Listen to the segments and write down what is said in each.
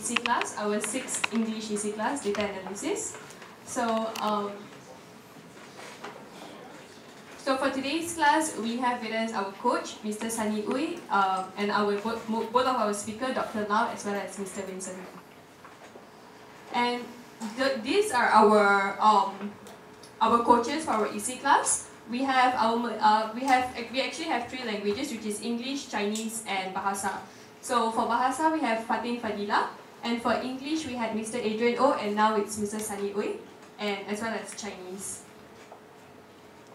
EC class, our 6th English EC class, Data Analysis. So for today's class, we have with us our coach, Mr. Sunny Uy, and both of our speakers, Dr. Lau, as well as Mr. Vincent. And these are our coaches for our EC class. We actually have 3 languages, which is English, Chinese, and Bahasa. So for Bahasa, we have Fatin Fadila, and for English, we had Mr. Adrian O, and now it's Mr. Sunny Uy, and as well as Chinese.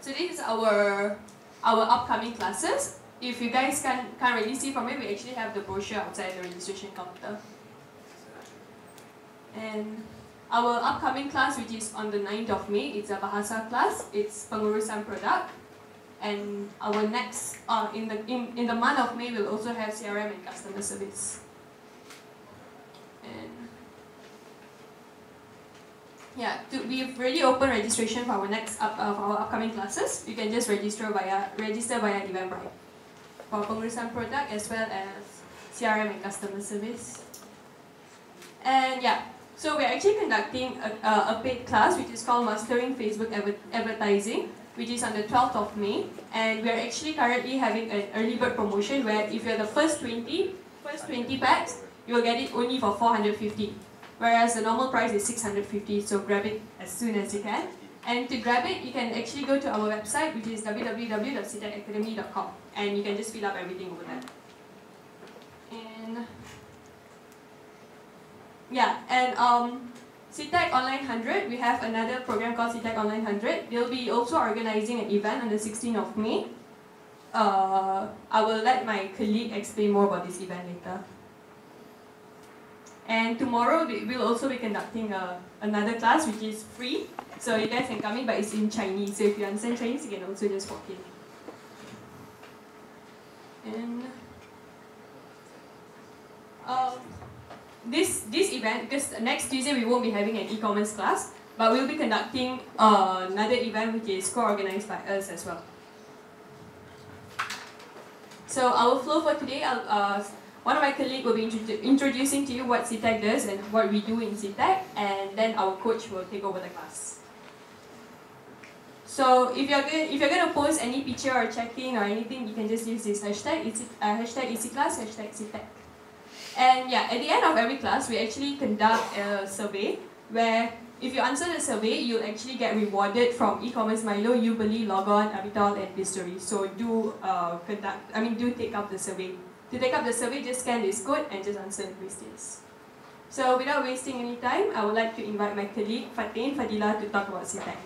So this is our upcoming classes. If you guys can't really see from it, we actually have the brochure outside the registration counter. And our upcoming class, which is on the 9th of May, it's a Bahasa class. It's pengurusan produk. And our next, in the month of May, we'll also have CRM and customer service. And yeah, we've already opened registration for our our upcoming classes. You can just register via Eventbrite for pengurusan product as well as CRM and customer service. And yeah, so we're actually conducting a paid class which is called Mastering Facebook Advertising, which is on the 12th of May. And we're actually currently having an early bird promotion where if you're the first 20 packs, you'll get it only for 450. Whereas the normal price is 650, so grab it as soon as you can. And to grab it, you can actually go to our website, which is www.sitecacademy.com, and you can just fill up everything over there. And yeah, and SITEC Online 100, we have another program called SITEC Online 100. They'll be also organizing an event on the 16th of May. I will let my colleague explain more about this event later. And tomorrow we'll also be conducting another class which is free, so you guys can come in, but it's in Chinese. So if you understand Chinese, you can also just walk in. And this event, because next Tuesday we won't be having an e-commerce class, but we'll be conducting another event which is co-organized by us as well. So our flow for today, one of my colleagues will be introducing to you what SITEC does and what we do in SITEC, and then our coach will take over the class. So if you're going to post any picture or check-in or anything, you can just use this hashtag. It's hashtag ECClass, hashtag SITEC. And yeah, at the end of every class, we actually conduct a survey where if you answer the survey, you'll actually get rewarded from e-commerce Milo, Ubeli, Logon, Avital, and Bistory. So do take up the survey. To take up the survey, just scan this code and just answer the questions. So without wasting any time, I would like to invite my colleague Fatin Fadila to talk about SITEC.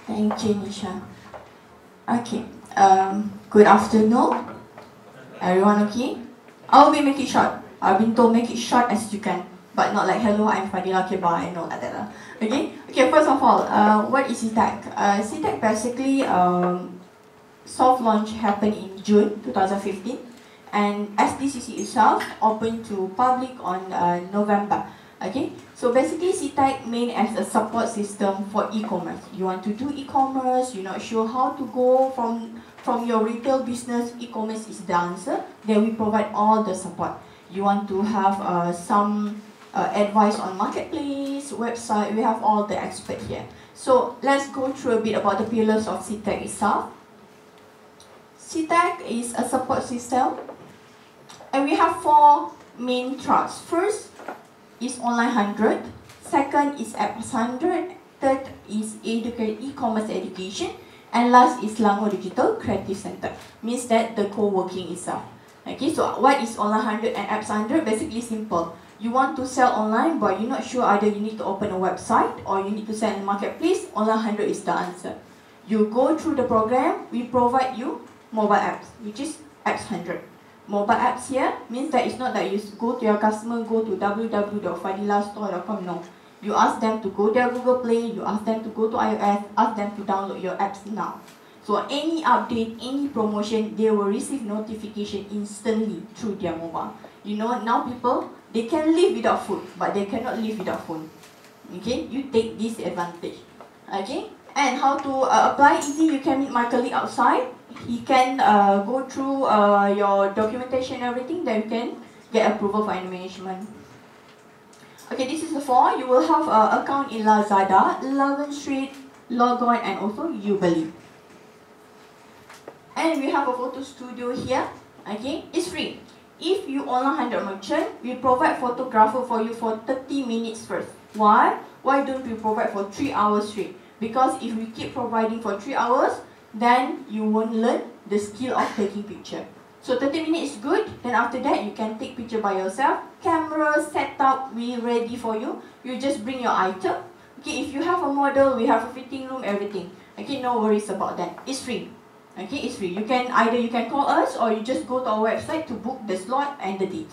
Thank you, Nisha. Okay, good afternoon. Everyone okay? I'll be making it short. I've been told make it short as you can, but not like hello, I'm Fadila, okay, bye, and all like that. Okay, first of all, what is SITEC? SITEC basically, soft launch happened in June 2015, and SDCC itself opened to public on November. Okay, so basically SITEC main as a support system for e-commerce. You want to do e-commerce, you're not sure how to go from your retail business, e-commerce is the answer. Then we provide all the support. You want to have some advice on marketplace, website, we have all the experts here. So let's go through a bit about the pillars of SITEC itself. SITEC is a support system, and we have 4 main tracks. First is Online 100, second is Apps 100, third is e-commerce education, and last is Lango Digital Creative Center, means that the co-working itself. Okay, so what is Online 100 and Apps 100? Basically simple. You want to sell online, but you're not sure either you need to open a website or you need to sell in the marketplace. Online 100 is the answer. You go through the program, we provide you mobile apps, which is Apps 100. Mobile apps here means that it's not that you go to your customer, go to www.fadilastore.com, no. You ask them to go to their Google Play, you ask them to go to iOS, ask them to download your apps now. So any update, any promotion, they will receive notification instantly through their mobile. You know, now people, they can live without food, but they cannot live without phone. Okay, you take this advantage. Okay, And how to apply? Easy, you can meet my colleague outside. He can go through your documentation and everything, then you can get approval for management. Okay, this is the form. You will have an account in Lazada, 11th Street, Logon, and also Ubeli. And we have a photo studio here. Okay, it's free. If you online 100 merchant, we provide photographer for you for 30 minutes first. Why? Why don't we provide for 3 hours straight? Because if we keep providing for 3 hours, then you won't learn the skill of taking picture. So 30 minutes is good. Then after that, you can take picture by yourself. Camera setup, we ready for you. You just bring your item. Okay, if you have a model, we have a fitting room, everything. Okay, no worries about that. It's free. Okay, it's free. You can call us or you just go to our website to book the slot and the date.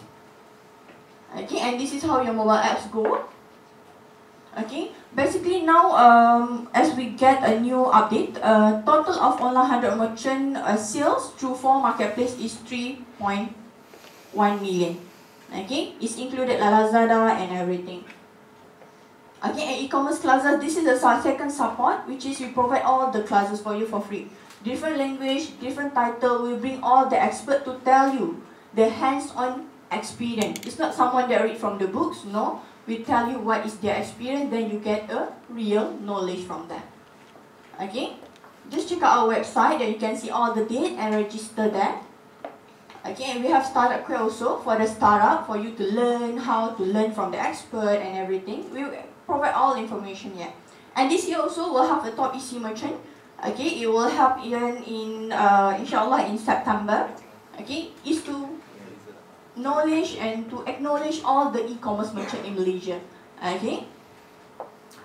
Okay, and this is how your mobile apps go. Okay, basically now as we get a new update, total of online 100 merchant sales through 4 marketplace is 3.1 million. Okay, it's included Lazada and everything. Okay, and e-commerce classes, this is the second support, which is we provide all the classes for you for free. Different language, different title, we bring all the expert to tell you the hands-on experience. It's not someone that read from the books, no. We tell you what is their experience, then you get a real knowledge from them. Okay, just check out our website, then you can see all the date and register there. Okay, and we have startup queue also for the startup, for you to learn how to learn from the expert and everything. We provide all information here. And this year also we'll have a top EC merchant. Okay, it will help in inshallah in September. Okay, is to knowledge and to acknowledge all the e-commerce merchant in Malaysia. Okay.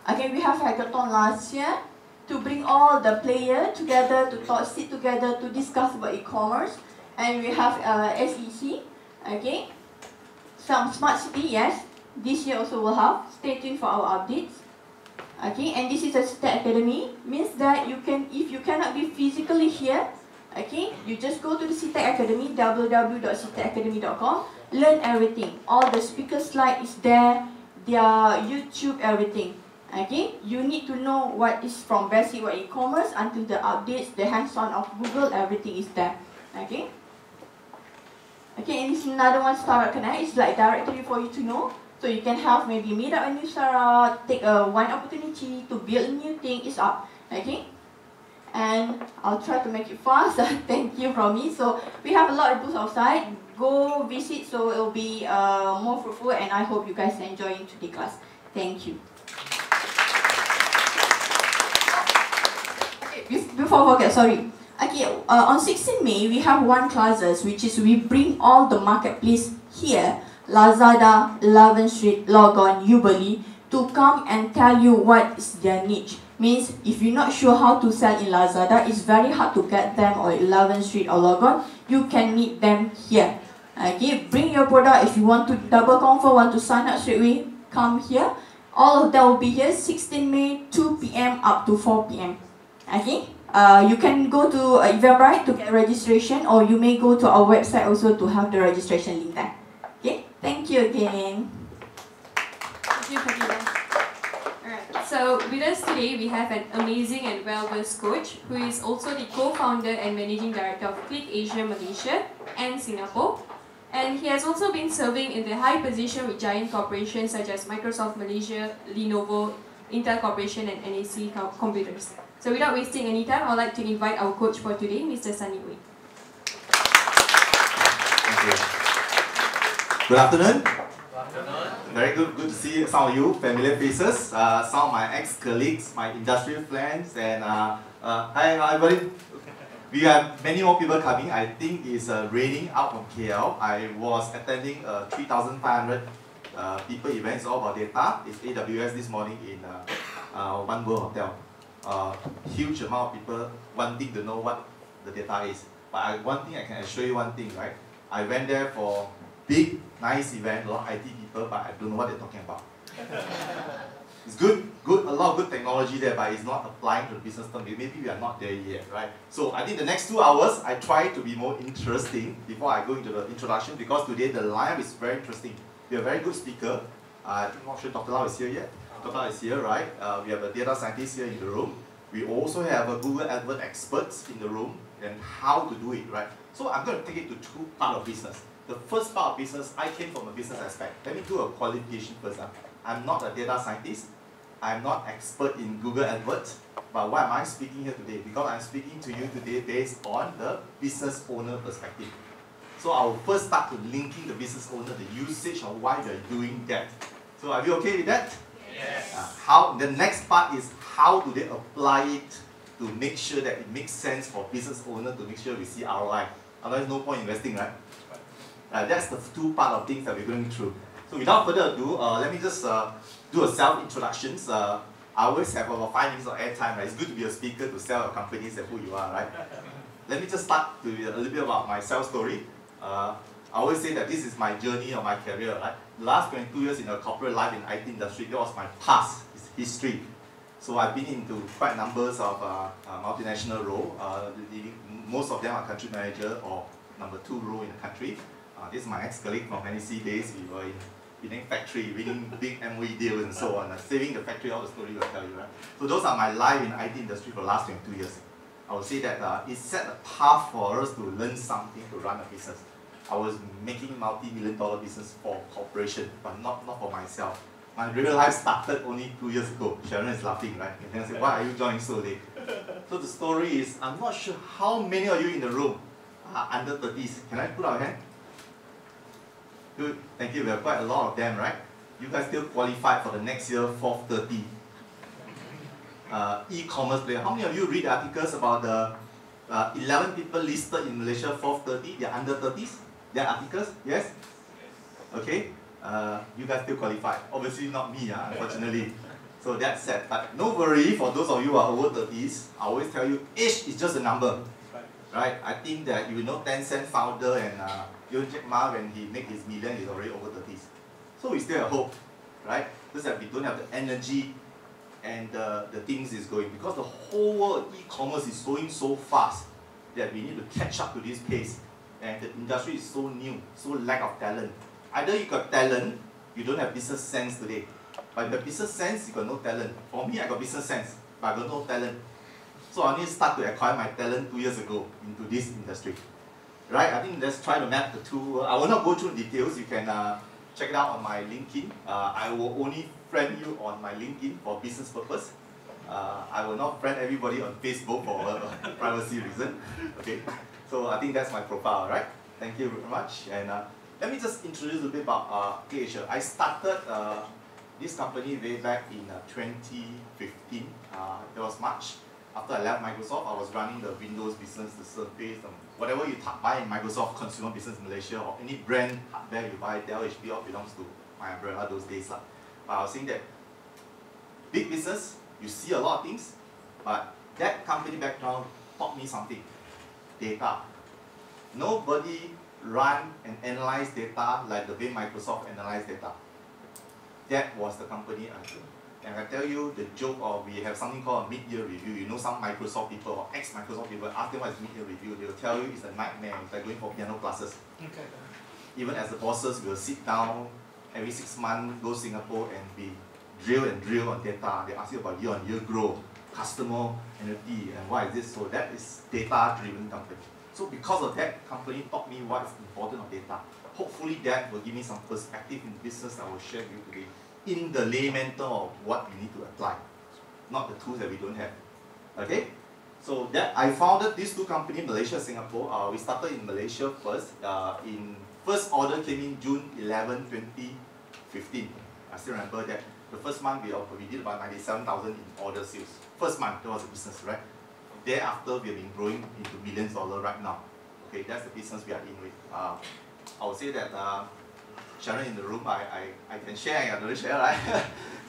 Okay, we have hackathon last year to bring all the players together to sit together to discuss about e-commerce. And we have SEC. Okay. Some smart city, yes. This year also will have. Stay tuned for our updates. Okay, and this is a SITEC Academy. Means that you can, if you cannot be physically here, okay, you just go to the SITEC Academy, www.sitecacademy.com, learn everything. All the speaker slide is there, their YouTube, everything. Okay, you need to know what is from basic what e-commerce until the updates, the hands-on of Google, everything is there. Okay. Okay, and this is another one, Startup Connect. It's like directory for you to know. So you can have maybe meet up a new startup, take one opportunity to build a new thing, it's up. Okay? And I'll try to make it fast. Thank you from me. So we have a lot of booths outside. Go visit, so it will be more fruitful, and I hope you guys enjoy today's class. Thank you. Okay, before I forget, sorry. Okay, on 16 May, we have one classes, which is we bring all the marketplace here, Lazada, 11th Street, Logon, Ubeli, to come and tell you what is their niche. Means if you're not sure how to sell in Lazada, it's very hard to get them or 11th Street or Logon, you can meet them here. Okay, bring your product. If you want to double confirm, want to sign up straight away, come here. All of them will be here 16 May, 2 PM up to 4 PM. Okay, you can go to Eventbrite to get registration, or you may go to our website also to have the registration link there. Okay, thank you again. Thank you, Fadila. Alright, so with us today we have an amazing and well-versed coach who is also the co-founder and managing director of Click Asia Malaysia and Singapore. And he has also been serving in the high position with giant corporations such as Microsoft Malaysia, Lenovo, Intel Corporation and NAC Computers. So without wasting any time, I'd like to invite our coach for today, Mr. Sunny Wei. Thank you. Good afternoon. Good afternoon. Very good to see some of you, familiar faces, some of my ex-colleagues, my industrial friends, and hi everybody. We have many more people coming. I think it's raining out from KL. I was attending a 3,500 people event. It's all about data. It's AWS this morning in One World Hotel. Huge amount of people wanting to know what the data is. But one thing I can assure you one thing, right? I went there for big, nice event, a lot of IT people, but I don't know what they're talking about. It's good, a lot of good technology there, but it's not applying to the business term. Maybe we are not there yet, right? So I think the next 2 hours, I try to be more interesting before I go into the introduction, because today the lineup is very interesting. We have a very good speaker. I'm not sure Dr. Lau is here yet. Dr. Lau is here, right? We have a data scientist here in the room. We also have a Google AdWords experts in the room and how to do it, right? So I'm going to take it to two parts of business. The first part of business, I came from a business aspect. Let me do a qualification first. I'm not a data scientist. I'm not expert in Google AdWords. But why am I speaking here today? Because I'm speaking to you today based on the business owner perspective. So I will first start to linking the business owner, the usage of why they're doing that. So are you okay with that? Yes. The next part is how do they apply it to make sure that it makes sense for business owner to make sure we see ROI. Otherwise, no point investing, right? That's the two part of things that we're going through. So without further ado, let me just do a self-introduction. I always have about 5 minutes of airtime. Right? It's good to be a speaker to sell your companies and who you are, right? Let me just start to a little bit about my sales story. I always say that this is my journey or my career, right? The last 22 years in a corporate life in IT industry, that was my past, it's history. So I've been into quite numbers of multinational role. Most of them are country manager or number 2 role in the country. This is my ex-colleague from NEC days. We were in a factory, winning big MOE deals and so on. Saving the factory, all the story will tell you, right? So those are my life in IT industry for the last 22 years. I would say that it set a path for us to learn something to run a business. I was making multi-million-dollar business for corporation, but not for myself. My real life started only 2 years ago. Sharon is laughing, right? And then I said, why are you joining so late? So the story is, I'm not sure how many of you in the room are under 30s. Can I put out a hand? Good, thank you. We have quite a lot of them, right? You guys still qualified for the next year, 430. E-commerce player. How many of you read articles about the 11 people listed in Malaysia, 430? They're under 30s? There are articles? Yes? Okay. You guys still qualified. Obviously not me, unfortunately. So that's sad. But no worry, for those of you who are over 30s, I always tell you, age is just a number. Right? I think that you know Tencent founder and Jack Ma, when he made his million, he's already over 30s. So we still have hope. Right? Just that we don't have the energy and the things is going. Because the whole world, e-commerce is going so fast that we need to catch up to this pace. And the industry is so new, so lack of talent. Either you got talent, you don't have business sense today. But the business sense, you got no talent. For me, I got business sense, but I got no talent. So I need to start to acquire my talent 2 years ago into this industry. Right? I think let's try to map the two. I will not go through details. You can check it out on my LinkedIn. I will only friend you on my LinkedIn for business purpose. I will not friend everybody on Facebook for a privacy reason. Okay? So I think that's my profile, right? Thank you very much. And let me just introduce a bit about ClearAsia. I started this company way back in 2015. It was March. After I left Microsoft, I was running the Windows business, the Surface, whatever you buy in Microsoft consumer business in Malaysia, or any brand hardware you buy, Dell, HP, all belongs to my umbrella those days. But I was saying that big business, you see a lot of things, but that company background taught me something. Data. Nobody run and analyze data like the way Microsoft analyze data. That was the company I took. And I tell you the joke of we have something called a mid-year review. You know, some Microsoft people or ex-Microsoft people, ask them what is mid-year review, they will tell you it's a nightmare. It's like going for piano classes. Okay. Even as the bosses, we will sit down every 6 months, go to Singapore and be drill on data. They ask you about year-on-year growth, customer energy, and why is this so? That is data-driven company. So because of that, company taught me what is important of data. Hopefully that will give me some perspective in business I will share with you today, in the layman term of what we need to apply, not the tools that we don't have. Okay? So that I founded these two companies, Malaysia, Singapore. We started in Malaysia first. First order came in June 11, 2015. I still remember that. The first month we did about 97,000 in order sales. First month, that was a business, right? Thereafter, we have been growing into millions of dollars right now. Okay, that's the business we are in with. I would say that Sharon in the room, I can share, I can share, right?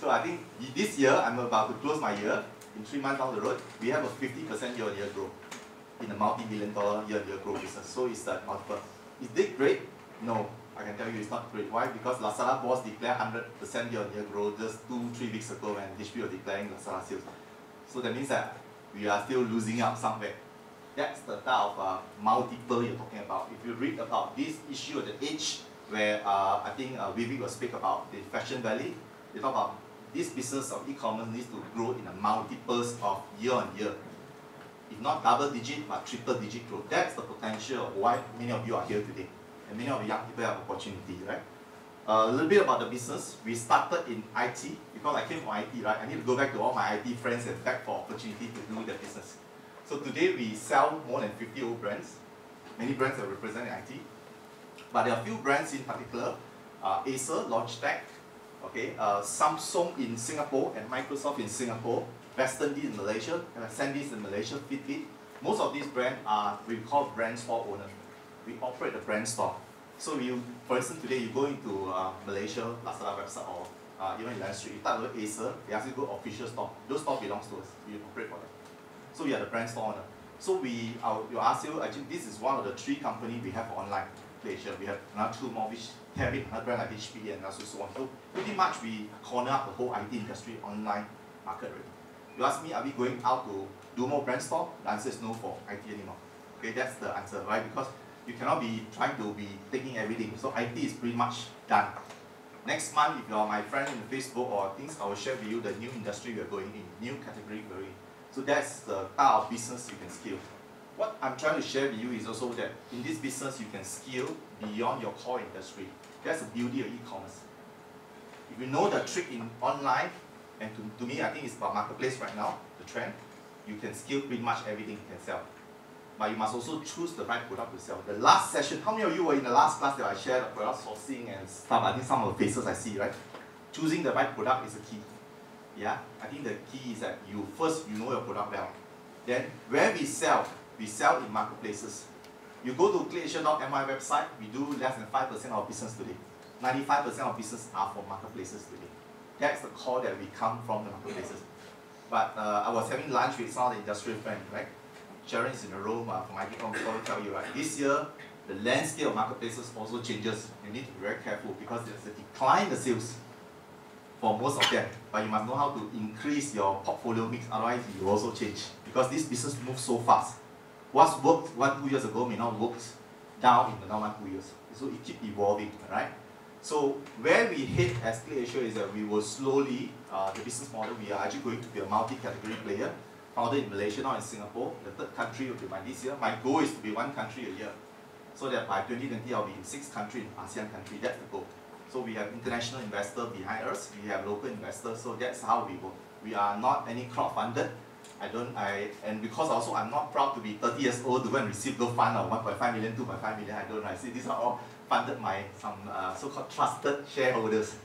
So I think this year, I'm about to close my year. In 3 months down the road, we have a 50% year-on-year growth in a multi-million-dollar year-on-year growth business. So it's that multiple. Is it great? No, I can tell you it's not great. Why? Because Lazada boss declared 100% year-on-year growth just 2-3 weeks ago, and HP was declaring Lazada sales. So that means that we are still losing out somewhere. That's the type of multiple you're talking about. If you read about this issue at the Age, where I think Vivek will speak about the Fashion Valley, they talk about this business of e-commerce needs to grow in a multiples of year on year. If not double digit, but triple digit growth. That's the potential of why many of you are here today. And many of the young people have opportunity, right? A little bit about the business. We started in IT, because I came from IT, right? I need to go back to all my IT friends and beg for opportunity to do the business. So today we sell more than 50 old brands. Many brands are represented in IT. But there are a few brands in particular, Acer, Logitech, okay, Samsung in Singapore and Microsoft in Singapore, Western D in Malaysia, Sandisk in Malaysia, Fitbit. Most of these brands are, we call brand store owners. We operate the brand store. So you, for instance, today you go into Malaysia, Lazada website, or even in Land Street, you type the Acer, they ask you to go official store. Those stores belongs to us, we operate for them. So we are the brand store owner. So you ask you, actually this is one of the 3 companies we have online. Asia. We have another 2 more which carry another brand like HP and also so on. So pretty much we corner up the whole IT industry online market already. You ask me, are we going out to do more brand store? The answer is no for IT anymore. Okay, that's the answer, right? Because you cannot be trying to be taking everything. So IT is pretty much done. Next month, if you are my friend in Facebook or things, I will share with you the new industry we are going in, new category we're in. So that's the type of business you can scale. What I'm trying to share with you is also that in this business you can scale beyond your core industry. That's the beauty of e-commerce. If you know the trick in online, and to me I think it's about marketplace right now, the trend, you can scale pretty much everything you can sell. But you must also choose the right product to sell. The last session, how many of you were in the last class that I shared the product sourcing and stuff? I think some of the faces I see, right? Choosing the right product is the key. Yeah, I think the key is that you know your product well. Then where we sell in marketplaces. You go to ClickAsia.my website, we do less than 5% of our business today. 95% of business are for marketplaces today. That's the core that we come from the marketplaces. But I was having lunch with some of the industrial friends, right? Sharon is in the room from ITCom, before tell you, right? This year, the landscape of marketplaces also changes. You need to be very careful because there's a decline in the sales for most of them. But you must know how to increase your portfolio mix, otherwise it will also change. Because this business moves so fast. What's worked 1-2 years ago may not work down in the next 1-2 years. So it keeps evolving, right? So where we head as ClickAsia is that we will slowly, the business model, we are actually going to be a multi-category player, founded in Malaysia, now in Singapore. The 3rd country will be by this year. My goal is to be 1 country a year. So that by 2020, I'll be in 6 countries in ASEAN country. That's the goal. So we have international investors behind us. We have local investors. So that's how we work. We are not any crowd-funded. And because also I'm not proud to be 30 years old to go and receive those fund of 1.5 million, 2.5 million, I don't know. I see these are all funded by some so-called trusted shareholders.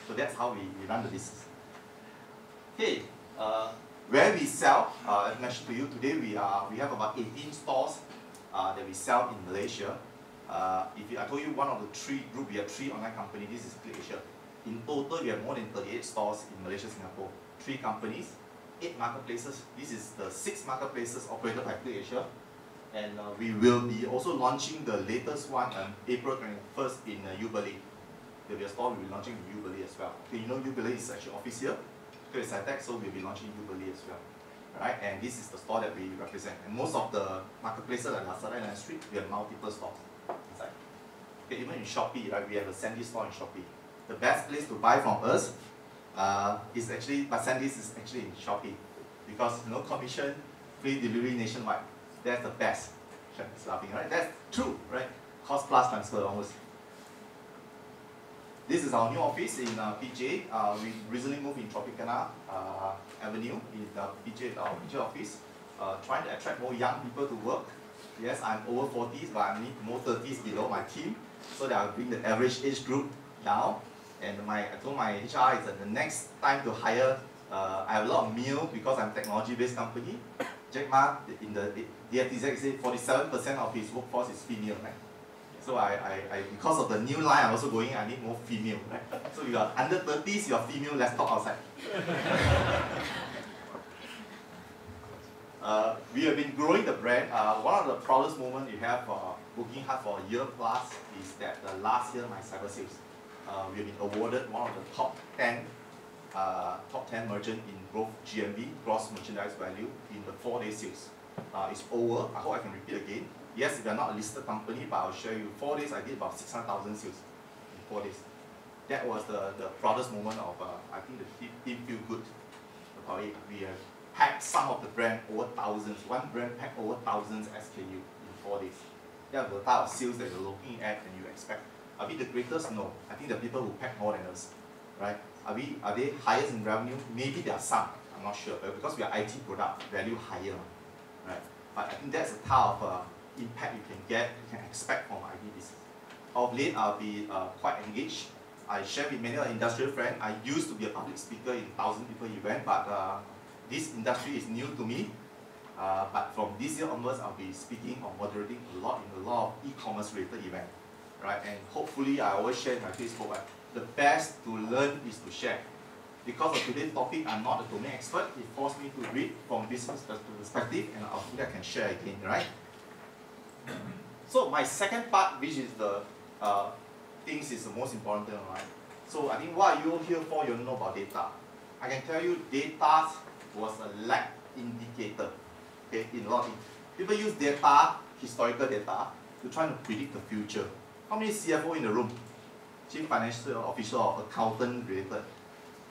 So that's how we run the business. Okay, where we sell, as mentioned to you, today we have about 18 stores that we sell in Malaysia. I told you one of the 3 group, we have 3 online companies, this is ClickAsia. In total, we have more than 38 stores in Malaysia, Singapore. 3 companies. 8 marketplaces. This is the 6 marketplaces operated by ClickAsia. And we will be also launching the latest one on April 21st in Ubeli. There will be a store we'll be launching in Ubeli as well. Okay, you know Ubeli is actually office here. It's SITEC, so we'll be launching Ubeli as well. Right? And this is the store that we represent. And most of the marketplaces like Lazada and Land Street, we have multiple stores inside. Okay, even in Shopee, right, we have a Sandisk store in Shopee. The best place to buy from us is actually, but Sandisk is actually in Shopee because no commission, free delivery nationwide. That's the best. It's laughing, right? That's true, right? Cost plus transfer almost. This is our new office in PJ. We recently moved in Tropicana Avenue in PJ, our PJ office. Trying to attract more young people to work. Yes, I'm over 40s, but I need more 30s below my team, so that I'll bring the average age group down. And I told my HR is that the next time to hire, I have a lot of male because I'm a technology-based company. Jack Ma in the DFTZ said 47% of his workforce is female, right? So because of the new line I'm also going, I need more female, right? So you are under 30s, you are female, let's talk outside. We have been growing the brand. One of the proudest moments we have working hard for a year plus is that last year my cyber sales. We have been awarded one of the top 10 merchant in both GMV, gross merchandise value, in the 4-day sales. It's over. I hope I can repeat again. Yes, we are not a listed company, but I'll share you 4 days I did about 600,000 sales in 4 days. that was the proudest moment of, I think the team feel good about it. We have packed some of the brand over thousands. One brand packed over thousands SKU in 4 days. That's the type of sales that you're looking at and you expect. Are we the greatest? No. I think the people who pack more than us, right? Are they highest in revenue? Maybe there are some. I'm not sure, but because we are IT product, value higher, right? But I think that's the type of impact you can expect from IT business. Of late, I'll be quite engaged. I share with many industrial friends. I used to be a public speaker in 1,000 people event, but this industry is new to me. But from this year onwards, I'll be speaking or moderating a lot in a lot of e-commerce related events, right? And hopefully, I always share in my Facebook. Right? The best to learn is to share. Because of today's topic, I'm not a domain expert. It forced me to read from business perspective, and hopefully I can share again, right? So my second part, which is the things is the most important, right? So I think what you here for, you know about data. I can tell you, data was a lag indicator. Okay, in a lot of things. People use data, historical data, to try to predict the future. How many CFO in the room? Chief Financial Officer or accountant related?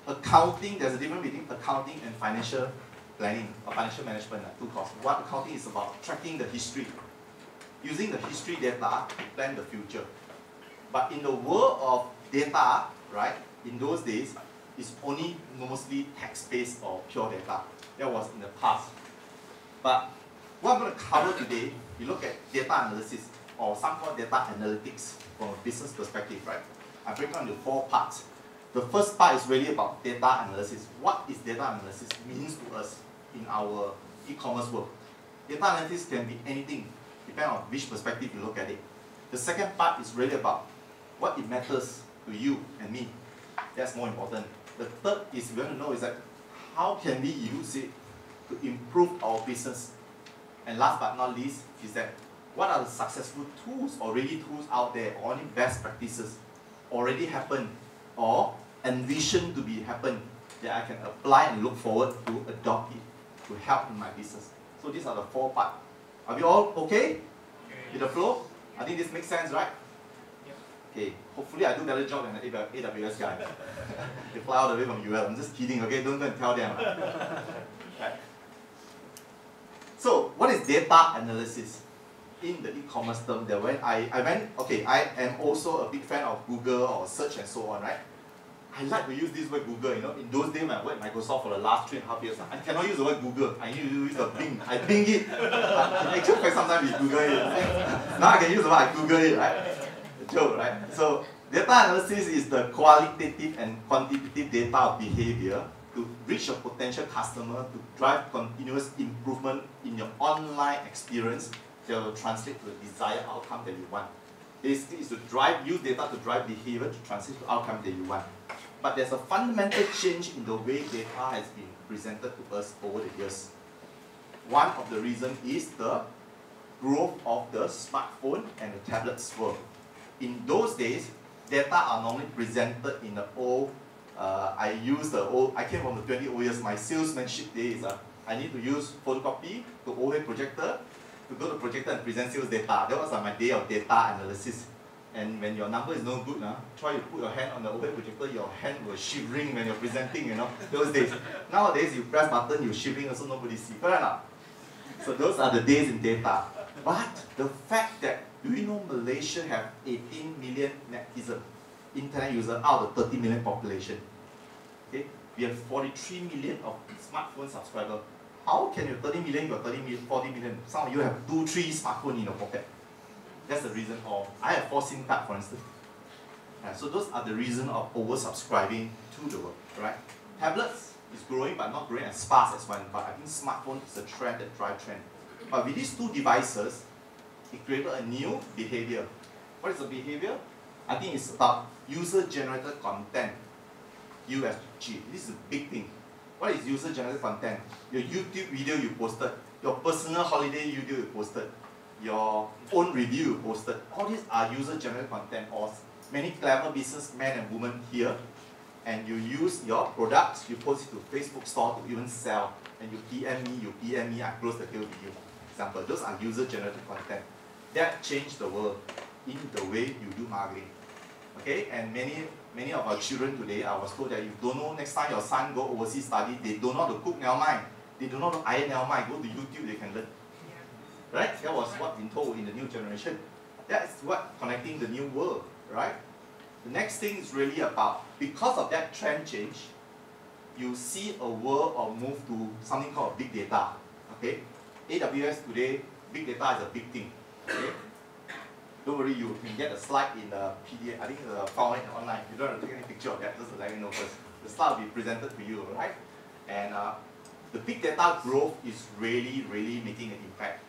Accounting, there's a difference between accounting and financial planning or financial management, two courses. What accounting is about tracking the history, using the history data to plan the future. But in the world of data, right, in those days, it's only mostly text-based or pure data. That was in the past. But what I'm going to cover today, you look at data analysis or some call data analytics from a business perspective, right? I break down into 4 parts. The first part is really about data analysis. What is data analysis means to us in our e-commerce world? Data analysis can be anything, depending on which perspective you look at it. The second part is really about what it matters to you and me. That's more important. The third is we want to know is that how can we use it to improve our business? And last but not least is that what are the successful tools or ready tools out there, or any best practices already happen or envision to be happen that I can apply and look forward to adopt it to help in my business. So these are the 4 parts. Are we all okay with the flow? I think this makes sense, right? Okay, hopefully I do a better job than the AWS guy. They fly all the way from UL. I'm just kidding, okay? Don't go and tell them. Right. So, what is data analysis? In the e-commerce term, that when I am also a big fan of Google or search and so on, right? I like to use this word Google, you know. In those days when I worked at Microsoft for the last 3.5 years, I cannot use the word Google. I need to use the Bing. I Bing it. Actually, sometimes we Google it. Now I can use the word I Google it, right? A joke, right? So, data analysis is the qualitative and quantitative data of behavior to reach your potential customer to drive continuous improvement in your online experience that will translate to the desired outcome that you want. Basically, is to use data to drive behavior to translate to outcome that you want. But there's a fundamental change in the way data has been presented to us over the years. One of the reasons is the growth of the smartphone and the tablets world. In those days, data are normally presented in the old, I came from the 20 old years, my salesmanship days. I need to use photocopy to overhead projector, to go to projector and present sales data. That was my day of data analysis. And when your number is no good, try to put your hand on the overhead projector, your hand was shivering when you're presenting, you know, those days. Nowadays, you press button, you're shivering, also nobody sees. Correct or not? So those are the days in data. But the fact that, do you know Malaysia have 18 million netizens, internet users out of 30 million population? Okay? We have 43 million of smartphone subscribers. How can you 30 million, you're 30 million, 40 million? Some of you have 2, 3 smartphones in your pocket. That's the reason of, I have 4 SIM cards for instance. So those are the reason of oversubscribing to the world, right? Tablets is growing but not growing as fast as one, but I think smartphone is a trend that drives trend. But with these 2 devices, it created a new behavior. What is the behavior? I think it's about user-generated content, USG. This is a big thing. What is user-generated content? Your YouTube video you posted, your personal holiday video you posted, your own review you posted. All these are user-generated content, or many clever businessmen and women here, and you use your products, you post it to Facebook store to even sell, and you PM me, I close the deal with you. Example, those are user-generated content. That changed the world in the way you do marketing. Okay, and many of our children today, I was told that you don't know, next time your son go overseas study, they don't know how to cook, never mind. They don't know how to iron, never mind. Go to YouTube, they can learn. Right? That was what been told in the new generation. That's what connecting the new world, right? The next thing is really about, because of that trend change, you see a world of move to something called big data. Okay? AWS today, big data is a big thing. Okay? Don't worry, you can get a slide in the PDF. I think found it online. You don't have to take any picture of that, just let me know first. The slide will be presented to you, right? And the big data growth is really, really making an impact.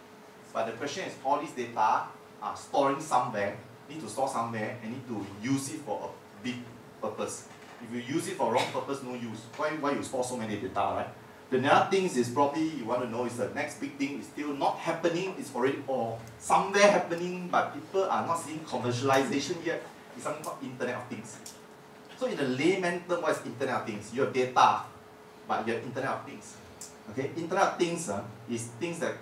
But the question is, all these data are storing somewhere, need to store somewhere, and need to use it for a big purpose. If you use it for wrong purpose, no use. Why you store so many data, right? The other things is probably you want to know is the next big thing is still not happening, it's already or somewhere happening, but people are not seeing commercialization yet. It's something called Internet of Things. So in the layman term, what is Internet of Things? You have data, but you have Internet of Things. Okay, Internet of Things is things that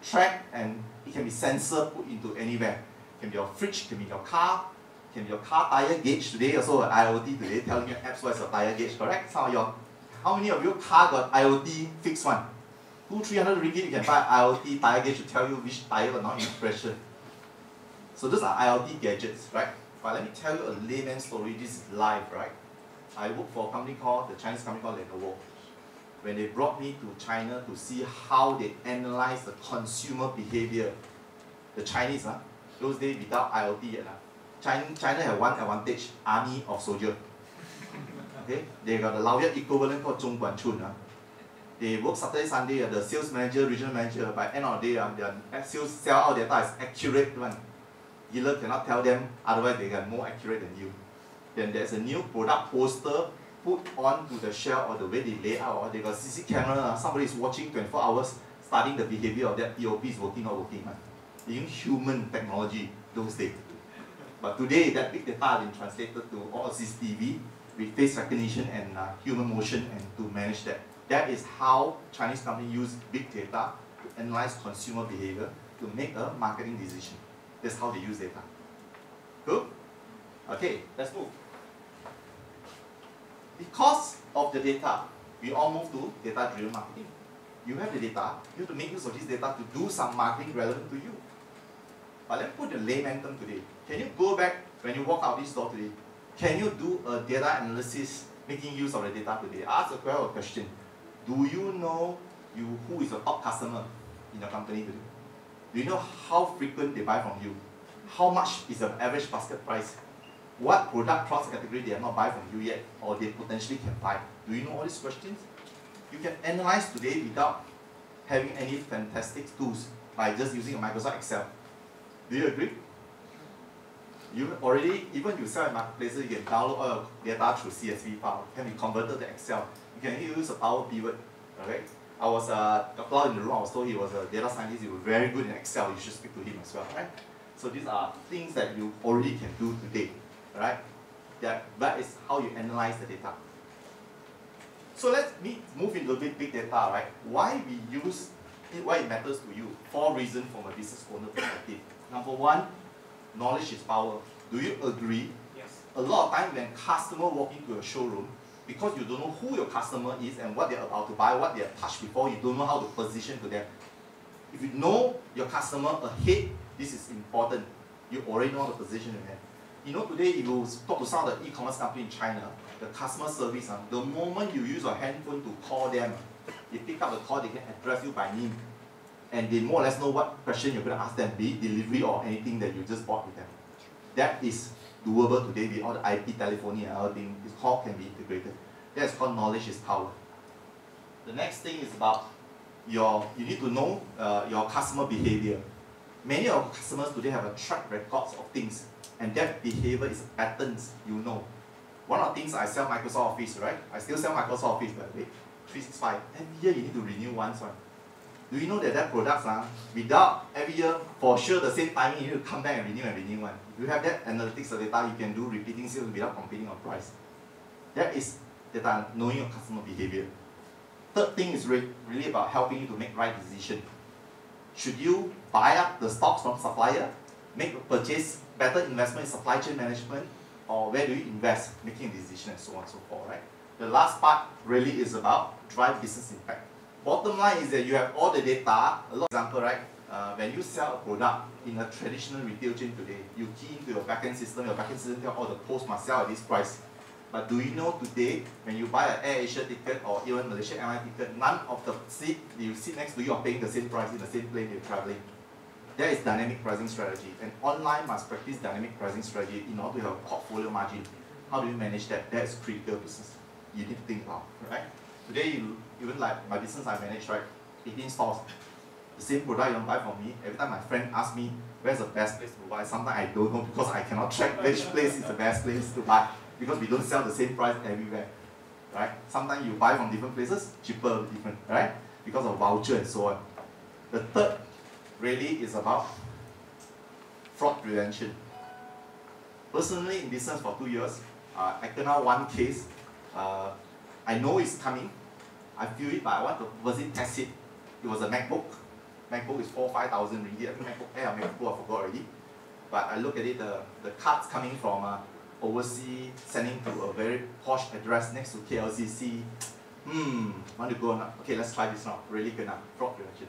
track and it can be sensor put into anywhere. It can be your fridge, it can be your car, it can be your car tire gauge. Today also IoT today telling you apps what's your tire gauge, correct? How many of your car got IoT fixed one? 200-300 ringgit you can buy IoT tire gauge to tell you which tire are not in pressure. So those are IoT gadgets, right? But let me tell you a layman story. This is live, right? I work for a company called, the Chinese company called Lenovo. When they brought me to China to see how they analyze the consumer behavior. The Chinese, those days without IoT yet, China had one advantage, army of soldier. Okay? They got the Lao equivalent called Zhong Guan Chun. They work Saturday, Sunday, the sales manager, regional manager, by end of the day, their sales sell out data is accurate one. Dealer cannot tell them, otherwise they are more accurate than you. Then there's a new product poster put onto the shelf or the way they lay out, or they got CC camera, somebody is watching 24 hours, studying the behavior of that POP is working or working. They use human technology those days. But today, that big data has been translated to all CCTV with face recognition and human motion and to manage that. That is how Chinese companies use big data to analyze consumer behavior to make a marketing decision. That's how they use data. Cool? Okay, let's move. Because of the data, we all move to data-driven marketing. You have the data, you have to make use of this data to do some marketing relevant to you. But let me put the layman term today. Can you go back when you walk out this door today? Can you do a data analysis making use of the data today? Ask a question. Do you know who is your top customer in your company today? Do you know how frequent they buy from you? How much is the average basket price? What product cross-category they have not buy from you yet or they potentially can buy? Do you know all these questions? You can analyze today without having any fantastic tools by just using a Microsoft Excel. Do you agree? You already, even you sell in marketplaces, you can download all your data through CSV file. It can be converted to Excel. You can use a Power Pivot. Okay? I was in the room, I was told he was a data scientist, he was very good in Excel. You should speak to him as well, right? So these are things that you already can do today, right? That is how you analyze the data. So let's move into big data, right? Why we use it, why it matters to you. 4 reasons from a business owner perspective. Number 1, knowledge is power. Do you agree? Yes. A lot of time when customer walk into a showroom, because you don't know who your customer is and what they're about to buy, what they have touched before, you don't know how to position to them. If you know your customer ahead, this is important. You already know how to position to them. You know, today if you talk to some of the e-commerce company in China, the customer service, the moment you use your handphone to call them, they pick up the call, they can address you by name. And they more or less know what question you're going to ask them, be it delivery or anything that you just bought with them. That is doable today with all the IP telephony and other things. This call can be integrated. That's called knowledge is power. The next thing is about you need to know your customer behavior. Many of our customers today have a track records of things, and that behavior is patterns you know. One of the things I sell Microsoft Office, right? I still sell Microsoft Office, by the way, 365. Every year you need to renew once. Do you know that products, without every year, for sure the same timing, you need to come back and renew one. If you have that analytics of data, you can do repeating sales without competing on price. That is data, knowing your customer behavior. Third thing is really about helping you to make right decision. Should you buy up the stocks from supplier, make a purchase, better investment in supply chain management, or where do you invest, making a decision and so on and so forth, right? The last part really is about drive business impact. Bottom line is that you have all the data. A lot of example, right? When you sell a product in a traditional retail chain today, you key into your backend system tells all the post must sell at this price. But do you know today, when you buy an Air Asia ticket or even Malaysia Airlines ticket, none of the seat you sit next to you are paying the same price in the same plane you're traveling. That is dynamic pricing strategy. And online must practice dynamic pricing strategy in order to have a portfolio margin. How do you manage that? That is critical business. You need to think about, right? Today, even like my business I manage, right? 18 stores. The same product you don't buy from me. Every time my friend asks me, where's the best place to buy? Sometimes I don't know because I cannot track which place is the best place to buy. Because we don't sell the same price everywhere, right? Sometimes you buy from different places, cheaper, different, right? Because of voucher and so on. The third really is about fraud prevention. Personally, in business for 2 years, I turned out one case. I know it's coming. I feel it, but I want to visit test it. It was a MacBook. MacBook is 4,000–5,000 ringgit. I think MacBook Air or MacBook, I forgot already. But I look at it, the cards coming from overseas, sending to a very posh address next to KLCC. Want to go now? Okay, let's try this now. Really gonna fraud prevention.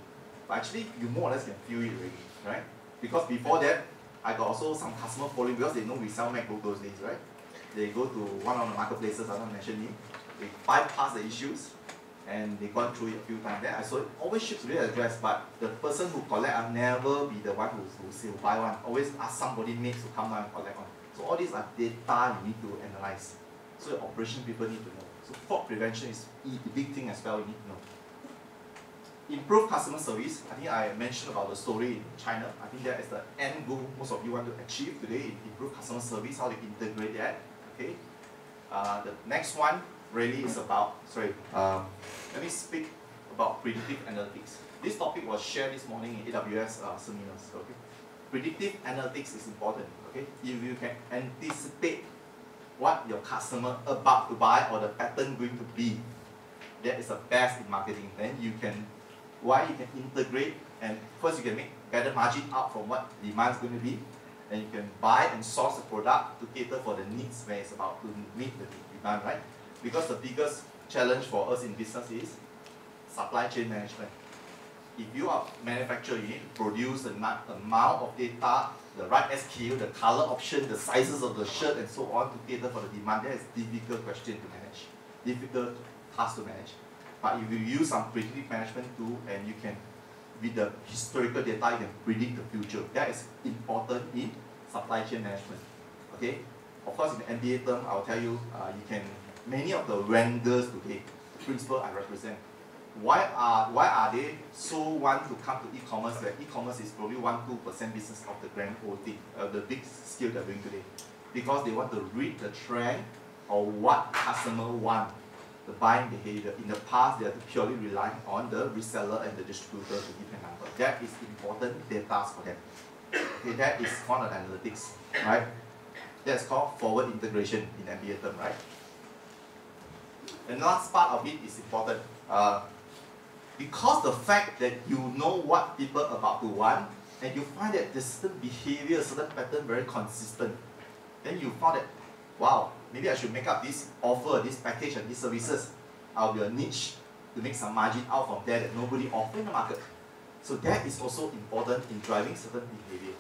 But actually, you more or less can feel it already, right? Because before that, I got also some customer following because they know we sell MacBook those days, right? They go to one of the marketplaces, I don't mention it. They bypass the issues and they gone through it a few times. Then I saw it always ships to the address, but the person who collect will never be the one who buy one. Always ask somebody mates to come down and collect one. So all these are data you need to analyze. So your operation people need to know. So fraud prevention is the big thing as well you need to know. Improve customer service. I think I mentioned about the story in China. I think that is the end goal most of you want to achieve today. Improve customer service, how to integrate that. Okay. The next one really is about, let me speak about predictive analytics. This topic was shared this morning in AWS seminars. Okay. Predictive analytics is important. Okay. If you can anticipate what your customer about to buy or the pattern going to be, that is the best in marketing. Then you can integrate, and first you can make better margin out from what demand is going to be, and you can buy and source the product to cater for the needs when it's about to meet the demand, right? Because the biggest challenge for us in business is supply chain management. If you are a manufacturer, you need to produce the amount of data, the right SKU, the color option, the sizes of the shirt and so on to cater for the demand. That is a difficult question to manage, difficult task to manage. But if you use some predictive management tool and you can, with the historical data, you can predict the future. That is important in supply chain management. Okay. Of course, in the MBA term, I'll tell you, many of the vendors today, the principal I represent, why are they so want to come to e-commerce? Where e-commerce is probably 1–2% business of the grand whole thing, the big scale they're doing today, because they want to read the trend or what customer want. The buying behavior. In the past, they are purely relying on the reseller and the distributor to give a number. That is important data for them. Okay, that is one of the analytics, right? That's called forward integration in MBA term, right? The last part of it is important. Because the fact that you know what people are about to want, and you find that there's certain behavior, certain pattern very consistent, then you found that, wow, maybe I should make up this offer, this package and these services. I'll be a niche to make some margin out from there that nobody offers in the market. So that is also important in driving certain behavior.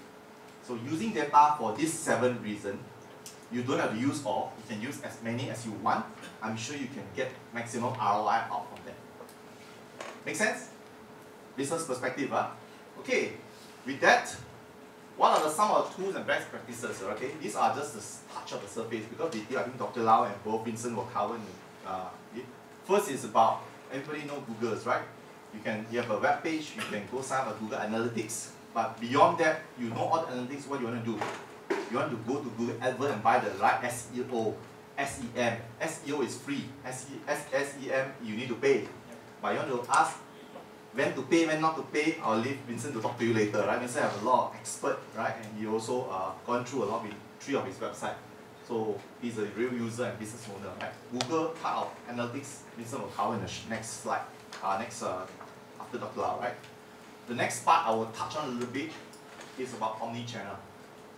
So using data for these 7 reasons, you don't have to use all, you can use as many as you want. I'm sure you can get maximum ROI out from that. Make sense? Business perspective, huh? Okay, with that, what are some of the tools and best practices? Okay, these are just the touch of the surface because I think Dr. Lau and both Vincent will cover it. First is about, everybody know Google's, right? You have a web page, you can go sign up for Google Analytics. But beyond that, you know all the analytics, what you want to do? You want to go to Google AdWords and buy the right SEO, SEM. SEO is free. SEM, you need to pay. But you want to ask when to pay, when not to pay, I'll leave Vincent to talk to you later, right? Vincent has a lot of expert, right? And he also gone through a lot with 3 of his websites. So he's a real user and business owner, right? Google part of analytics, Vincent will cover in the next slide, after Dr. Lau, right? The next part I will touch on a little bit is about omni-channel.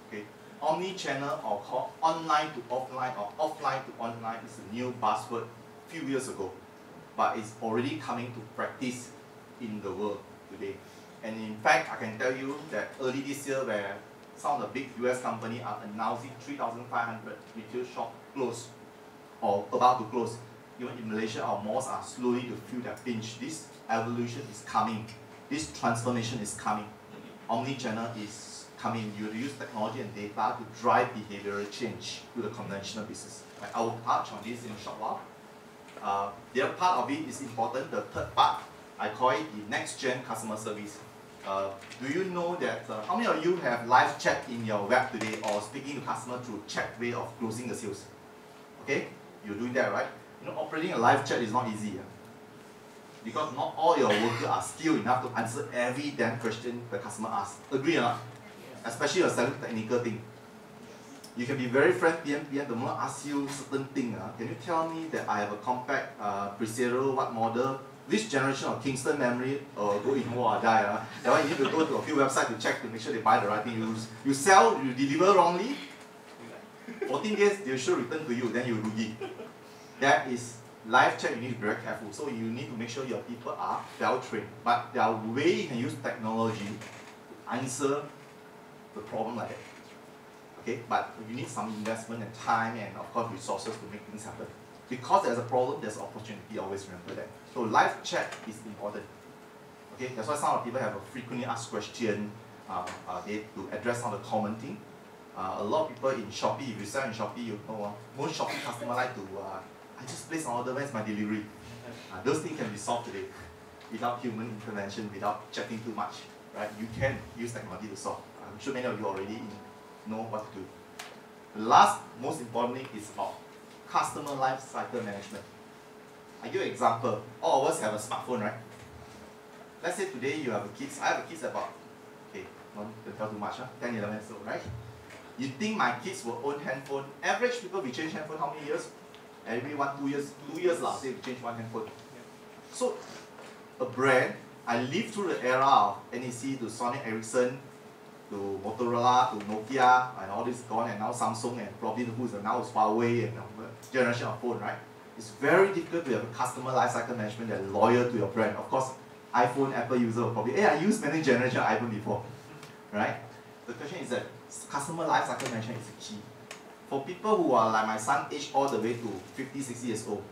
Okay, omni-channel or called online to offline or offline to online is a new buzzword a few years ago, but it's already coming to practice in the world today. And in fact, I can tell you that early this year, where some of the big US companies are announcing 3,500 retail shops closed or about to close. Even in Malaysia, our malls are slowly to feel their pinch. This evolution is coming. This transformation is coming. Omni-channel is coming. You use technology and data to drive behavioral change to the conventional business. I will touch on this in a short while. The other part of it is important. The third part, I call it the next-gen customer service. Do you know that, how many of you have live chat in your web today or speaking to customer through chat way of closing the sales? Okay, you're doing that, right? You know, operating a live chat is not easy. Because not all your workers are skilled enough to answer every damn question the customer asks. Agree or not? Especially you're selling technical thing. You can be very frank, PM, the moment I ask you certain thing, can you tell me that I have a compact Presero, what model, which generation of Kingston memory, or go in war or die. That one you need to go to a few websites to check to make sure they buy the right thing. You sell, you deliver wrongly, 14 days they should return to you, then you rugi. That is live chat, you need to be very careful. So you need to make sure your people are well trained. But there are ways you can use technology to answer the problem like that. Okay, but you need some investment and time and of course resources to make things happen. Because there's a problem, there's opportunity, always remember that. So live chat is important. Okay, that's why some people have a frequently asked question to address some of the common thing. A lot of people in Shopee, if you sell in Shopee, you know, most Shopee customers like to, I just place an order, where's my delivery? Those things can be solved today without human intervention, without chatting too much. Right? You can use technology to solve. I'm sure many of you already know what to do. The last, most important thing is about customer life cycle management. I give you an example. All of us have a smartphone, right? Let's say today you have a kids. I have a kids about, okay, don't tell too much, 10, 11 years old, right? You think my kids will own handphone? Average people will change handphone how many years? Every 1, 2 years. 2 years last year we change one handphone. So a brand, I lived through the era of NEC to Sony Ericsson to Motorola to Nokia and all this gone, and now Samsung and probably who's now is Huawei and generation of phone, right? It's very difficult to have a customer lifecycle management that is loyal to your brand. Of course, iPhone, Apple user will probably, hey, I used many generations of iPhone before, right? The question is that customer lifecycle management is the key. For people who are like my son age all the way to 50, 60 years old,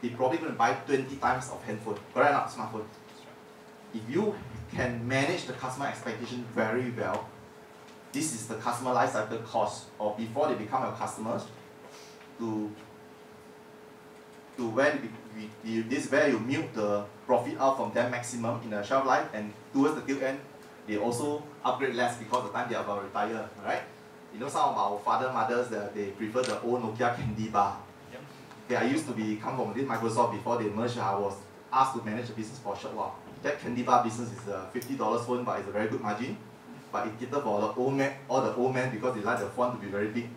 they're probably going to buy 20 times of handphone, correct or not, smartphone? If you can manage the customer expectation very well, this is the customer lifecycle cost, or before they become your customers, to where this is where you milk the profit out from them maximum in the shelf life, and towards the tail end, they also upgrade less because the time they are about to retire, right? You know, some of our father mothers they prefer the old Nokia candy bar. Yep. Okay, I used to come from this Microsoft before they merged. I was asked to manage the business for a short while. That candy bar business is a $50 phone, but it's a very good margin. But it catered for the old men, all the old men, because they like the font to be very big.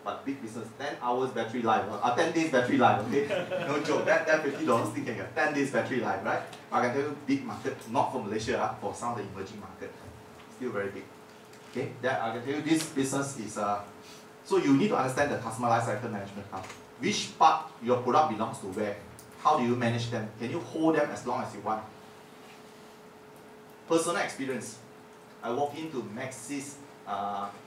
But big business, 10 hours battery life, 10 days battery life, okay? No joke, that $50 thing can get 10 days battery life, right? I can tell you, big market, not for Malaysia, for some of the emerging market, still very big. Okay, that I can tell you, this business is, so you need to understand the customer lifecycle management. Which part your product belongs to where? How do you manage them? Can you hold them as long as you want? Personal experience. I walk into Maxis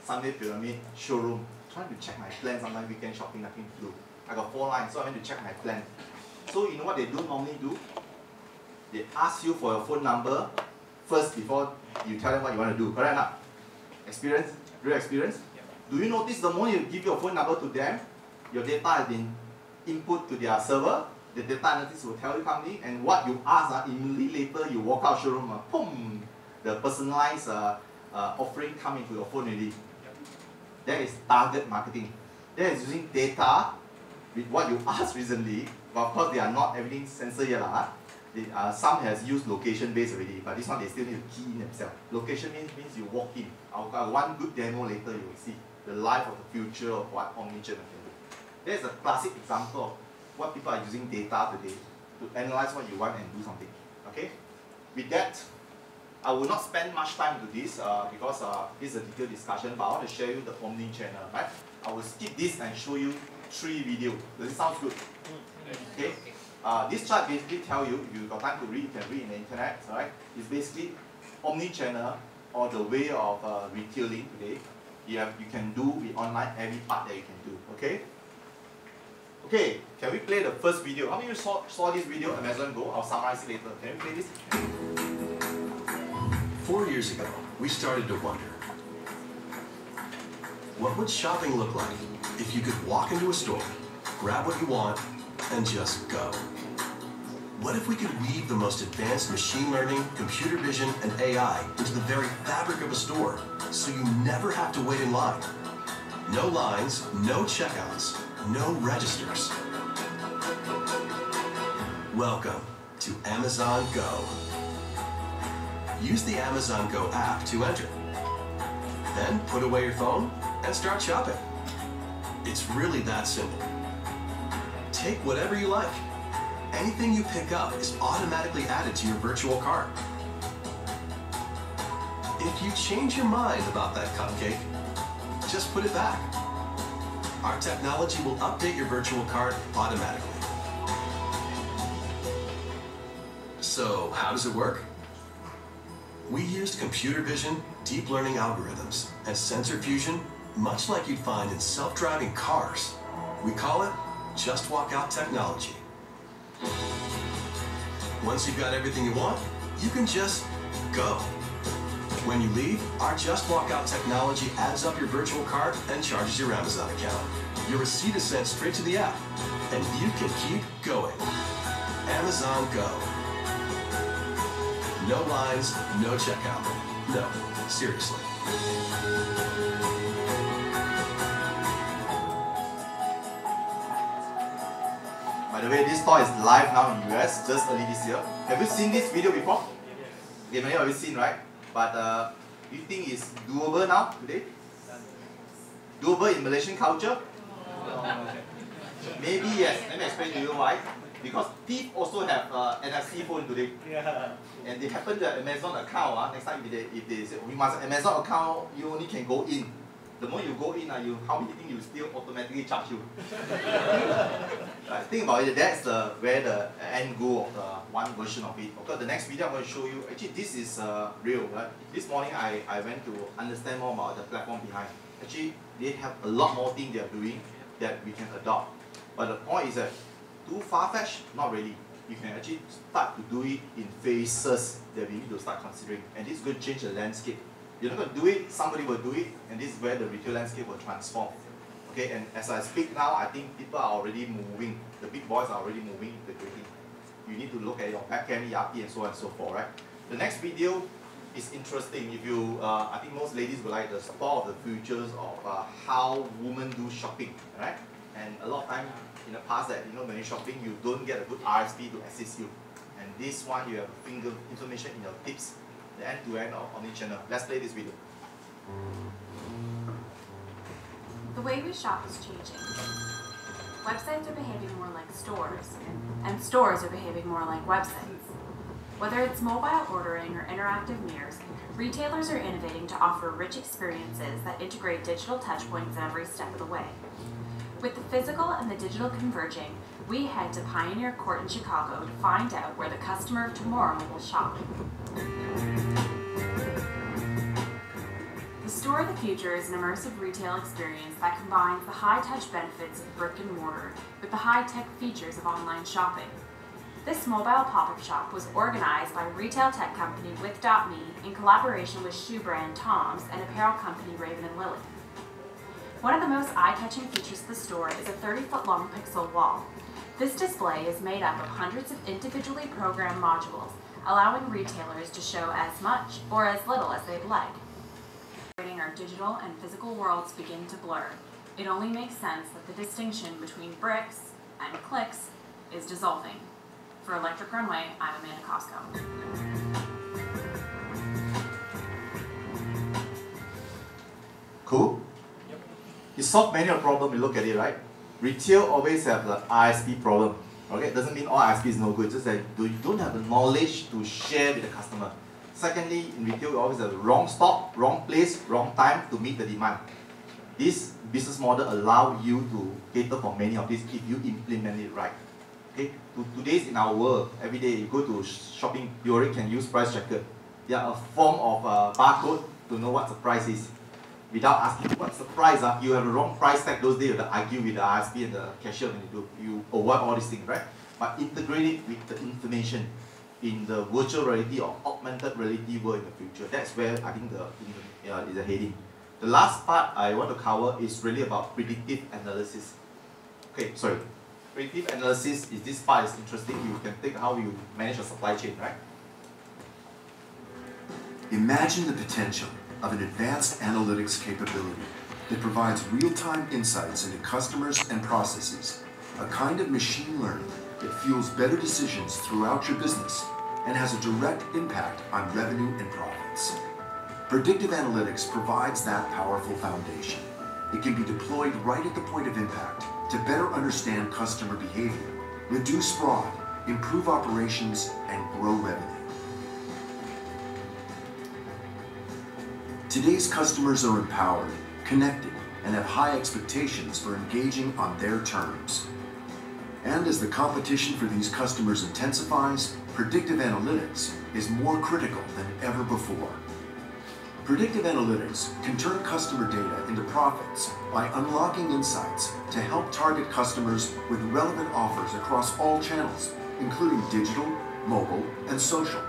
Sunday Pyramid showroom, trying to check my plan, sometimes weekend shopping, nothing to do. I got 4 lines, so I went to check my plan. So you know what they normally do? They ask you for your phone number first before you tell them what you want to do, correct or not? Experience? Real experience? Yep. Do you notice the moment you give your phone number to them, your data has been input to their server, the data analytics will tell you company, and what you ask, immediately later you walk out showroom, boom, the personalized offering come into your phone already. Yep. That is target marketing. That is using data with what you asked recently, but of course they are not everything censored yet. Some has used location based already, but this one they still need to key in themselves. Location means you walk in. One good demo later you will see the life of the future of what omnichannel can do. There's a classic example of what people are using data today to analyze what you want and do something. Okay? With that, I will not spend much time to this because this is a detailed discussion, but I want to share you the omni-channel, right? I will skip this and show you 3 videos. Does it sound good? Okay. This chart basically tells you, if you've got time to read, you can read in the internet, right? It's basically omni-channel, or the way of retailing today. You can do with online every part that you can do, okay? Okay, can we play the first video? How many of you saw this video, Amazon Go? I'll summarize it later. Can we play this? 4 years ago, we started to wonder, what would shopping look like if you could walk into a store, grab what you want, and just go? What if we could weave the most advanced machine learning, computer vision, and AI into the very fabric of a store, so you never have to wait in line? No lines, no checkouts, no registers. Welcome to Amazon Go. Use the Amazon Go app to enter. Then put away your phone and start shopping. It's really that simple. Take whatever you like. Anything you pick up is automatically added to your virtual cart. If you change your mind about that cupcake, just put it back. Our technology will update your virtual cart automatically. So, how does it work? We used computer vision, deep learning algorithms, and sensor fusion, much like you'd find in self-driving cars. We call it Just Walk Out technology. Once you've got everything you want, you can just go. When you leave, our Just Walk Out technology adds up your virtual cart and charges your Amazon account. Your receipt is sent straight to the app, and you can keep going. Amazon Go. No lines, no checkout. No, seriously. By the way, this store is live now in US, just early this year. Have you seen this video before? Okay, many of you seen, right? But you think it's doable now, today? Doable in Malaysian culture? Maybe yes. Let me explain to you why. Because thieves also have NFC phone today. And they happen to have Amazon account. Next time if they say, we must have Amazon account, you only can go in. The more you go in, how many things you still automatically charge you? Think about it, that's where the end goal of the one version of it. Okay, the next video I'm going to show you, actually this is real. Right? This morning I went to understand more about the platform behind. Actually, they have a lot more things they are doing that we can adopt. But the point is that, too far-fetched? Not really. You can actually start to do it in phases that we need to start considering. And this is going to change the landscape. You're not going to do it, somebody will do it, and this is where the retail landscape will transform. Okay, and as I speak now, I think people are already moving. The big boys are already moving, integrating. You need to look at your backend, ERP, and so on and so forth, right? The next video is interesting. If you, I think most ladies will like the store of the futures of how women do shopping, right? And a lot of time in the past that, when you're shopping, you don't get a good RSP to assist you. And this one, you have finger information in your tips, the end-to-end of omnichannel. Let's play this video. The way we shop is changing. Websites are behaving more like stores, and stores are behaving more like websites. Whether it's mobile ordering or interactive mirrors, retailers are innovating to offer rich experiences that integrate digital touchpoints every step of the way. With the physical and the digital converging, we head to Pioneer Court in Chicago to find out where the customer of tomorrow will shop. The Store of the Future is an immersive retail experience that combines the high-touch benefits of brick and mortar with the high-tech features of online shopping. This mobile pop-up shop was organized by retail tech company With.me in collaboration with shoe brand Tom's and apparel company Raven & Lily. One of the most eye-catching features of the store is a 30-foot-long pixel wall. This display is made up of hundreds of individually programmed modules, allowing retailers to show as much or as little as they'd like. Our digital and physical worlds begin to blur. It only makes sense that the distinction between bricks and clicks is dissolving. For Electric Runway, I'm Amanda Costco. Cool? Yep. You solve many of the problems, you look at it, right? Retail always have the ISP problem. Okay, it doesn't mean all ISP is no good, just that you don't have the knowledge to share with the customer. Secondly, in retail, we always have the wrong stock, wrong place, wrong time to meet the demand. This business model allows you to cater for many of these if you implement it right. Okay? Today's in our world, every day you go to shopping, you already can use price checker. They are a form of barcode to know what the price is. Without asking what's the price, you have the wrong price tag those days, you have to argue with the RSP and the cashier when you avoid all these things, right? But integrate it with the information in the virtual reality or augmented reality world in the future. That's where I think is a heading. The last part I want to cover is really about predictive analysis. Okay, sorry. Predictive analysis is this part is interesting. You can think how you manage a supply chain, right? Imagine the potential of an advanced analytics capability that provides real-time insights into customers and processes, a kind of machine learning that fuels better decisions throughout your business and has a direct impact on revenue and profits. Predictive Analytics provides that powerful foundation. It can be deployed right at the point of impact to better understand customer behavior, reduce fraud, improve operations, and grow revenue. Today's customers are empowered, connected, and have high expectations for engaging on their terms. And as the competition for these customers intensifies, predictive analytics is more critical than ever before. Predictive analytics can turn customer data into profits by unlocking insights to help target customers with relevant offers across all channels, including digital, mobile, and social.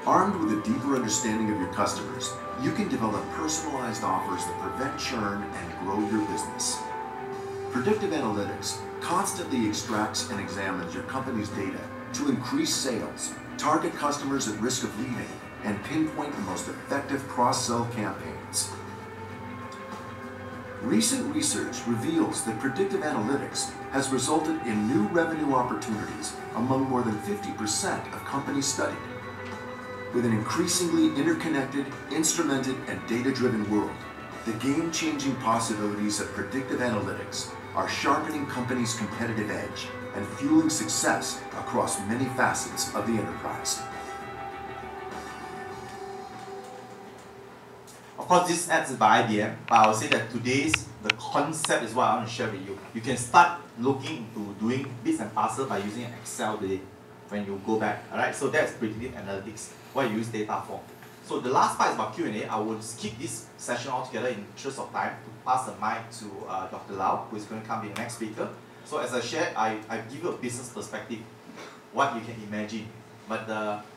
Armed with a deeper understanding of your customers, you can develop personalized offers that prevent churn and grow your business. Predictive Analytics constantly extracts and examines your company's data to increase sales, target customers at risk of leaving, and pinpoint the most effective cross-sell campaigns. Recent research reveals that predictive analytics has resulted in new revenue opportunities among more than 50% of companies studied. With an increasingly interconnected, instrumented, and data-driven world, the game-changing possibilities of predictive analytics are sharpening companies' competitive edge and fueling success across many facets of the enterprise. Of course, this adds by IBM, but I would say that today's the concept is what I want to share with you. You can start looking into doing bits and parcels by using Excel today when you go back. Alright, so that's predictive analytics, what you use data for. So the last part is about Q&A. I will skip this session altogether in interest of time to pass the mic to Dr. Lau, who is going to come be the next speaker. So as I shared, I give you a business perspective, what you can imagine. But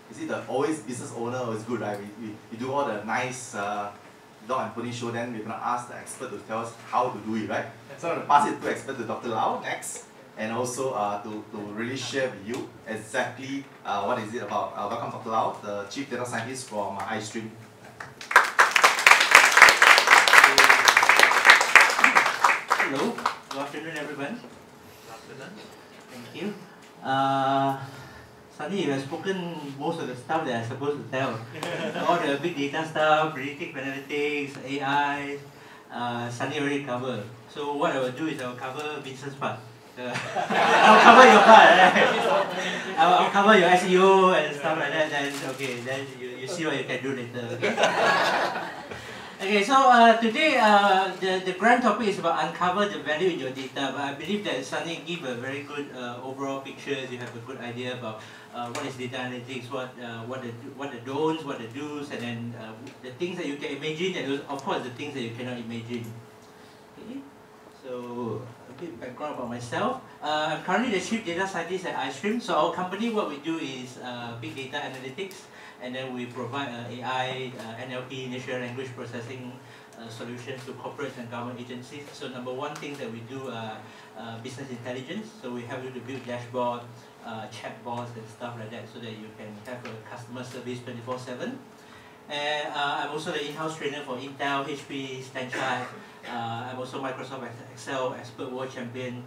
you see, the always business owner is good, right? We do all the nice dog and pony show, then we're going to ask the expert to tell us how to do it, right? So I'm going to pass it to expert to Dr. Lau next, and also to really share with you exactly what is it about. Welcome Dr. Lau, the Chief Data Scientist from iStream. Hello, good afternoon everyone. Good afternoon. Thank you. Sunny, you have spoken most of the stuff that I'm supposed to tell. All the big data stuff, predictive analytics, AI, Sunny already covered. So what I will do is I will cover Vincent's part. I'll cover your part, right? I'll cover your SEO and stuff like that, then you see what you can do later, okay? Okay, so today the grand topic is about uncover the value in your data, but I believe that Sunny give a very good overall picture. You have a good idea about what is data analytics, what the don'ts, what the do's, and then the things that you can imagine, and of course the things that you cannot imagine. Okay, so a bit background about myself. I'm currently the Chief Data Scientist at iStream. So our company, what we do is big data analytics. And then we provide AI, NLP, natural language processing solutions to corporates and government agencies. So number one thing that we do business intelligence. So we help you to build dashboard, chatbots and stuff like that so that you can have a customer service 24/7. And I'm also the in-house trainer for Intel, HP, Stanchart. I'm also Microsoft Excel Expert World Champion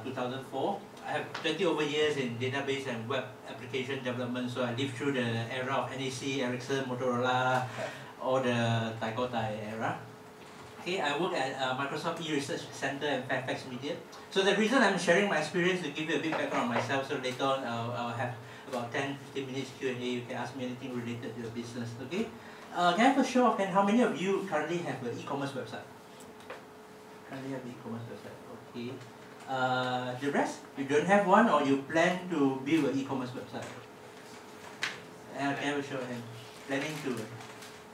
2004. I have 20 over years in database and web application development, so I lived through the era of NEC, Ericsson, Motorola, or the Taigotai era. Okay, I work at Microsoft E-Research Center and Fairfax Media. So the reason I'm sharing my experience to give you a bit background on myself, so later on I'll have about 10-15 minutes Q&A. You can ask me anything related to your business. Okay. Can I have a show of hands? How many of you currently have an e-commerce website? Currently have an e-commerce website. Okay. The rest, you don't have one, or you plan to build an e-commerce website? Can I have a show of hands? Planning to.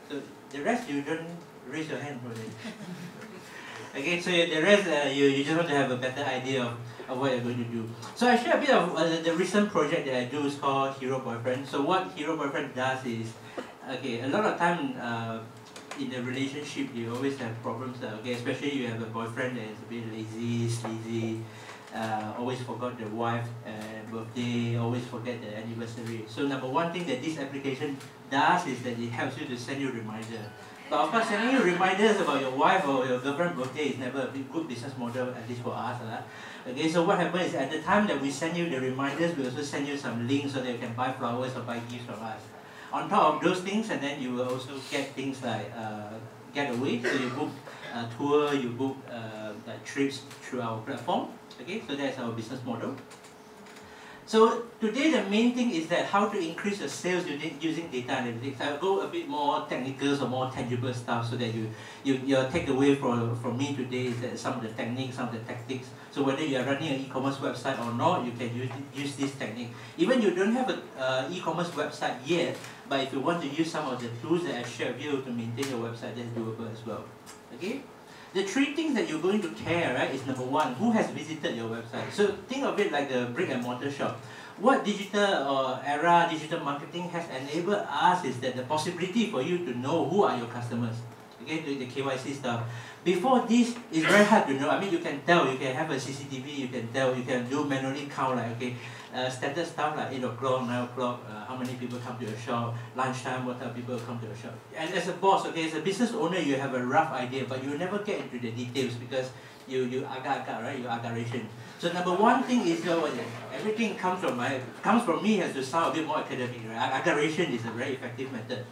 So the rest, you don't raise your hand for it. Okay, so the rest, you just want to have a better idea of what you're going to do. So I share a bit of the recent project that I do is called Hero Boyfriend. So what Hero Boyfriend does is, okay, a lot of time in a relationship you always have problems. Okay, especially you have a boyfriend that is a bit lazy, sleazy, always forgot the wife birthday, always forget the anniversary. So number one thing that this application does is that it helps you to send you a reminder. But of course, sending you reminders about your wife or your girlfriend's birthday is never a good business model, at least for us. Okay, so what happens is at the time that we send you the reminders, we also send you some links so that you can buy flowers or buy gifts from us. On top of those things, and then you will also get things like getaway. So you book a tour, you book like trips through our platform. Okay, so that's our business model. So today the main thing is that how to increase your sales using data analytics. I'll go a bit more technical or more tangible stuff so that your takeaway from me today is that some of the techniques, some of the tactics. So whether you are running an e-commerce website or not, you can use this technique. Even you don't have an e-commerce website yet, but if you want to use some of the tools that I shared with you to maintain your website, that's doable as well. Okay? The three things that you're going to care, right, is number one, who has visited your website. So think of it like the brick and mortar shop. What digital digital marketing has enabled us is that the possibility for you to know who are your customers. Okay, the KYC stuff. Before this, it's very hard to know. I mean, you can tell, you can have a CCTV, you can tell, you can do manually count, like, okay, standard stuff like 8 o'clock, 9 o'clock, how many people come to your shop, lunchtime, what type of people come to your shop. And as a boss, okay, as a business owner, you have a rough idea, but you never get into the details because you agak-agak, right, your aggravation. So number one thing is everything comes from me has to sound a bit more academic, right? Aggravation is a very effective method.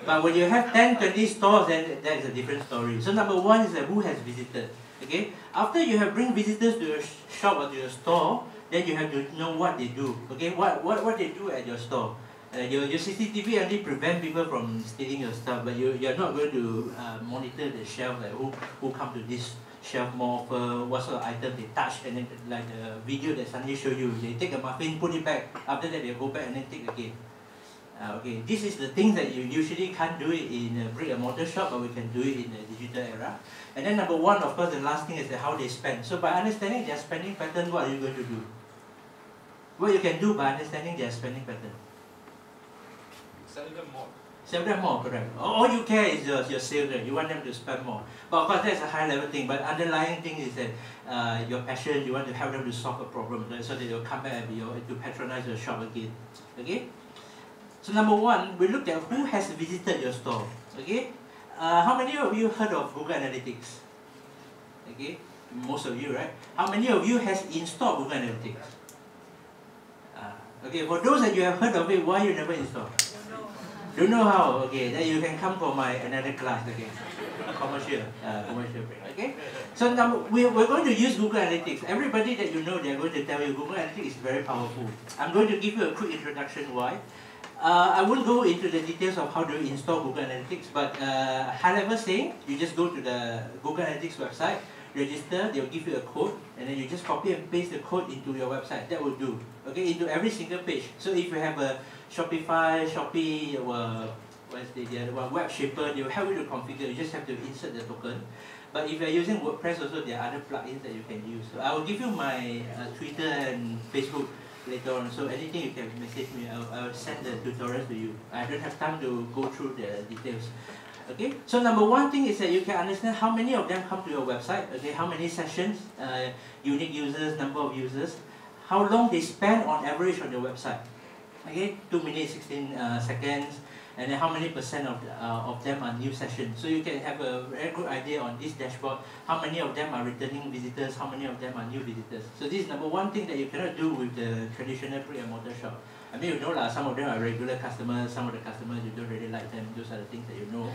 But when you have 10, 20 stores, then that is a different story. So number one is that who has visited. Okay? After you have bring visitors to your shop or to your store, then you have to know what they do. Okay? What they do at your store. Your CCTV only prevent people from stealing your stuff, but you're not going to monitor the shelf, like who come to this shelf more often, what sort of item they touch, and then like the video that Sunday show you, they take a muffin, put it back, after that they go back and then take again. Okay, this is the things that you usually can't do it in a brick and mortar shop, but we can do it in the digital era. And then number one, of course, the last thing is how they spend. So by understanding their spending pattern, what are you going to do? What you can do by understanding their spending pattern? Sell them more. Sell them more, correct. All you care is your sales rate. You want them to spend more. But of course, that's a high level thing. But underlying thing is that your passion, you want to help them to solve a problem, right? So that they'll come back and to patronize your shop again. Okay? So number one, we looked at who has visited your store. Okay? How many of you heard of Google Analytics? Okay? Most of you, right? How many of you has installed Google Analytics? Okay, for those that you have heard of it, why you never install? Don't know how? Okay, then you can come for my another class again. Commercial break. Okay? So now we're going to use Google Analytics. Everybody that you know, they're going to tell you Google Analytics is very powerful. I'm going to give you a quick introduction why. I won't go into the details of how to install Google Analytics, but high level saying, you just go to the Google Analytics website, register, they'll give you a code, and then you just copy and paste the code into your website. That will do. Okay, into every single page. So if you have a Shopify, Shopee, or what's the other one, Web Shaper, they will help you to configure. You just have to insert the token. But if you're using WordPress also, there are other plugins that you can use. So I will give you my Twitter and Facebook later on. So anything you can message me, I'll send the tutorials to you. I don't have time to go through the details. Okay, so number one thing is that you can understand how many of them come to your website. Okay, how many sessions, unique users, number of users, how long they spend on average on your website. Okay, 2 minutes, 16 seconds, and then how many % of them are new sessions. So you can have a very good idea on this dashboard, how many of them are returning visitors, how many of them are new visitors. So this is number one thing that you cannot do with the traditional brick and mortar shop. I mean, you know, some of them are regular customers, some of the customers you don't really like them, those are the things that you know.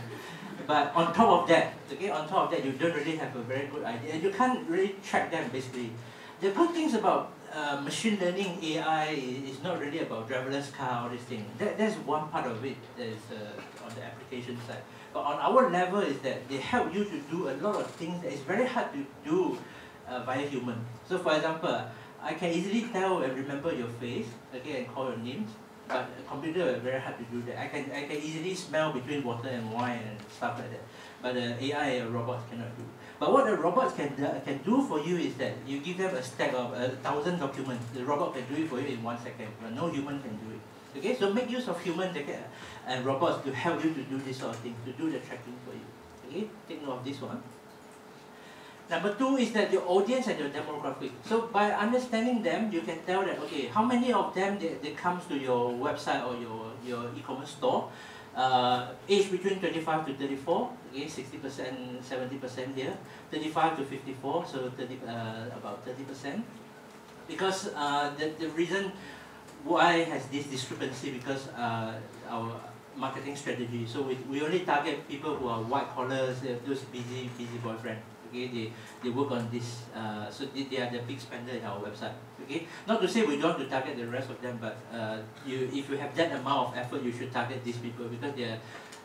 But on top of that, okay, on top of that, you don't really have a very good idea, and you can't really track them basically. the good things about machine learning AI is not really about driverless car or this thing. That's one part of it that is on the application side. But on our level is that they help you to do a lot of things that is very hard to do via human. So for example, I can easily tell and remember your face, okay, and call your names. But a computer is very hard to do that. I can easily smell between water and wine and stuff like that. But AI robots cannot do. But what the robots can do for you is that you give them a stack of 1,000 documents. The robot can do it for you in 1 second, but no human can do it. Okay, so make use of humans and robots to help you to do this sort of thing, to do the tracking for you. Okay, take note of this one. Number two is that your audience and your demographic. So by understanding them, you can tell that, okay, how many of them they comes to your website or your e-commerce store. Age between 25 to 34, okay, 60%, 70% here. 35 to 54, so 30, about 30%. Because the reason why has this discrepancy, because our marketing strategy. So we only target people who are white collars, those busy boyfriends. Okay, they work on this, so they are the big spender in our website. Okay, not to say we don't want to target the rest of them, but if you have that amount of effort, you should target these people because they are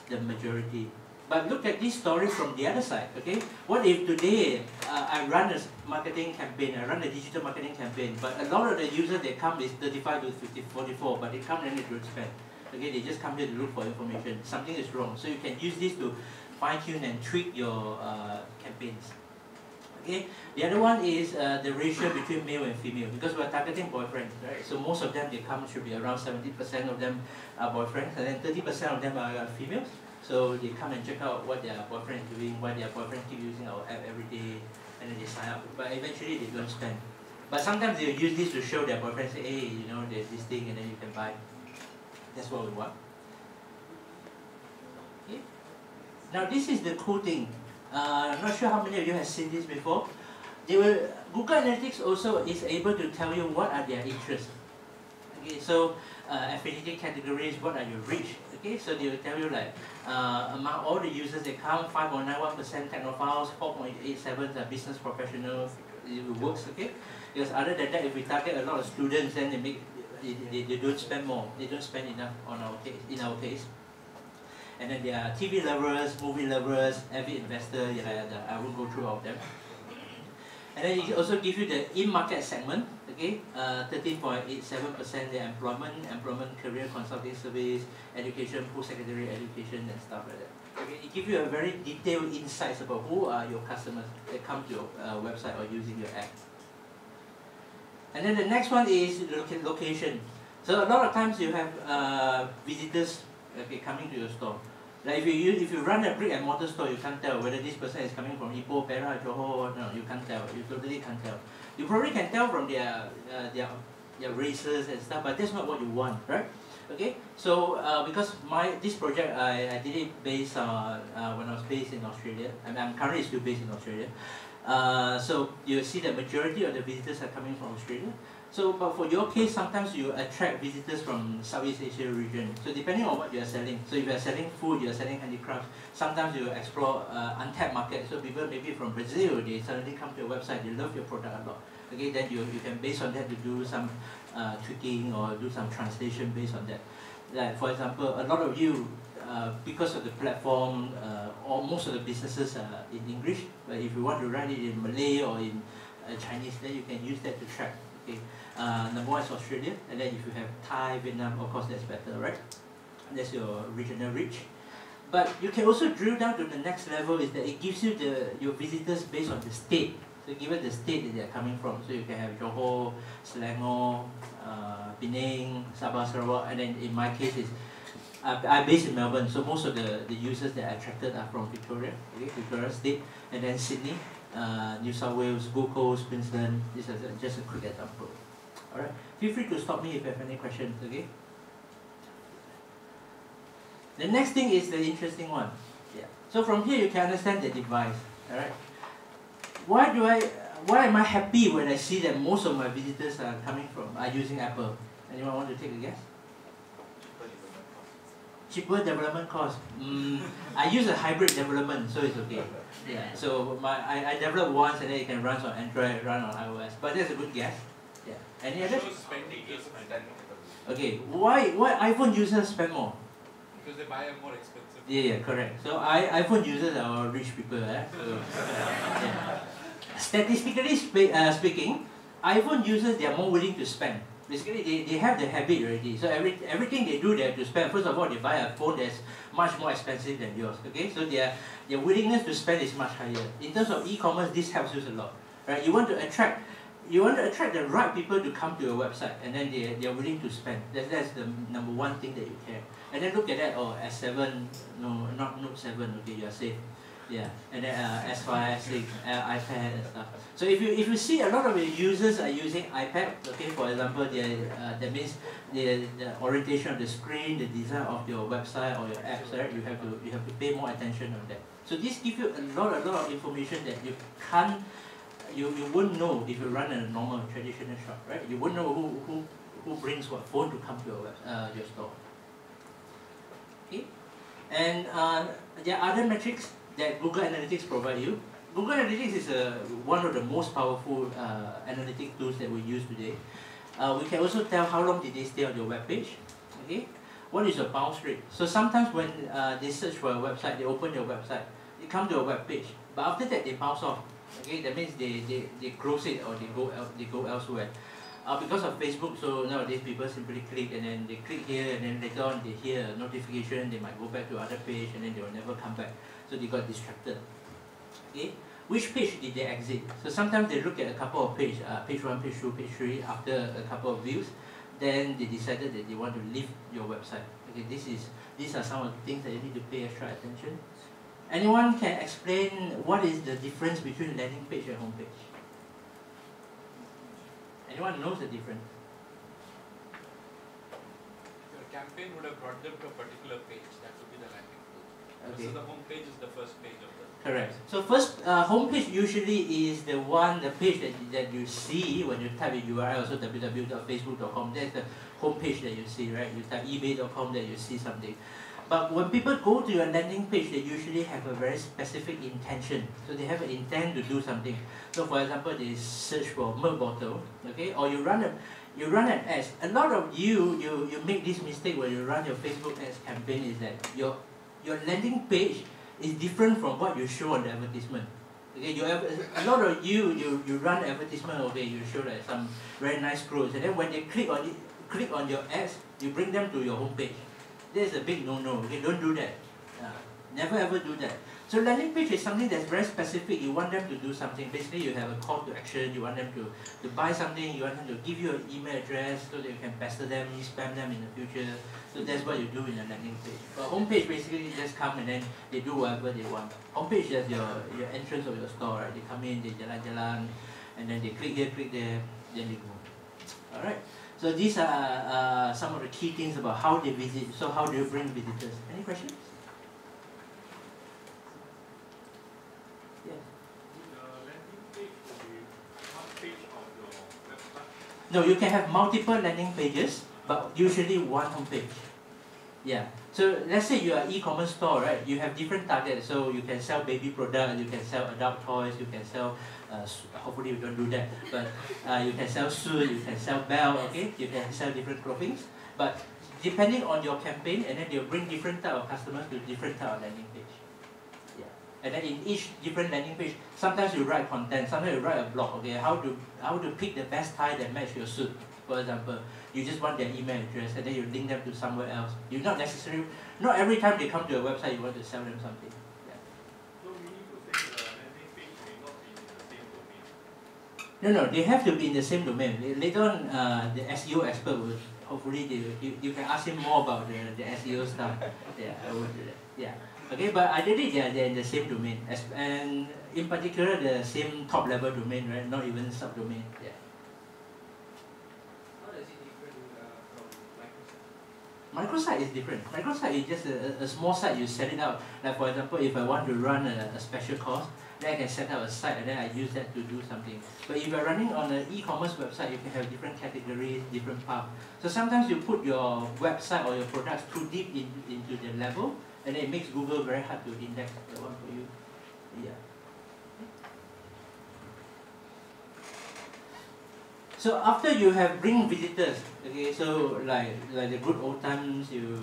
the majority. But look at this story from the other side. Okay, what if today I run a marketing campaign, I run a digital marketing campaign, but a lot of the users they come is 35 to 50, 44, but they come and they don't spend. Okay, they just come here to look for information. Something is wrong, so you can use this to fine-tune and tweak your campaigns. Okay. The other one is the ratio between male and female, because we're targeting boyfriends, right? So most of them, they come should be around 70% of them are boyfriends, and then 30% of them are females. So they come and check out what their boyfriend is doing, why their boyfriend keep using our app every day, and then they sign up. But eventually they don't spend. But sometimes they'll use this to show their boyfriend, say, hey, you know, there's this thing, and then you can buy. That's what we want. Okay. Now this is the cool thing. I'm not sure how many of you have seen this before. Google Analytics also is able to tell you what are their interests. Okay, so affinity categories, what are your reach? Okay, so they will tell you like among all the users they count, 5.91% technophiles, 4.87% are business professionals. It works, okay? Because other than that, if we target a lot of students, then they don't spend more. They don't spend enough on our case, in our case. And then there are TV lovers, movie lovers, avid investor, I won't go through all of them. And then it also gives you the in-market segment, okay, 13.87% the employment, career consulting service, education, post-secondary education and stuff like that. Okay, it gives you a very detailed insights about who are your customers that come to your website or using your app. And then the next one is location. So a lot of times you have visitors, okay, coming to your store. Like if you run a brick and mortar store, you can't tell whether this person is coming from Ipoh, Perak, Johor. No, you can't tell. You totally can't tell. You probably can tell from their races and stuff, but that's not what you want, right? Okay. So because this project I did it based on when I was based in Australia, and I'm currently still based in Australia. So you see the majority of the visitors are coming from Australia. So, but for your case, sometimes you attract visitors from Southeast Asia region. So depending on what you are selling. So if you are selling food, you are selling handicrafts, sometimes you explore untapped markets. So people maybe from Brazil, they suddenly come to your website, they love your product a lot. Okay, then you can based on that to do some tweaking or do some translation based on that. Like for example, a lot of you, because of the platform, or most of the businesses are in English, but if you want to write it in Malay or in Chinese, then you can use that to track. Okay. Number one is Australia, and then if you have Thai, Vietnam, of course that's better, right? That's your regional reach. But you can also drill down to the next level is that it gives you your visitors based on the state. So given the state that they are coming from, so you can have Johor, Selangor, Penang, Sabah, Sarawak, and then in my case is I'm based in Melbourne, so most of the users that I attracted are from Victoria, okay, Victoria State, and then Sydney, New South Wales, Gold Coast, Queensland. This is just a quick example. Alright, feel free to stop me if you have any questions, okay? The next thing is the interesting one. Yeah. So from here you can understand the device. Alright. Why am I happy when I see that most of my visitors are using Apple? Anyone want to take a guess? cheaper development cost. I use a hybrid development, so it's okay. Yeah. So I develop once and then it can run on Android, run on iOS. But that's a good guess. Yeah. Any others? Spending is Okay. Why iPhone users spend more? because they buy a more expensive. Yeah, correct. So iPhone users are rich people. So, yeah. Statistically speaking, iPhone users, they are more willing to spend. Basically, they have the habit already. So everything they do, they have to spend. First of all, they buy a phone that's much more expensive than yours. Okay, so their willingness to spend is much higher. In terms of e-commerce, this helps you a lot. Right? You want to attract the right people to come to your website, and then they are willing to spend. That's the number one thing that you care. And then look at that. Oh, S7, no, not Note 7. Okay, you are safe. Yeah, and then S5, S6, iPad and stuff. So if you see a lot of your users are using iPad, okay, for example, that means the orientation of the screen, the design of your website or your apps, right? You have to pay more attention on that. So this gives you a lot of information that you wouldn't know if you run a normal traditional shop, right? You wouldn't know who brings what phone to come to your store. Okay, and there are other metrics that Google Analytics provide you. Google Analytics is one of the most powerful analytic tools that we use today. We can also tell how long did they stay on your web page. Okay, what is your bounce rate? So sometimes when they search for a website, they open your website, they come to a web page, but after that they bounce off. Okay, that means they close it or they go elsewhere. Because of Facebook, so nowadays people simply click and then they click here and then later on they hear a notification, they might go back to other page and then they will never come back. So they got distracted. Okay, which page did they exit? So sometimes they look at a couple of pages, page 1, page 2, page 3, after a couple of views, then they decided that they want to leave your website. Okay, these are some of the things that you need to pay extra attention. Anyone can explain what is the difference between landing page and home page? Anyone knows the difference? Your campaign would have brought them to a particular page. That would be the landing page. Okay. So the home page is the first page of the. Correct. So first, home page usually is the page that you see when you type in URL, so www.facebook.com. That's the home page that you see, right? You type ebay.com, that you see something. But when people go to your landing page, they usually have a very specific intention. So they have an intent to do something. So for example, they search for milk bottle, okay, or you run an ad. A lot of you make this mistake when you run your Facebook ads campaign is that your landing page is different from what you show on the advertisement. Okay, a lot of you run advertisement. Okay, you show like some very nice clothes, and then when they click on your ads, you bring them to your home page. This is a big no-no. Okay, don't do that. Never ever do that. So landing page is something that's very specific. You want them to do something. Basically, you have a call to action. You want them to buy something. You want them to give you an email address so that you can pester them, spam them in the future. So that's what you do in a landing page. But home page basically just come and then they do whatever they want. Home page is your entrance of your store. Right? They come in, they jalan-jalan, and then they click here, click there, then they go. All right. So these are some of the key things about how they visit. So how do you bring visitors? Any questions? Yes. The landing page will be one page of your website? No, you can have multiple landing pages, but usually one home page. Yeah. So let's say you are e-commerce store, right? You have different targets. So you can sell baby products, you can sell adult toys, you can sell. Hopefully you don't do that, but you can sell suit, you can sell belt, okay? You can sell different clothing, but depending on your campaign, and then they'll bring different type of customers to different type of landing page. Yeah, and then in each different landing page, sometimes you write content, sometimes you write a blog. Okay, how to pick the best tie that match your suit. For example, you just want their email address, and then you link them to somewhere else. You not every time they come to your website, you want to sell them something. No, they have to be in the same domain. Later on, the SEO expert will hopefully you can ask him more about the SEO stuff. Yeah, I will do that. Yeah. Okay, but ideally they're in the same domain, and in particular the same top level domain, right? Not even subdomain. Yeah. How does it differ from Microsoft? Microsite is different. Microsite is just a small site, you set it out. Like for example, if I want to run a special course, then I can set up a site and then I use that to do something. But if you're running on an e-commerce website, you can have different categories, different paths. So sometimes you put your website or your products too deep into the level, and then it makes Google very hard to index that one for you. Yeah. So after you have bring visitors, okay, so like the good old times, you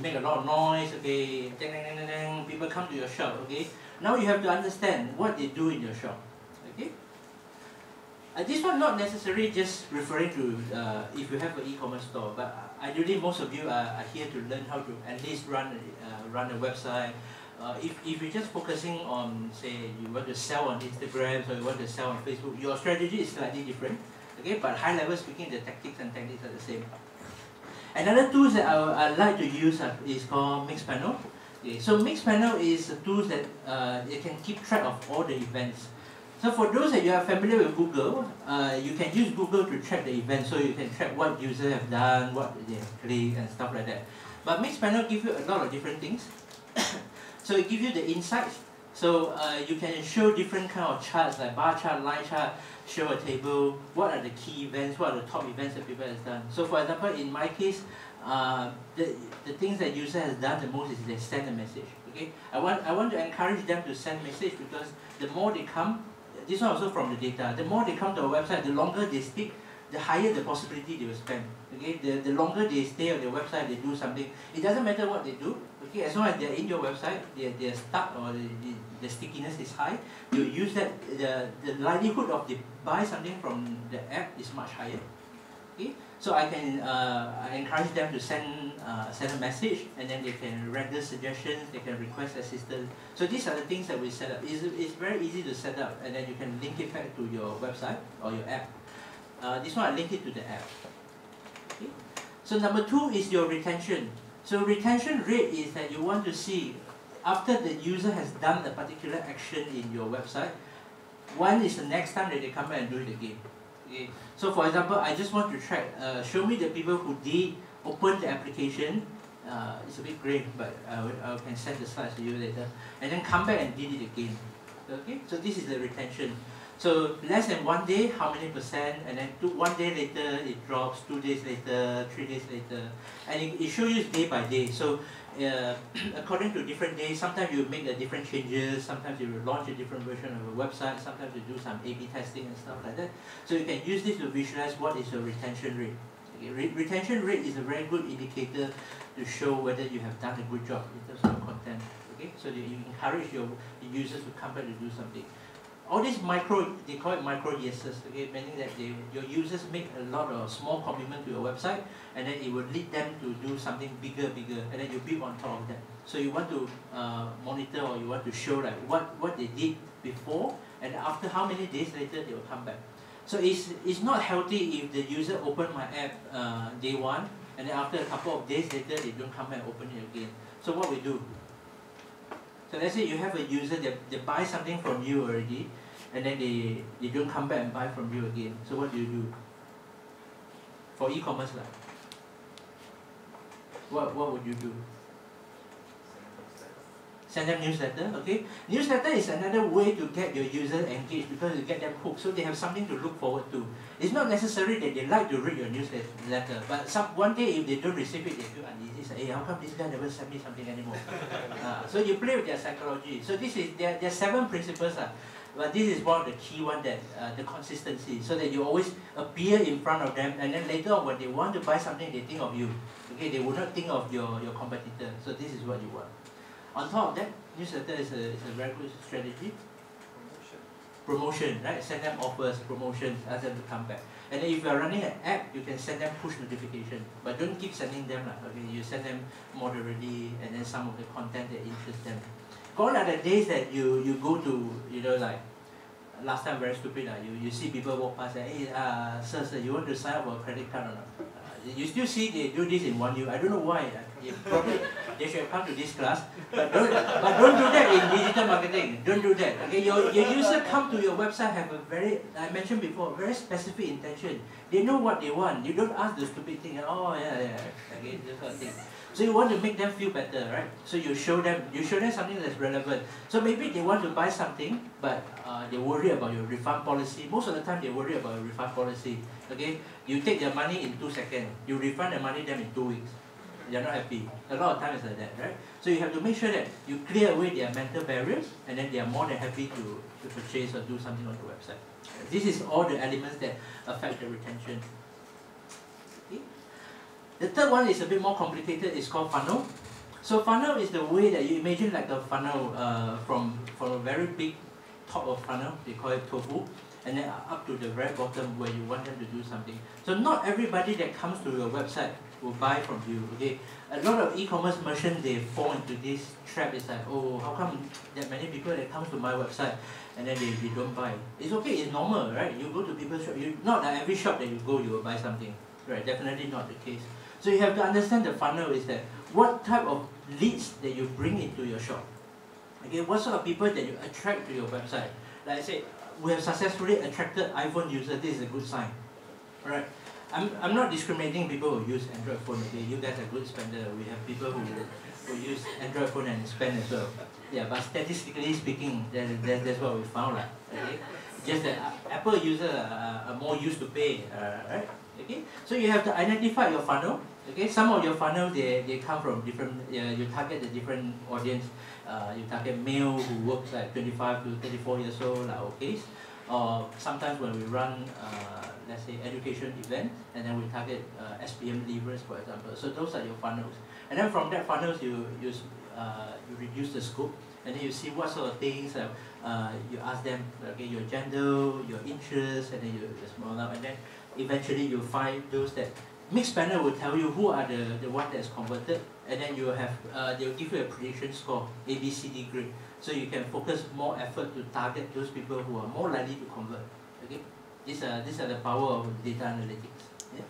make a lot of noise, okay, dang, dang, dang, dang, people come to your shop, okay. Now you have to understand what they do in your shop, okay. This one not necessarily just referring to if you have an e-commerce store, but ideally most of you are here to learn how to at least run a website. If you're just focusing on, say, you want to sell on Instagram, or you want to sell on Facebook, your strategy is slightly different. Okay, but high level speaking, the tactics and techniques are the same. Another tool that I like to use is called Mixpanel. Okay, so Mixpanel is a tool that you can keep track of all the events. So for those that you are familiar with Google, you can use Google to track the events. So you can track what users have done, what they have clicked, and stuff like that. But Mixpanel gives you a lot of different things. So it gives you the insights. So you can show different kind of charts like bar chart, line chart, show a table, what are the key events, what are the top events that people have done. So for example, in my case, the things that user has done the most is they send a message. Okay, I want to encourage them to send message because the more they come, this one also from the data, the more they come to our website, the longer they stick, the higher the possibility they will spend. Okay, the longer they stay on their website, they do something. It doesn't matter what they do. Okay, as long as they're in your website, they're stuck or the stickiness is high, you use that. The likelihood of they buy something from the app is much higher. Okay, so I can I encourage them to send a message, and then they can render suggestions, they can request assistance. So these are the things that we set up. It's very easy to set up, and then you can link it back to your website or your app. This one I link it to the app. Okay. So number 2 is your retention. So retention rate is that you want to see after the user has done a particular action in your website, when is the next time that they come back and do it again. Okay. So for example, I just want to track, show me the people who did open the application, it's a bit grey, but I can send the slides to you later, and then come back and did it again. Okay, so this is the retention. So less than 1 day, how many percent, and then 1 day later it drops, 2 days later, 3 days later, and it shows you day by day. So according to different days, sometimes you make different changes, sometimes you launch a different version of a website, sometimes you do some A/B testing and stuff like that. So you can use this to visualize what is your retention rate. Okay, retention rate is a very good indicator to show whether you have done a good job in terms of your content. Okay, so you encourage your users to come back to do something. All these they call it micro yeses, okay, meaning that your users make a lot of small commitment to your website, and then it will lead them to do something bigger, and then you build on top of that. So you want to monitor, or you want to show like what they did before, and after how many days later they will come back. So it's not healthy if the user open my app day 1, and then after a couple of days later they don't come back and open it again. So what we do? So let's say you have a user that they buy something from you already, and then they don't come back and buy from you again. So what do you do? For e-commerce, what would you do? Send them newsletter, okay? Newsletter is another way to get your users engaged because you get them hooked, so they have something to look forward to. It's not necessary that they like to read your newsletter, but one day if they don't receive it, they feel uneasy. Say, hey, how come this guy never sent me something anymore? So you play with their psychology. So there are 7 principles, but this is one of the key ones that the consistency, so that you always appear in front of them, and then later on when they want to buy something, they think of you. Okay, they will not think of your competitor. So this is what you want. On top of that, newsletter is a very good strategy. Promotion, right? Send them offers, promotions, ask them to come back. And then if you are running an app, you can send them push notification. But don't keep sending them. Okay? You send them moderately, and then some of the content that interests them. Gone are the days that you go to, like, last time very stupid, you see people walk past and, hey, sir, you want to sign up for a credit card or not? You still see they do this in 1U. I don't know why. They should have come to this class. But don't do that in digital marketing. Don't do that. Okay, your user come to your website have a very, I mentioned before, very specific intention. They know what they want. You don't ask the stupid thing. Oh yeah. Okay, this sort of thing. So you want to make them feel better, right? So you show them something that's relevant. So maybe they want to buy something, but they worry about your refund policy. Most of the time they worry about your refund policy. Okay, you take their money in 2 seconds. You refund the money them in 2 weeks. They're not happy. A lot of times it's like that, right? So you have to make sure that you clear away their mental barriers, and then they are more than happy to purchase or do something on the website. This is all the elements that affect the retention. Okay. The third one is a bit more complicated. It's called funnel. So funnel is the way that you imagine like a funnel from a very big top of funnel. They call it tofu. And then up to the very bottom where you want them to do something. So not everybody that comes to your website will buy from you. Okay, a lot of e-commerce merchants, they fall into this trap. It's like, oh, how come that many people that come to my website and then they don't buy? It's okay, it's normal, right? You go to people's shop, not like every shop that you go you will buy something, right? Definitely not the case. So you have to understand the funnel is that what type of leads that you bring into your shop. Okay, what sort of people that you attract to your website. Like I said, we have successfully attracted iPhone users. This is a good sign. Alright. I'm not discriminating people who use Android phone. Okay, you guys are good spender. We have people who use Android phone and spend as well. Yeah, but statistically speaking, that's what we found. Okay? Just that Apple users are more used to pay. Right? Okay? So you have to identify your funnel. Okay? Some of your funnels they come from different. You target the different audience. You target male who works like 25 to 34 years old, like our case. Or sometimes when we run, let's say, education event, and then we target SPM leavers, for example. So those are your funnels. And then from that funnels, you reduce the scope, and then you see what sort of things you ask them, okay, your gender, your interests, and then you small up, and then eventually you find those that Mixed Panel will tell you who are the one that's converted, and then you have they'll give you a prediction score, A, B, C, D grade. So you can focus more effort to target those people who are more likely to convert. Okay, these are the power of data analytics. Yeah.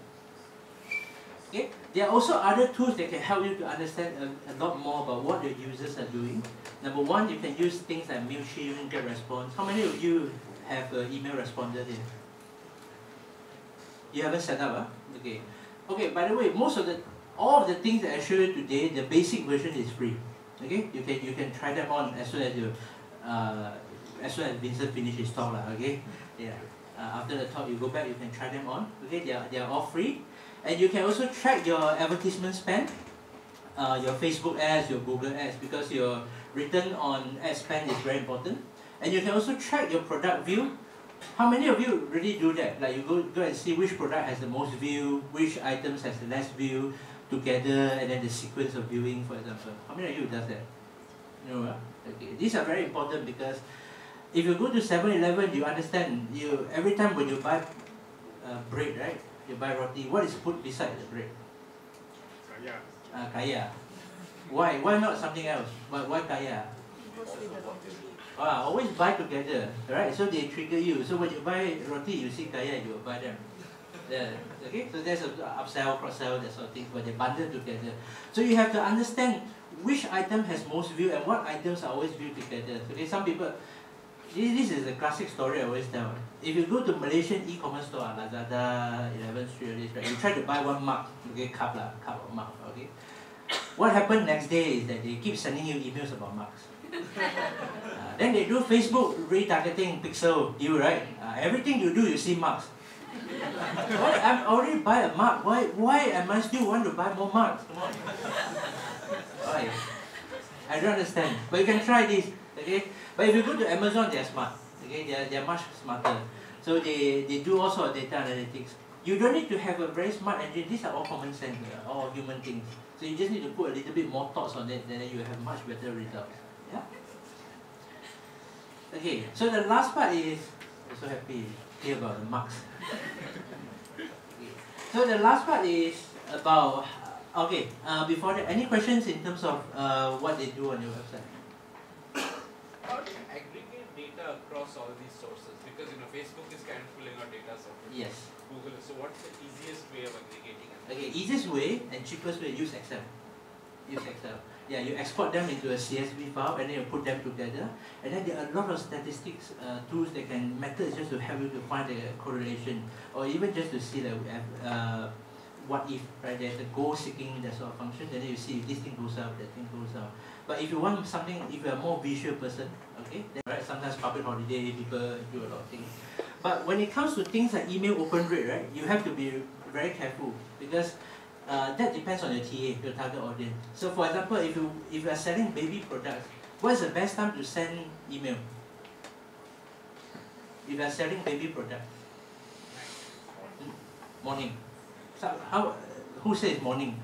Okay, there are also other tools that can help you to understand a lot more about what your users are doing. Number one, you can use things like Mailchimp, GetResponse. How many of you have an email responder here? You haven't set up, huh? Okay. Okay, by the way, all of the things that I showed you today, the basic version is free. Okay, you can try them on as soon as Vincent finishes his talk, okay? Yeah. After the talk, you go back, you can try them on. Okay, they are all free, and you can also track your advertisement spend, your Facebook ads, your Google ads, because your return on ad spend is very important. And you can also track your product view. How many of you really do that? Like you go and see which product has the most view, which items has the less view together, and then the sequence of viewing, for example. How many of you does that? No, okay. These are very important because if you go to 7-Eleven, you understand. Every time when you buy bread, right? You buy roti. What is put beside the bread? Kaya. Kaya. Why? Why not something else? Why kaya? Always buy together, right? So they trigger you. So when you buy roti, you see kaya, you will buy them. Yeah. Okay, so there's an upsell, cross-sell, that sort of thing, where they bundle together. So you have to understand which item has most view and what items are always viewed together. Okay, some people, this is a classic story I always tell. If you go to Malaysian e-commerce store, Lazada, 11 Street, right, you try to buy one mug, okay, cup of mug, okay. What happened next day is that they keep sending you emails about mugs. Then they do Facebook retargeting pixel deal, right? Everything you do, you see mugs. Why? I've already buy a mug. Why am I still want to buy more mugs? Come on. Why? I don't understand. But you can try this, okay? But if you go to Amazon, they're smart. Okay, they're much smarter. So they do all sorts of data analytics. You don't need to have a very smart engine. These are all common sense, all human things. So you just need to put a little bit more thoughts on it, then you have much better results. Yeah. Okay. So the last part is, I'm so happy to hear about the marks. Okay. So the last part is about, okay, before that, any questions in terms of what they do on your website? How do you aggregate data across all these sources? Because Facebook is kind of pulling out data sources. Yes. Google. So what's the easiest way of aggregating it? Okay, easiest way and cheapest way, use Excel. Use Excel. Yeah, you export them into a CSV file and then you put them together. And then there are a lot of statistics tools that can, methods just to help you to find the correlation, or even just to see that what if, right? There's a goal seeking that sort of function, and then you see if this thing goes up, that thing goes up. But if you want something, if you're a more visual person, okay, then, right, sometimes public holiday, people do a lot of things. But when it comes to things like email open rate, right, you have to be very careful, because that depends on your TA, your target audience. So for example, if you are selling baby products, what is the best time to send email? If you are selling baby products, morning. So who says morning?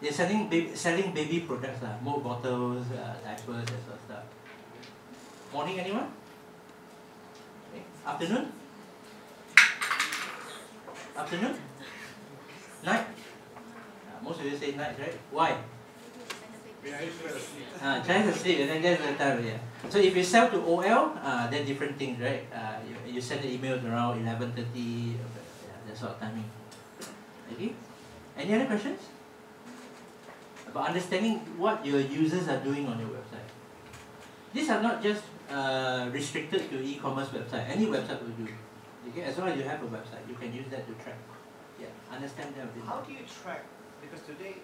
They're selling baby products, milk bottles, diapers, that sort of stuff. Morning, anyone? Okay. Afternoon? Afternoon? Night? Most of you say night, right? Why? Child's asleep, and then that's the time, yeah. So if you sell to OL, then different things, right? You send the emails around 11:30, that sort of timing. Okay? Any other questions? About understanding what your users are doing on your website. These are not just restricted to e-commerce website. Any website will do. Okay? As long as you have a website, you can use that to track. Yeah, understand that. How do you track? Because today,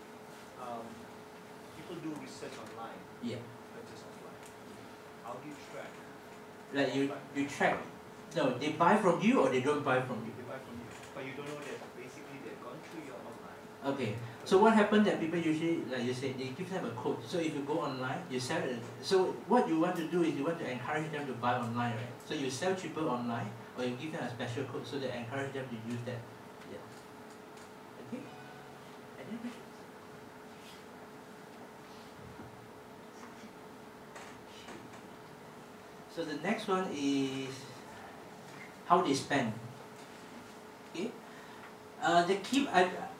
people do research online. Yeah. Purchase offline. How do you track? Like you track. No, they buy from you or they don't buy from you. They buy from you, but you don't know that basically they've gone through your online. Okay. So what happens that people usually, like you said, they give them a code. So if you go online, you sell it. So what you want to do is you want to encourage them to buy online, right? So you sell cheaper online, or you give them a special code so they encourage them to use that. Yeah. Okay. Any questions? So the next one is how they spend. Okay.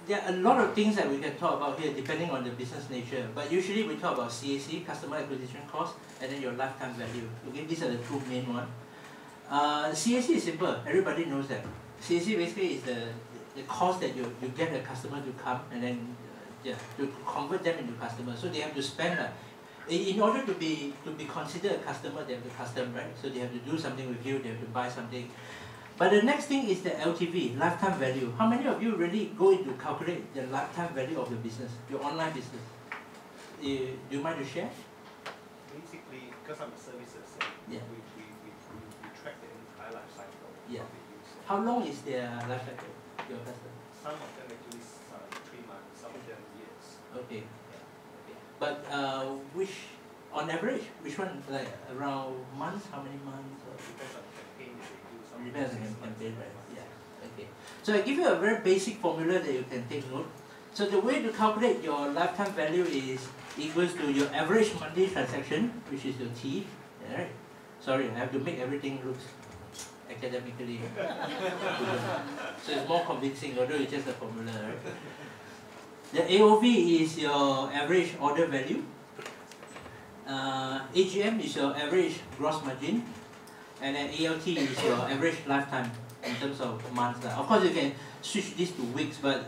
There are a lot of things that we can talk about here depending on the business nature. But usually we talk about CAC, customer acquisition cost, and then your lifetime value. Okay, these are the two main ones. CAC is simple. Everybody knows that. CAC basically is the cost that you get a customer to come and then to convert them into customers. So they have to spend in order to be considered a customer, they have to custom, right? So they have to do something with you, they have to buy something. But the next thing is the LTV, lifetime value. How many of you really go into calculate the lifetime value of your business, your online business? Do you mind to share? Basically, because I'm a services, we track the entire life cycle. Yeah. How long is their life cycle, your customer? Some of them actually 3 months, some of them years. Okay. But on average, which one, like around months? How many months? Depends on the campaign that they do. Depends on the campaign, right? Yeah. Okay. So I give you a very basic formula that you can take note. So the way to calculate your lifetime value is equals to your average monthly transaction, which is your T. Right? Sorry, I have to make everything look academically. So it's more convincing, although it's just a formula, right? The AOV is your average order value. AGM is your average gross margin. And then ALT is your average lifetime in terms of months. Of course, you can switch this to weeks, but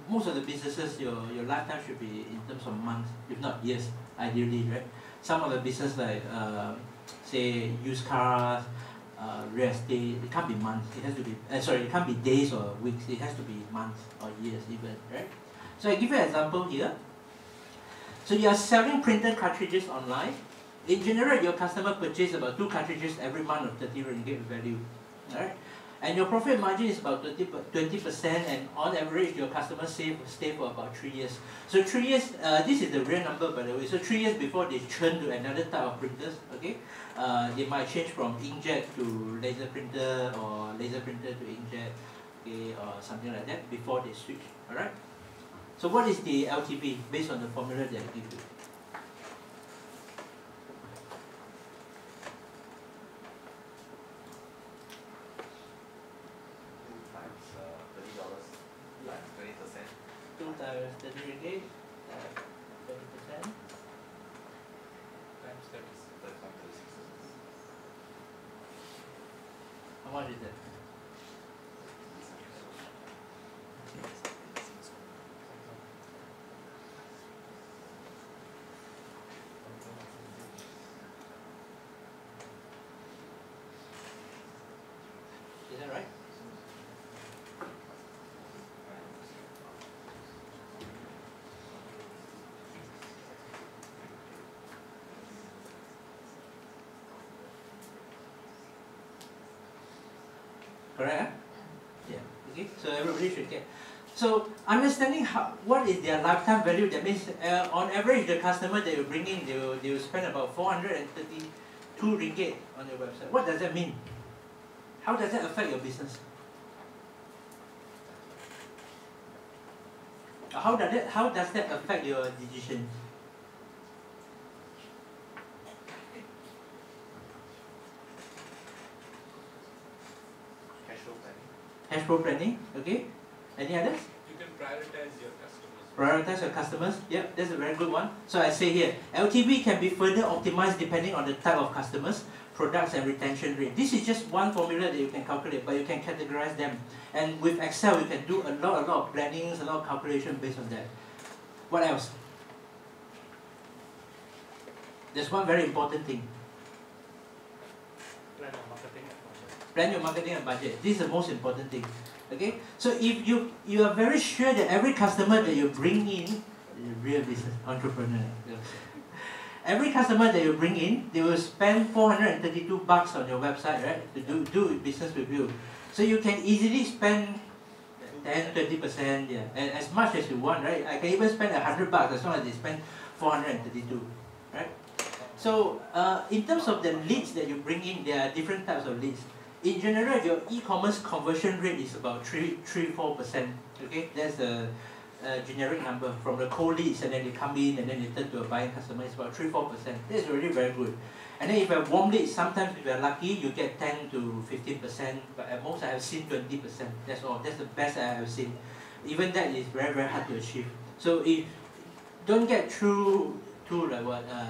most of the businesses, your lifetime should be in terms of months, if not years, ideally, right? Some of the business like, say, used cars, real estate, it can't be months. It has to be, it can't be days or weeks. It has to be months or years even, right? So I give you an example here. So you are selling printed cartridges online. In general, your customer purchase about 2 cartridges every month of 30 ringgit value, right? And your profit margin is about 20%, and on average, your customers stay for about 3 years. So 3 years, this is the real number, by the way. So 3 years before they churn to another type of printers, okay? They might change from inkjet to laser printer, or laser printer to inkjet, okay, or something like that before they switch, all right? So what is the LTV based on the formula that I give you? Times 30 ringgit, 20%. Times 36. How much is that? Correct? Huh? Yeah. Okay. So everybody should get. So understanding what is their lifetime value, that means on average the customer that you bring in, they will spend about 432 ringgit on your website. What does that mean? How does that affect your business? How does that affect your decision? Cash flow planning, okay. Any others? You can prioritize your customers. Prioritize your customers, yep, that's a very good one. So I say here, LTV can be further optimized depending on the type of customers, products and retention rate. This is just one formula that you can calculate, but you can categorize them. And with Excel, you can do a lot of plannings, a lot of calculation based on that. What else? There's one very important thing. Plan your marketing and budget. Plan your marketing and budget. This is the most important thing. Okay? So if you are very sure that every customer that you bring in, real business entrepreneur, every customer that you bring in, they will spend 432 bucks on your website, right? To do business with you. So you can easily spend 10-20%, yeah, and as much as you want, right? I can even spend 100 bucks as long as they spend 432, right? So in terms of the leads that you bring in, there are different types of leads. In general, your e-commerce conversion rate is about 3-4%. Okay, that's a generic number from the cold leads, and then they come in and then they turn to a buying customer. It's about 3-4%. That's already very good. And then if you have warm leads, sometimes if you're lucky, you get 10 to 15%. But at most, I have seen 20%. That's all. That's the best I have seen. Even that is very hard to achieve. So if don't get too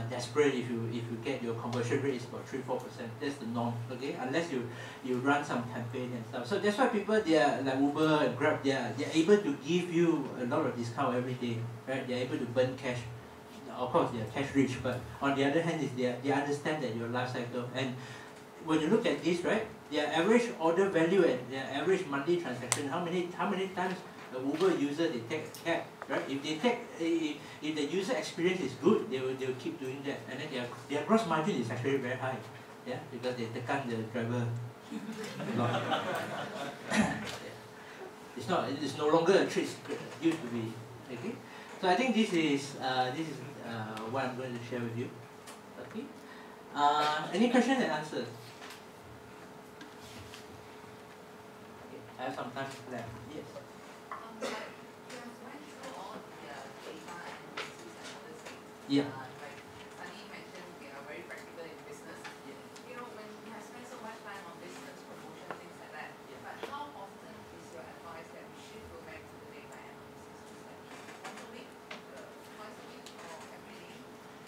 desperate if you get your conversion rate is about 3-4%. That's the norm. Okay, unless you run some campaign and stuff. So that's why people, they are like Uber and Grab, they're able to give you a lot of discount every day, right? They're able to burn cash. Of course, they are cash rich, but on the other hand, is they understand that your life cycle. And when you look at this, right, their average order value and their average monthly transaction, how many times a Uber user they take cab, right? If the user experience is good, they will keep doing that, and then their gross margin is actually very high, yeah, because they tekan the driver a lot. Yeah. It's no longer a treat. It used to be. Okay, so I think this is what I'm going to share with you. Okay, any questions and answers? Okay. I have some time left. Yes. Yeah. Like Sunny mentioned, we are very practical in business. Yeah. You know, when you have spent so much time on business promotion, things like that, but how often is your advice that we should go back to the data analysis? Once a week, twice a week, or every day?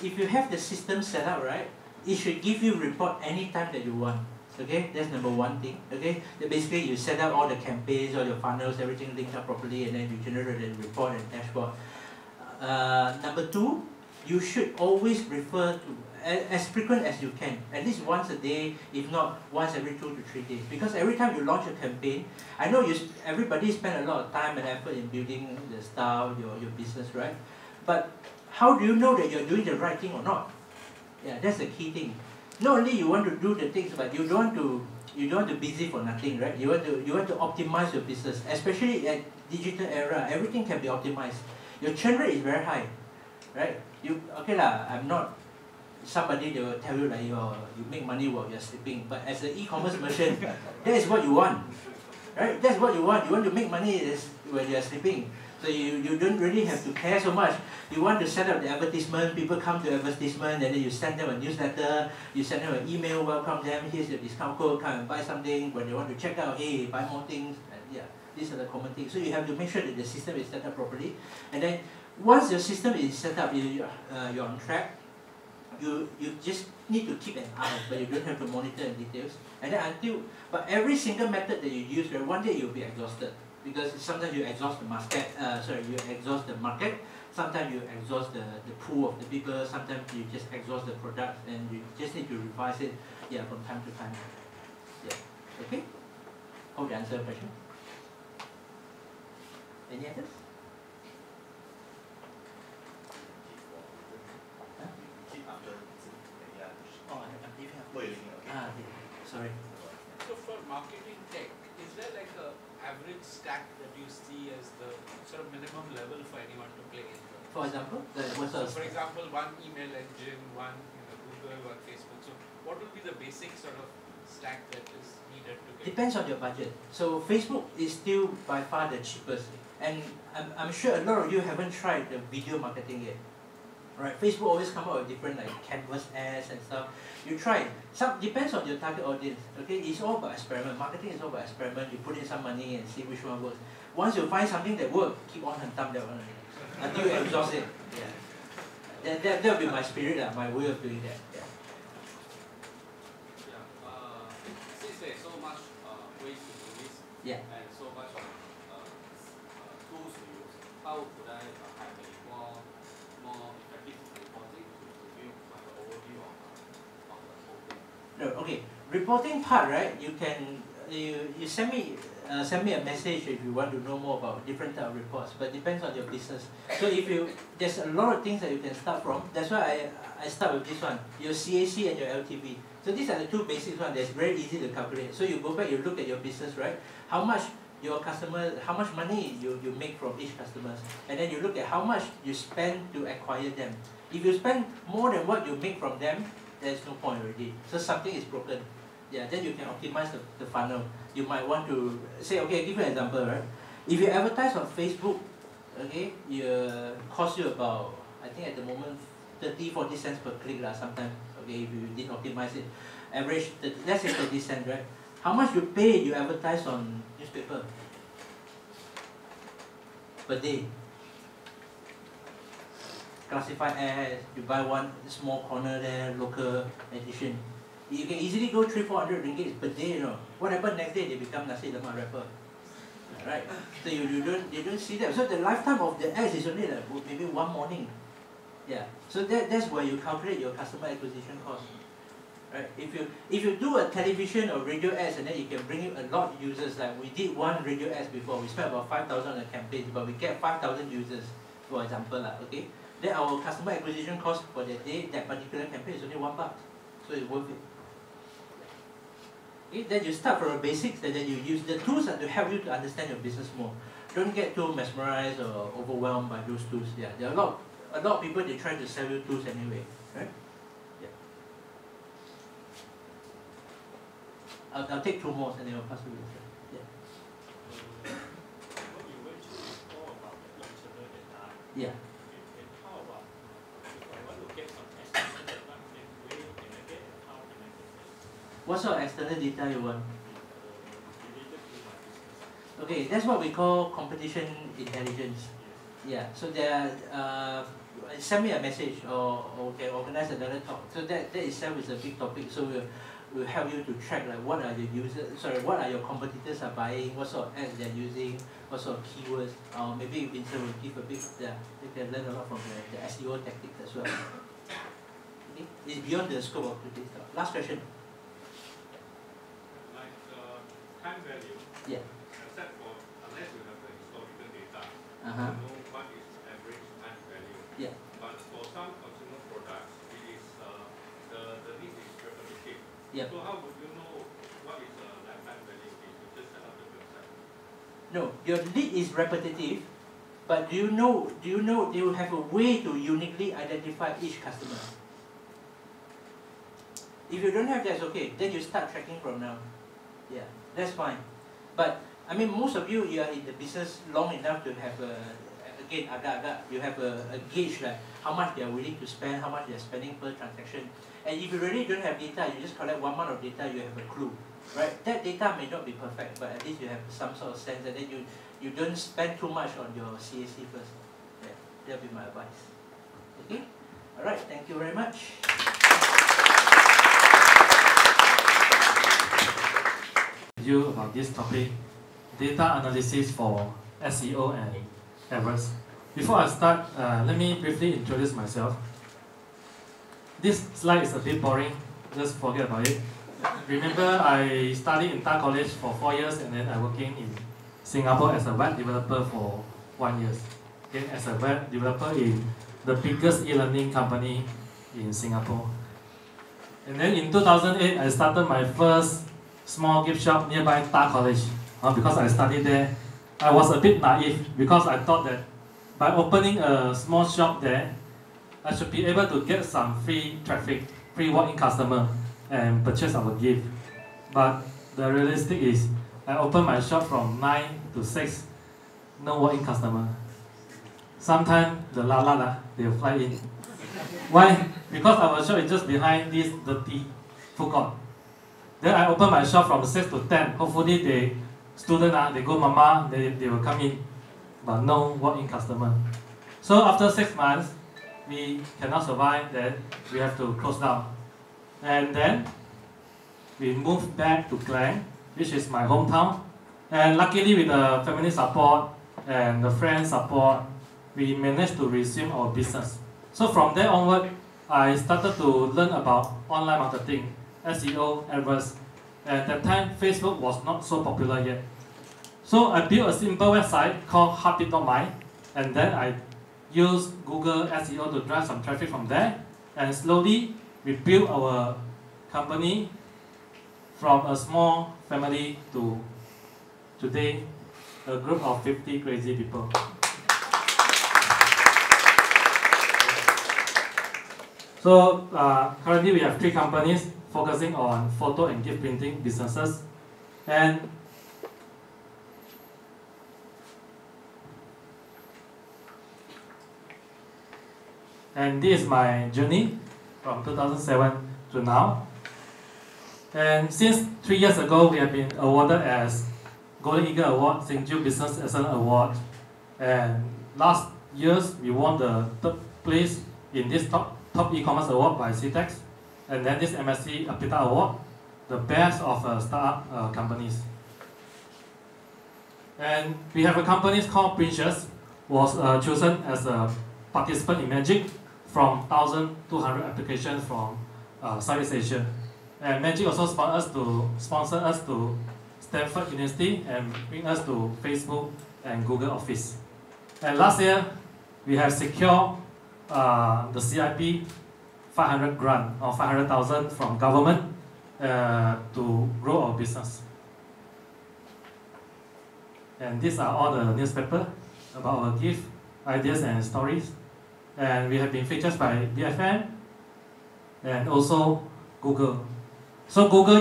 If you have the system set up right, it should give you report anytime that you want. Okay, that's number one thing. Okay, that basically you set up all the campaigns, all your funnels, everything linked up properly, and then you generate a report and dashboard. Number two, you should always refer to as frequent as you can, at least once a day, if not once every 2 to 3 days. Because every time you launch a campaign, I know everybody spend a lot of time and effort in building the style, your business, right? But how do you know that you're doing the right thing or not? Yeah, that's the key thing. Not only you want to do the things, but you don't want to busy for nothing, right? You want to optimize your business, especially at digital era. Everything can be optimized. Your churn rate is very high, right? I'm not somebody that will tell you like you make money while you're sleeping, but as an e-commerce merchant, that is what you want, right? That's what you want. You want to make money when you're sleeping. So you don't really have to care so much. You want to set up the advertisement, people come to advertisement, and then you send them a newsletter, you send them an email, welcome them, here's your discount code, come and buy something. When they want to check out, hey, buy more things. And yeah, these are the common things. So you have to make sure that the system is set up properly. And then once your system is set up, you're on track, you just need to keep an eye, but you don't have to monitor in details. And then but every single method that you use, one day you'll be exhausted. Because sometimes you exhaust the market, sometimes you exhaust the pool of the people, sometimes you just exhaust the product, and you just need to revise it, yeah, from time to time. Yeah. Okay? Hope you answered the question. Any others? So for marketing tech, is there like a average stack that you see as the sort of minimum level for anyone to play in? For example, for example, one email engine, one Google, one Facebook. So what would be the basic sort of stack that is needed to get? Depends on your budget. So Facebook is still by far the cheapest, and I'm sure a lot of you haven't tried the video marketing yet. Right, Facebook always come out with different like canvas ads and stuff. You try. Some depends on your target audience. Okay, it's all about experiment. Marketing is all about experiment. You put in some money and see which one works. Once you find something that works, keep on and thumb that one until you exhaust it. Yeah, that will be my spirit, my way of doing that. Yeah. Since there's so much ways to do this, and so much tools to use, how could I have a more effective reporting to give like an overview of the whole thing? No, okay. Reporting part, right? You can you send me a message if you want to know more about different type of reports, but depends on your business. So if there's a lot of things that you can start from. That's why I start with this one, your CAC and your LTV. So these are the two basic ones that's very easy to calculate. So you go back, you look at your business, right? How much your customer, how much money you make from each customer, and then you look at how much you spend to acquire them. If you spend more than what you make from them, there's no point already. So something is broken. Yeah, then you can optimize the funnel. You might want to say, okay, I'll give you an example, right? If you advertise on Facebook, okay, it costs you about, I think at the moment, 30-40 cents per click sometimes, okay, if you didn't optimize it. Average, let's say 30 cents, right? How much you pay, you advertise on newspaper per day? Classified ads, you buy one small corner there, local edition. You can easily go 300-400 ringgit per day, you know. What happened next day? They become nasi lemak wrapper, right? So you don't see that. So the lifetime of the ads is only like maybe one morning. Yeah. So that's where you calculate your customer acquisition cost, right? If you do a television or radio ads and then you can bring in a lot of users, like we did one radio ads before, we spent about 5,000 on a campaign, but we get 5,000 users, for example, okay. Then our customer acquisition cost for that day, that particular campaign is only $1, so it's worth it. Okay, then you start from the basics and then you use the tools to help you to understand your business more. Don't get too mesmerized or overwhelmed by those tools. Yeah, there are a lot of people, they try to sell you tools anyway, right? Yeah. I'll take two more and then I'll pass you later. Yeah. What you mentioned before about the internal data. Yeah. And how about if I want to get some external data, then where can I get and how can I get that? What sort of external data you want? Related to my business. Okay, that's what we call competition intelligence. Yeah, so there send me a message or can organize another talk. So that itself is a big topic. So we'll help you to track like what are the what are your competitors are buying, what sort of ads they're using, what sort of keywords. Maybe Vincent will give a big, you can learn a lot from the SEO tactics as well. Okay, it's beyond the scope of today's talk. Last question. Like time value. Yeah. Except for unless you have the historical data, Uh-huh. you know what is average time value. Yeah. But for some consumer products, it is the need is repetitive. Yep. So how would you know what is lifetime value if you just set up the website? No, your lead is repetitive, but do you know you have a way to uniquely identify each customer? If you don't have that, it's okay. Then you start tracking from now. Yeah, that's fine. But I mean, most of you are in the business long enough to have again, you have a gauge like how much they are willing to spend, how much they are spending per transaction. And if you really don't have data, you just collect 1 month of data, you have a clue, right? That data may not be perfect, but at least you have some sort of sense, and then you don't spend too much on your CAC first. Yeah, that'll be my advice. Okay? All right. Thank you very much. You about this topic, data analysis for SEO and AdWords. Before I start, let me briefly introduce myself. This slide is a bit boring, just forget about it. Remember, I studied in TAR College for 4 years and then I'm working in Singapore as a web developer for 1 year. Okay, as a web developer in the biggest e-learning company in Singapore. And then in 2008, I started my first small gift shop nearby TAR College. because I studied there. I was a bit naive because I thought that by opening a small shop there, I should be able to get some free traffic, free walk-in customer, and purchase our gift. But the realistic is, I open my shop from 9 to 6, no walk-in customer. Sometimes the lalat, they will fly in. Why? Because our shop is just behind this dirty food court. Then I open my shop from 6 to 10. Hopefully the student, they go mama, they will come in. But no walk-in customer. So after 6 months, we cannot survive, then we have to close down. And then we moved back to Klang, which is my hometown. And luckily with the family support and the friend support, we managed to resume our business. So from there onward, I started to learn about online marketing, SEO, AdWords. At that time, Facebook was not so popular yet. So I built a simple website called Heartbeat.my, and then I used Google SEO to drive some traffic from there. And slowly, we built our company from a small family to today, a group of 50 crazy people. So currently we have 3 companies focusing on photo and gift printing businesses. And this is my journey from 2007 to now. And since 3 years ago, we have been awarded as Golden Eagle Award, Singju Business Excellence Award. And last years, we won the 3rd place in this top e-commerce award by SITEC. And then this MSC Apita Award, the best of startup companies. And we have a company called Princess, was chosen as a participant in Magic from 1,200 applications from Southeast Asia. And Magic also sponsor us to Stanford University and bring us to Facebook and Google Office. And last year, we have secured the CIP 500 grant or 500,000 from government to grow our business. And these are all the newspapers about our gift, ideas and stories. And we have been featured by BFM and also Google. So Google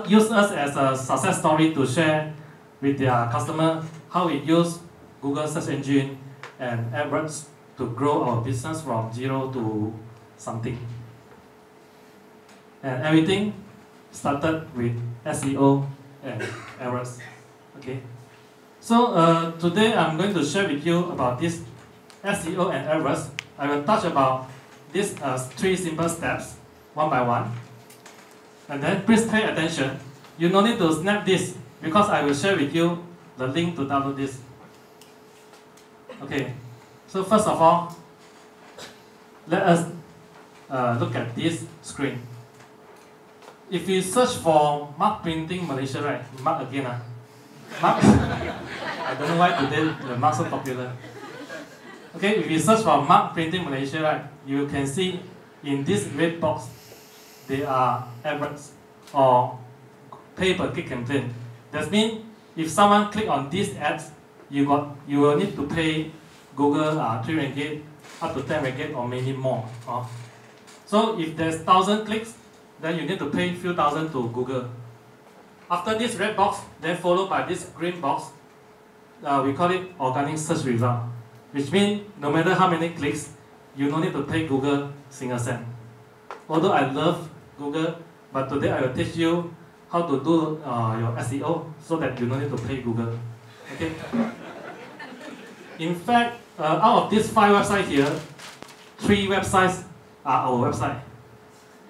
use us as a success story to share with their customer how we use Google search engine and AdWords to grow our business from 0 to something. And everything started with SEO and AdWords. Okay. So today I'm going to share with you about this SEO and AdWords. I will touch about these 3 simple steps, one by one. And then please pay attention. You no need to snap this because I will share with you the link to download this. Okay. So first of all, let us look at this screen. If you search for Mark Printing Malaysia, right? Mark again, Mark. I don't know why today the Mark so popular. Okay, if you search for Mark Printing Malaysia, right, you can see in this red box, they are AdWords or pay per click campaign. That means if someone click on these ads, you will need to pay Google 3 ringgit, up to 10 ringgit or maybe more. So if there's 1,000 clicks, then you need to pay few thousand to Google. After this red box, then followed by this green box, we call it organic search result, which means no matter how many clicks, you don't need to pay Google single cent. Although I love Google, but today I will teach you how to do your SEO so that you don't need to pay Google. Okay. In fact, out of these 5 websites here, 3 websites are our website.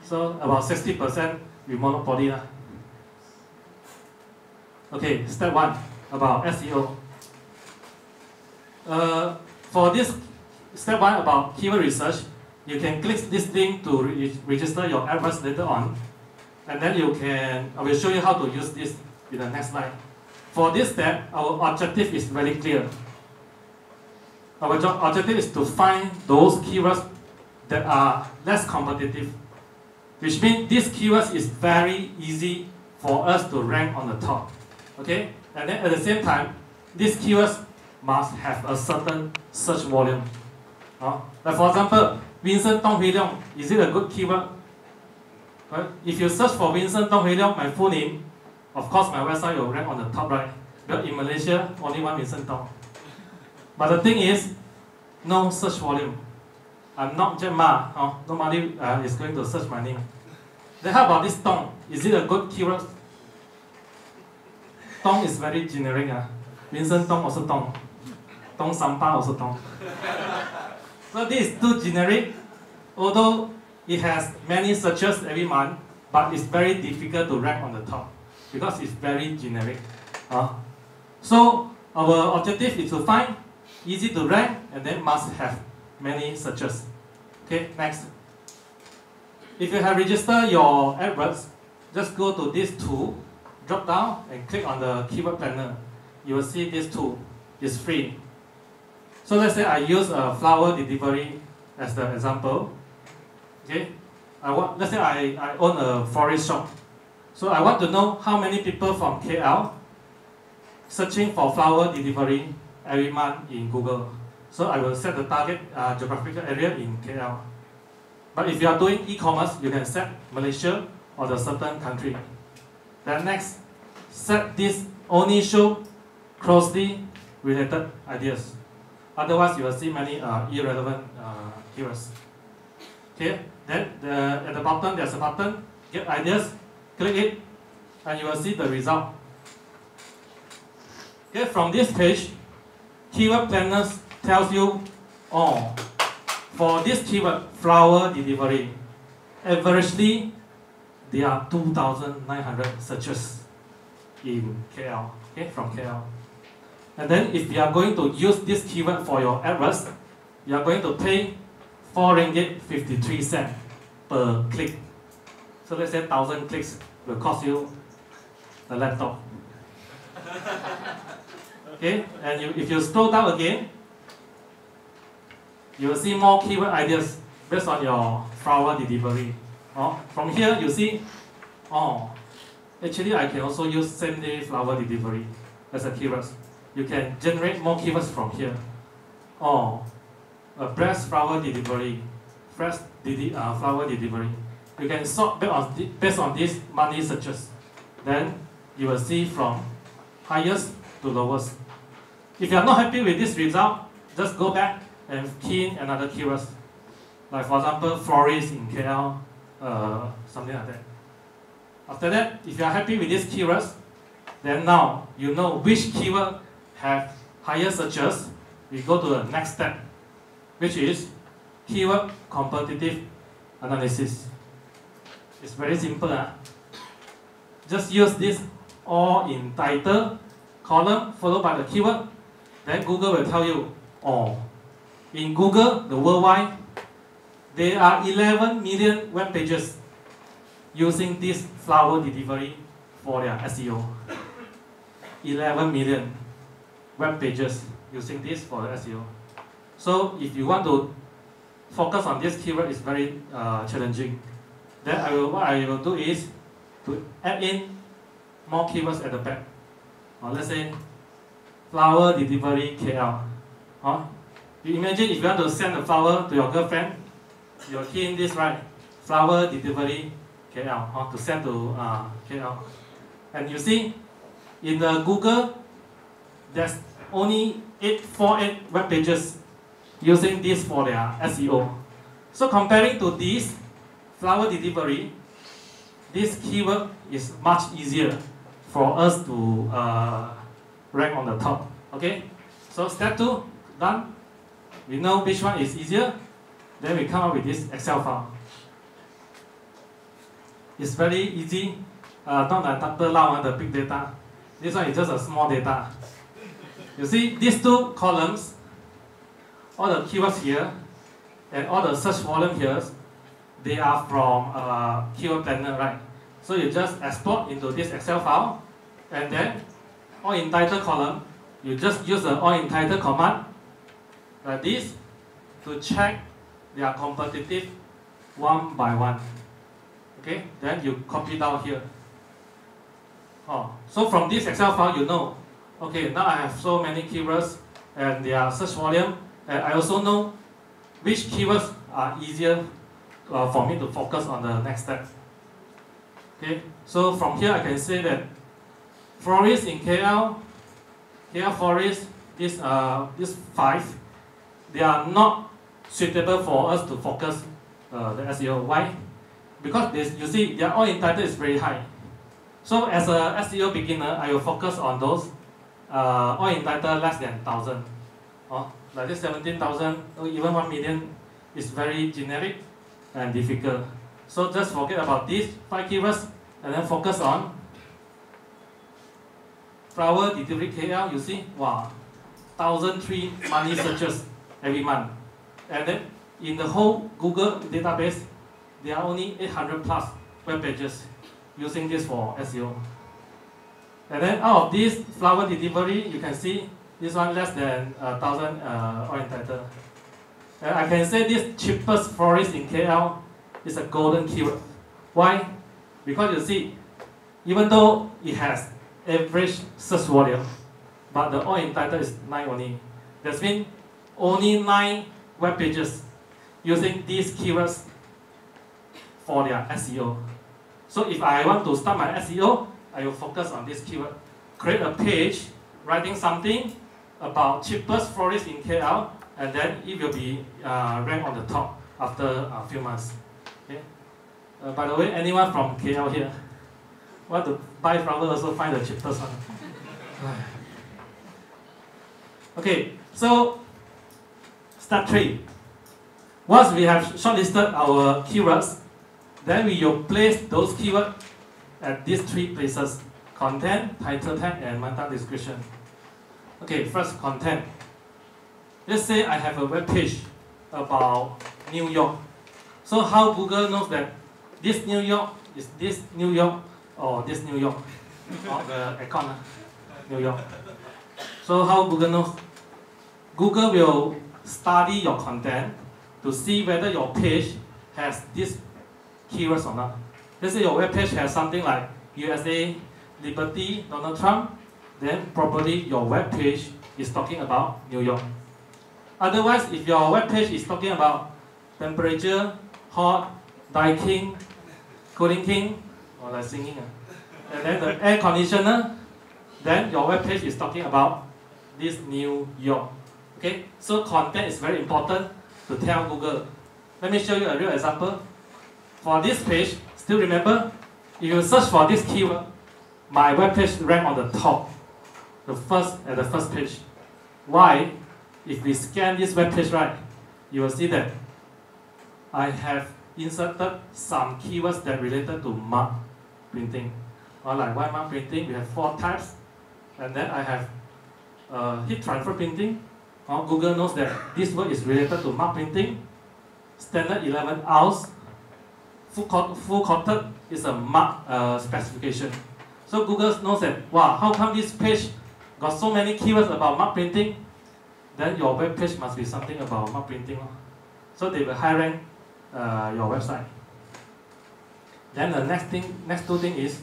So about 60% we monopoly. Okay, step 1 about SEO. For this step 1 about keyword research, you can click this link to register your AdWords later on, and then I will show you how to use this in the next slide. For this step, our objective is very clear. Our objective is to find those keywords that are less competitive, which means these keywords is very easy for us to rank on the top. Okay? And then at the same time, these keywords must have a certain search volume. Like for example, Vincent Tong Hui Leong, is it a good keyword? Right? If you search for Vincent Tong Hui Leong, my full name, of course my website will rank on the top right. But in Malaysia, only one Vincent Tong. But the thing is, no search volume. I'm not Jack Ma. Nobody is going to search my name. Then how about this Tong? Is it a good keyword? Tong is very generic. Vincent Tong also Tong. Tong Sampa also Tong. So this is too generic. Although it has many searches every month, but it's very difficult to rank on the top because it's very generic. So our objective is to find easy to rank and then must have many searches. Okay, next. If you have registered your AdWords, just go to this tool, drop down and click on the keyword planner. You will see this tool is free. So let's say I use a flower delivery as the example. Okay, let's say I own a florist shop. So I want to know how many people from KL searching for flower delivery every month in Google. So I will set the target geographical area in KL. But if you are doing e-commerce, you can set Malaysia or the certain country. Then next, set this only show closely related ideas. Otherwise, you will see many irrelevant keywords. Okay, then at the bottom there's a button, get ideas, click it, and you will see the result. Okay, from this page, keyword planners tells you, for this keyword, flower delivery, averagely, there are 2,900 searches in KL, okay, from KL. And then if you are going to use this keyword for your AdWords, you are going to pay 4 ringgit 53 cents per click. So let's say 1,000 clicks will cost you a laptop. Okay, and if you scroll down again, you will see more keyword ideas based on your flower delivery. From here you see, actually I can also use same day flower delivery as a keyword. You can generate more keywords from here. A breast flower delivery, fresh flower delivery. You can sort based on these monthly searches. Then you will see from highest to lowest. If you are not happy with this result, just go back and key in another keywords. Like for example, florist in KL, something like that. After that, if you are happy with these keywords, then now you know which keyword have higher searches. We go to the next step, which is keyword competitive analysis. It's very simple. Just use this all in title column followed by the keyword. Then Google will tell you, in Google, the worldwide, there are 11 million web pages using this flower delivery for their SEO. 11 million web pages using this for the SEO. So if you want to focus on this keyword, it's very challenging. Then what I will do is to add in more keywords at the back. Let's say flower delivery KL. You imagine if you want to send a flower to your girlfriend, you'll key in this, right? Flower delivery KL, to send to KL. And you see, in the Google, there's only 848 web pages using this for their SEO. So comparing to this flower delivery, this keyword is much easier for us to rank on the top. Okay, so step 2 done. We know which one is easier. Then we come up with this Excel file. It's very easy. Not like Dr. Lau the big data. This one is just a small data. You see these 2 columns, all the keywords here, and all the search volume here, they are from keyword planner, right? So you just export into this Excel file, and then all in title column, you just use the all in title command like this to check their competitive one by one. Okay, then you copy down here. So from this Excel file, you know okay, now I have so many keywords and their search volume, and I also know which keywords are easier for me to focus on the next step. Okay, so from here I can say that florist in KL florist, these 5, they are not suitable for us to focus the SEO. Why? Because you see, their all entitled is very high. So as a SEO beginner, I will focus on those all entitled less than 1,000. Like this 17,000 or even 1 million is very generic and difficult. So just forget about these 5 keywords and then focus on flower delivery KL. You see, wow, 1,003 money searches every month. And then in the whole Google database, there are only 800 plus web pages using this for SEO. And then out of this flower delivery, you can see this one less than 1,000 all entitled. And I can say this cheapest florist in KL is a golden keyword. Why? Because you see, even though it has average search volume, but the all entitled is 9 only. That means only 9 web pages using these keywords for their SEO. So if I want to start my SEO, I will focus on this keyword. Create a page, writing something about cheapest florist in KL, and then it will be ranked on the top after a few months. Okay? By the way, anyone from KL here? Want to buy flower also find the cheapest one. Okay, so step 3. Once we have shortlisted our keywords, then we will place those keywords at these 3 places: content, title tag, and meta description. Okay, first content. Let's say I have a web page about New York. So how Google knows that this New York is this New York or this New York? Or the icon, New York. So how Google knows? Google will study your content to see whether your page has these keywords or not. Let's say your web page has something like USA, Liberty, Donald Trump, then probably your web page is talking about New York. Otherwise, if your web page is talking about temperature, hot, Daikin, cooling king, or like singing, and then the air conditioner, then your web page is talking about this New York. Okay, so content is very important to tell Google. Let me show you a real example. For this page, still remember, if you search for this keyword, my web page rank on the top, the first page. Why? If we scan this web page right, you will see that I have inserted some keywords that related to mark printing. Or like why mark printing, we have 4 types, and then I have heat transfer printing. Google knows that this word is related to mark printing. Standard 11 ounce, full coated is a mark specification. So Google knows that, wow, how come this page got so many keywords about mark printing? Then your web page must be something about mark printing. So they will high rank your website. Then the next two things is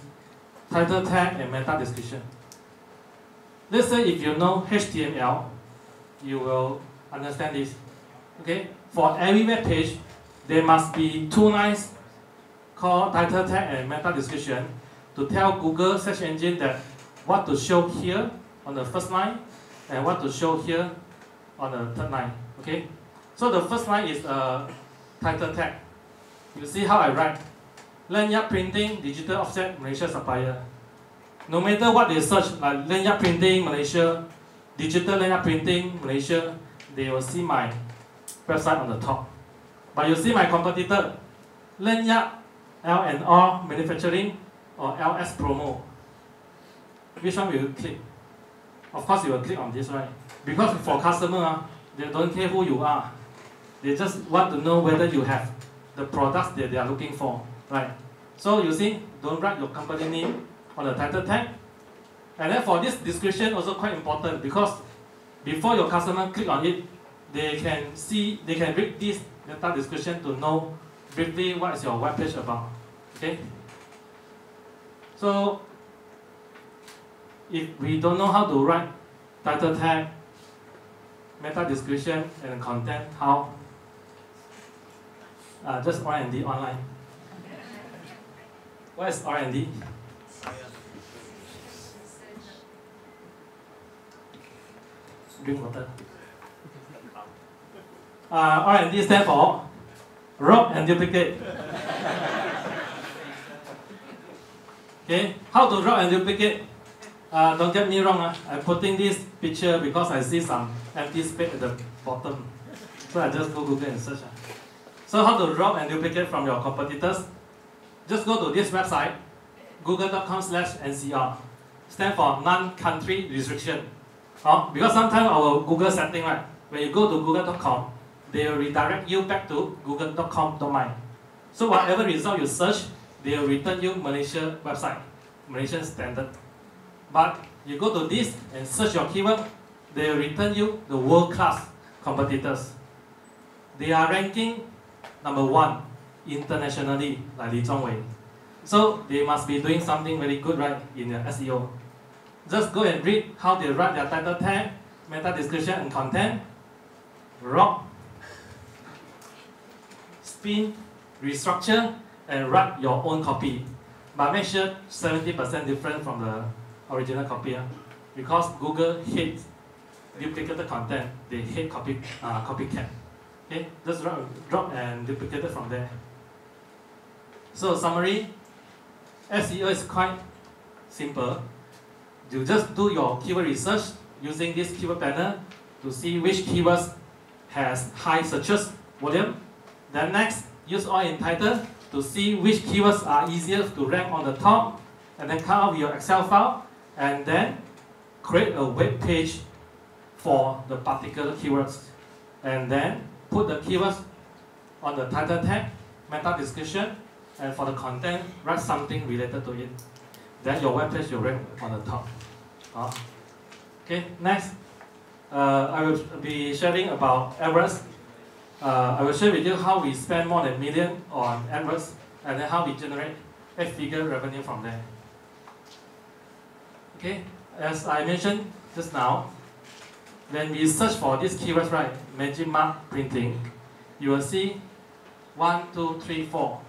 title tag and meta description. Let's say if you know HTML, you will understand this. Okay, for every web page, there must be 2 lines called title tag and meta description to tell Google search engine that what to show here on the first line and what to show here on the third line. Okay, so the first line is a title tag. You see how I write: lanyard printing, digital offset, Malaysia supplier. No matter what they search, like lanyard printing Malaysia, digital lanyard printing Malaysia, they will see my website on the top. But you see my competitor, lanyard L&R manufacturing or LS promo. Which one will you click? Of course you will click on this, right? Because for customer, they don't care who you are. They just want to know whether you have the products that they are looking for, right? So you see, don't write your company name on the title tag. And then for this description also quite important, because before your customer click on it, they can read this data description to know briefly what is your web page about. Okay? So if we don't know how to write title tag, meta description, and content, how? Just R&D online. What is R&D? Drink water. R&D stands for rob and duplicate. Okay, how to rob and duplicate? Don't get me wrong, I'm putting this picture because I see some empty space at the bottom. So I just go Google and search. So how to rob and duplicate from your competitors? Just go to this website, google.com/NCR. Stand for non-country restriction. Because sometimes our Google setting, right, when you go to google.com, they will redirect you back to google.com domain. So whatever result you search, they will return you Malaysia website, Malaysian standard. But you go to this and search your keyword, they will return you the world-class competitors. They are ranking #1 internationally, like Li Zhongwei. So they must be doing something very good, right, in their SEO. Just go and read how they write their title tag, meta description and content. Rob, spin, restructure, and write your own copy. But make sure 70% different from the original copy. Because Google hates duplicated content. They hate copycat. Okay, just drop and duplicate it from there. So summary, SEO is quite simple. You just do your keyword research using this keyword planner to see which keywords has high searches volume. Then next, use all in title to see which keywords are easier to rank on the top, and then come up with your Excel file, and then create a web page for the particular keywords, and then put the keywords on the title tag, meta description, and for the content, write something related to it. Then your web page will rank on the top. Okay, next, I will be sharing about AdWords. I will share with you how we spend more than $1 million on AdWords, and then how we generate 8-figure revenue from there. Okay, as I mentioned just now, when we search for these keywords, right, magic mark printing, you will see 1, 2, 3, 4.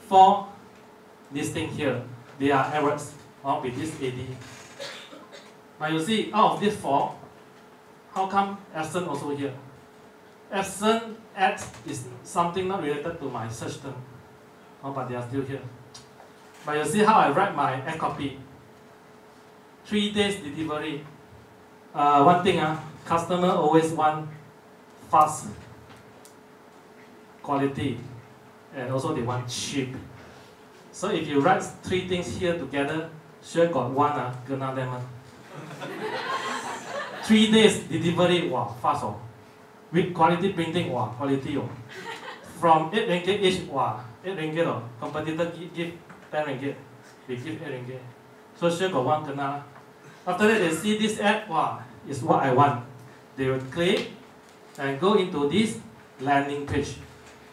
4 listing here. They are AdWords with this AD. But you see, out of these 4, how come Epson also here? Epson ads is something not related to my search term. But they are still here. But you see how I write my ad copy. 3 days delivery. One thing, customer always want fast quality, and also they want cheap. So if you write 3 things here together, sure got one kena them. 3 days delivery, wow, fast oh. With quality printing, wow, quality oh. From 8 ringgit each, wow, 8 ringgit oh. Competitor give 10 ringgit, they give 8 ringgit. So sure got one kena. After that they see this ad, wow, is what I want. They will click and go into this landing page.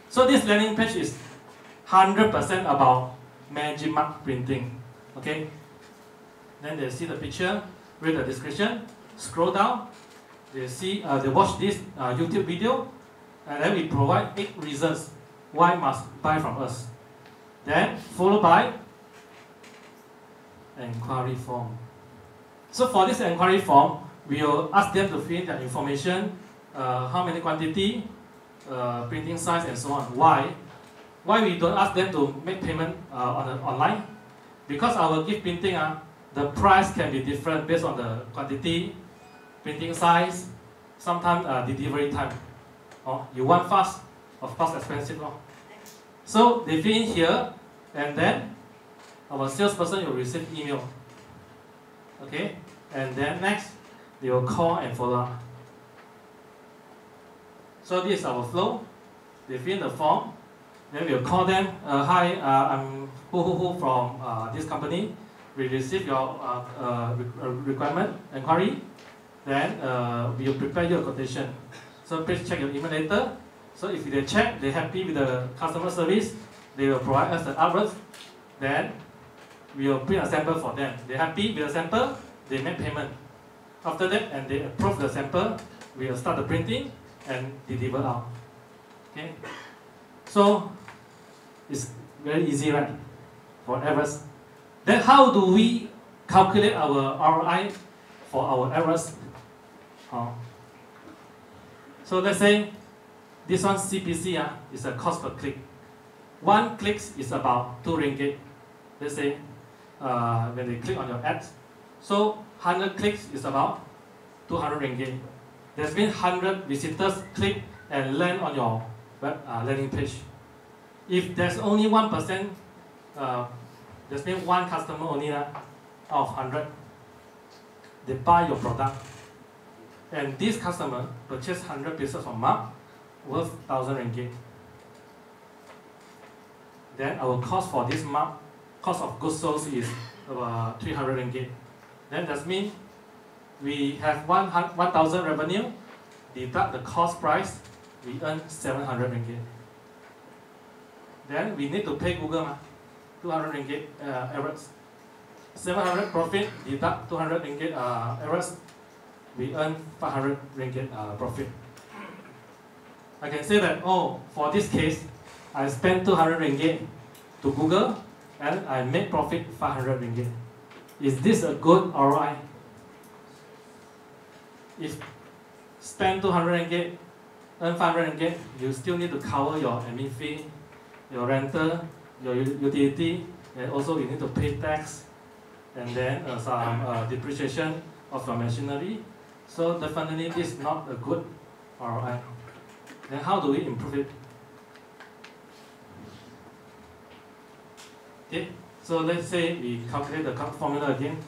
So this landing page is 100% about magic mark printing. Okay? Then they see the picture, read the description, scroll down, they see, they watch this YouTube video, and then we provide 8 reasons why must buy from us. Then followed by inquiry form. So for this inquiry form, we will ask them to fill in their information, how many quantity, printing size, and so on. Why? Why we don't ask them to make payment online? Because our gift printing, the price can be different based on the quantity, printing size, sometimes delivery time. You want fast, of course expensive. So they fill in here, and then our salesperson will receive email. Okay, and then next, they will call and follow up. So this is our flow. They fill in the form. Then we'll call them. Hi, I'm who from this company. We receive your requirement, inquiry. Then we'll prepare your quotation. So please check your email later. So if they check, they're happy with the customer service, they will provide us the AdWords. Then we will print a sample for them. They're happy with the sample, they make payment. After that, and they approve the sample, we will start the printing and deliver out. Okay, so it's very easy, right? For errors. Then how do we calculate our ROI for our errors? So let's say this one CPC is a cost per click. 1 click is about 2 ringgit. Let's say when they click on your ad. So 100 clicks is about 200 ringgit. That means 100 visitors click and land on your web landing page. If there's only 1%, that means 1 customer only out of 100, they buy your product. And this customer purchase 100 pieces of map worth 1,000 ringgit. Then our cost for this map, cost of goods sold is 300 ringgit. Then that means we have 1,000 revenue, deduct the cost price, we earn 700 ringgit. Then we need to pay Google 200 ringgit errors. 700 profit, deduct 200 ringgit errors, we earn 500 ringgit profit. I can say that, oh, for this case, I spent 200 ringgit to Google and I made profit 500 ringgit. Is this a good ROI? If spend 200 ringgit, earn 500 ringgit, you still need to cover your admin fee, your rental, your utility, and also you need to pay tax, and then some depreciation of your machinery. So definitely this is not a good ROI. Then how do we improve it? Okay, so let's say we calculate the formula again.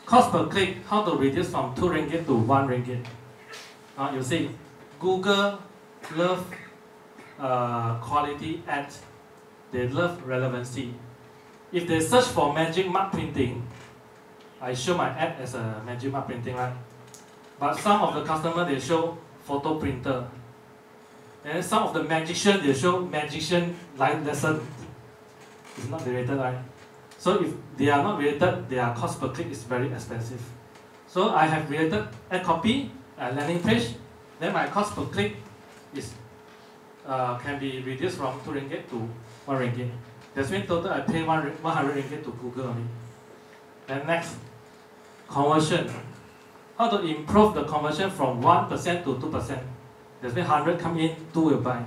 Cost per click, how to reduce from 2 ringgit to 1 ringgit. You see, Google love quality ads. They love relevancy. If they search for magic mark printing, I show my ad as a magic mark printing, right? But some of the customers, they show photo printer. And some of the magician, they show magician live lesson. It's not related, right? So if they are not related, their cost per click is very expensive. So I have related ad copy, a landing page, then my cost per click is can be reduced from 2 ringgit to 1 ringgit. That means total I pay 100 ringgit to Google only. Then next, conversion. How to improve the conversion from 1% to 2%? That means 100 come in, 2 will buy.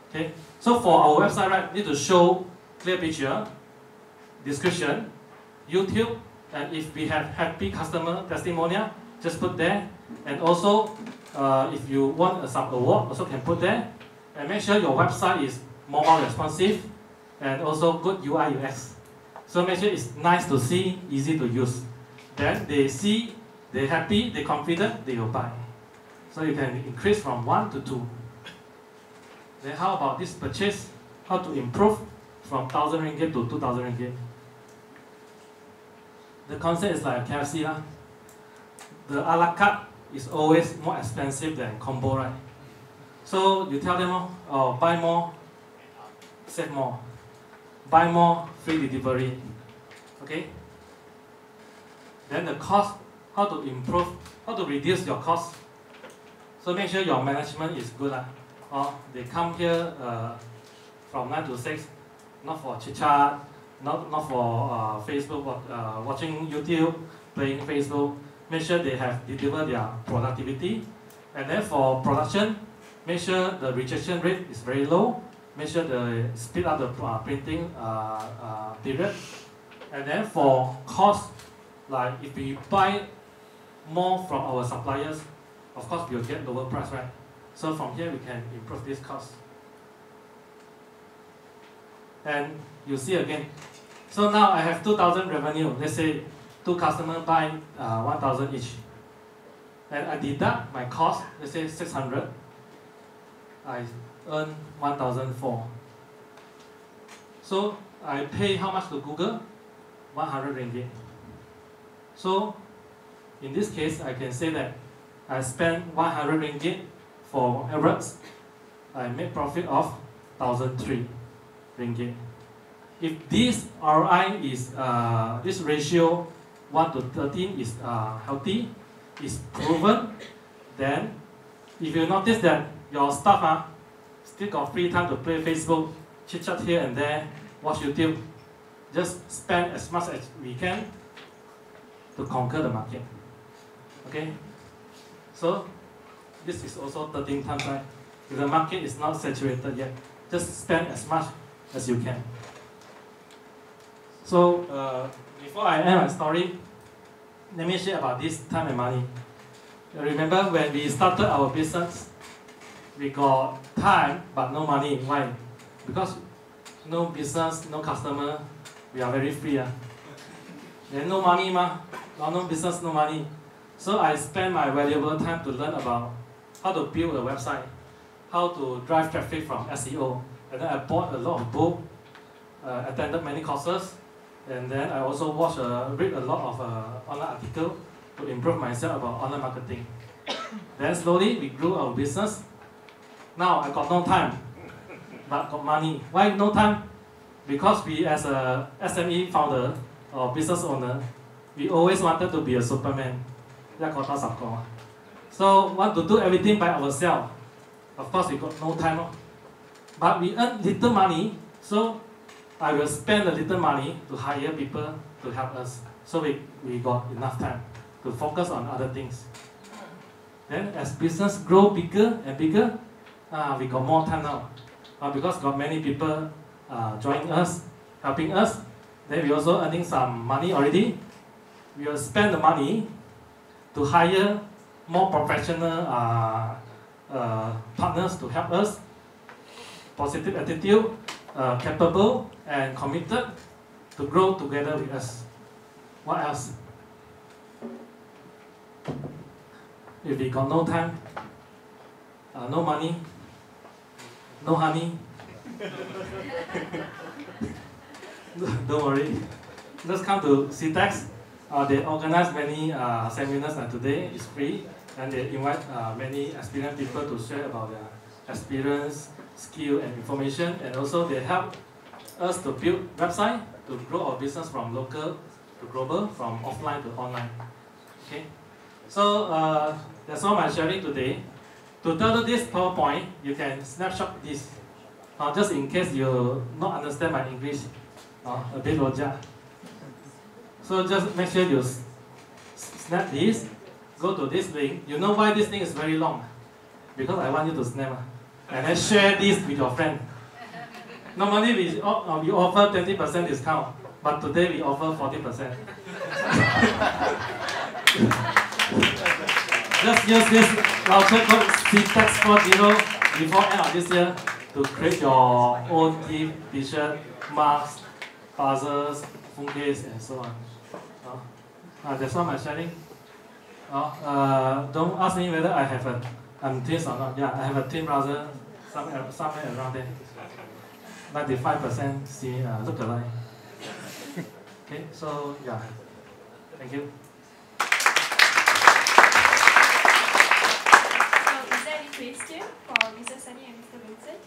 Okay. So for our website, right, need to show clear picture, description, YouTube, and if we have happy customer testimonial, just put there. And also, if you want some award, also can put there. And make sure your website is mobile responsive and also good UI UX. So make sure it's nice to see, easy to use. Then they see, they're happy, they're confident, they will buy. So you can increase from 1 to 2. Then how about this purchase? How to improve from 1,000 ringgit to 2,000 ringgit? The concept is like a KFC. The a la carte is always more expensive than combo, right? So you tell them, oh, buy more, save more. Buy more, free delivery. Okay? Then the cost, how to improve, how to reduce your cost. So make sure your management is good. Or they come here from 9 to 6, not for chit chat, not for Facebook, watching YouTube, playing Facebook. Make sure they have delivered their productivity. And then for production, make sure the rejection rate is very low. Make sure they speed up the printing period. And then for cost, like if we buy more from our suppliers, of course we'll get lower price, right? So from here we can improve this cost. And you see again. So now I have 2,000 revenue. Let's say 2 customers buy 1,000 each. And I deduct my cost, let's say 600. I earn 1,004. So I pay how much to Google? 100 ringgit. So in this case, I can say that I spent 100 ringgit for average. I make profit of 1,003 ringgit. If this ROI is this ratio 1 to 13 is healthy, is proven, then if you notice that your staff still got free time to play Facebook, chit chat here and there, watch YouTube, just spend as much as we can to conquer the market. Okay? So this is also 13 times, right? If the market is not saturated yet, just spend as much as you can. So before I end my story, let me share about this time and money. Remember when we started our business, we got time but no money. Why? Because no business, no customer, we are very free. Then no money, no business, no money. So I spend my valuable time to learn about how to build a website, how to drive traffic from SEO. And then I bought a lot of books, attended many courses, and then I also read a lot of online articles to improve myself about online marketing. Then slowly we grew our business. Now I got no time, but got money. Why no time? Because we as a SME founder or business owner, we always wanted to be a Superman. So want to do everything by ourselves. Of course we got no time. But we earn little money, so I will spend a little money to hire people to help us. So we got enough time to focus on other things. Then as business grow bigger and bigger, we got more time now. Because got many people joining us, helping us, then we also earning some money already. We will spend the money to hire more professional partners to help us. Positive attitude, capable and committed to grow together with us. What else? If we got no time, no money, no honey, don't worry. Just come to SITEC. They organize many seminars, and today is free. And they invite many experienced people to share about their experience, skill, and information. And also they help us to build website to grow our business from local to global, from offline to online. Okay. So that's all my sharing today. To download this PowerPoint, you can snapshot this. Just in case you not understand my English, a bit rojak. So just make sure you snap this, go to this link. You know why this thing is very long? Because I want you to snap. And then share this with your friend. Normally we offer 20% discount, but today we offer 40%. Just use this voucher code SITEC40 before end of this year to create your own gift, t-shirt, masks, puzzles, phone case, and so on. That's all my sharing. Don't ask me whether I have twins or not. Yeah, I have a twin brother somewhere around there. 95% look alike. Okay, so yeah, thank you. So is there any question for Mr. Sunny and Mr. Vincent?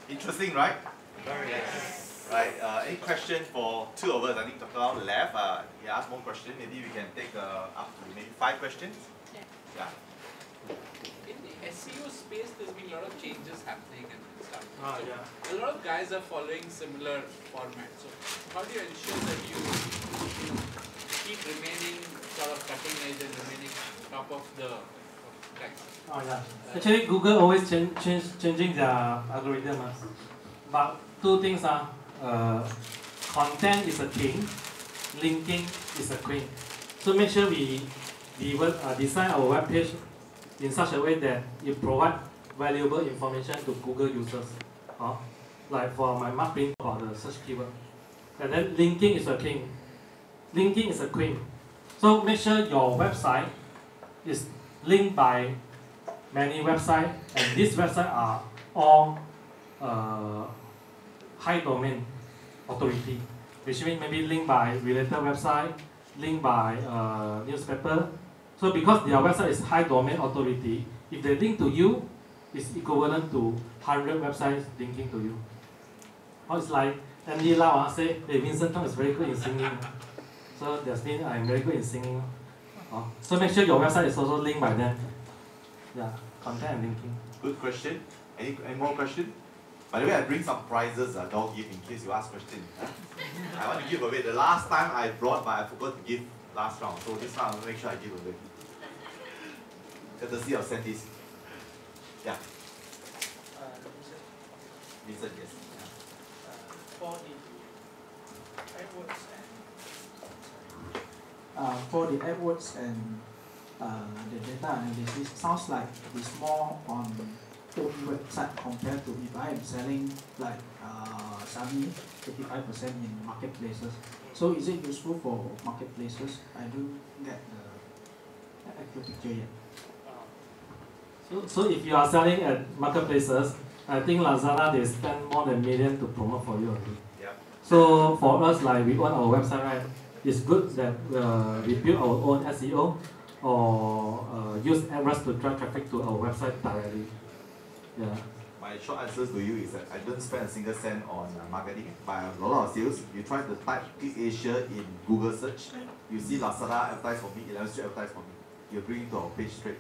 Interesting, right? Very nice. Right. Any question for two of us? I think Dr. Lau left. He asked more questions. Maybe we can take up to maybe 5 questions. Yeah. In the SEO space, there's been a lot of changes happening and stuff. Yeah. A lot of guys are following similar formats. So how do you ensure that you keep remaining sort of cutting edge and remaining top of the tracks? Yeah. Actually, Google always changing their algorithm. But two things are content is a king, linking is a queen. So make sure we design our web page in such a way that it provides valuable information to Google users. Like for my marketing for the search keyword. And then linking is a king, linking is a queen. So make sure your website is linked by many websites, and these websites are all high domain authority, which means maybe linked by related website, linked by newspaper. So because their website is high domain authority, if they link to you, it's equivalent to 100 websites linking to you. Or it's like Andy Lau say, hey, Vincent Tong is very good in singing. So that means I'm very good in singing. So make sure your website is also linked by them. Yeah, content and linking. Good question. Any more question? By the way, I bring some prizes don't give in case you ask questions. I want to give away. The last time I brought, but I forgot to give last round. So this time I'll make sure I give away. Courtesy of Sandy's. Yeah. Vincent, yes. For the AdWords and the data analysis, sounds like it's more on own website compared to if I am selling like Sunny 85% in marketplaces. So is it useful for marketplaces? I don't get the actual picture yet. So if you are selling at marketplaces, I think Lazada they spend more than $1 million to promote for you already. Yep. So for us, like we own our website, right? It's good that we build our own SEO or use AdWords to drive traffic to our website directly. Yeah. My short answer to you is that I don't spend a single cent on marketing, but I have a lot of sales. You try to type East Asia in Google search, you see Lazada advertise for me, 11 Street advertise for me. You bring it to our page straight.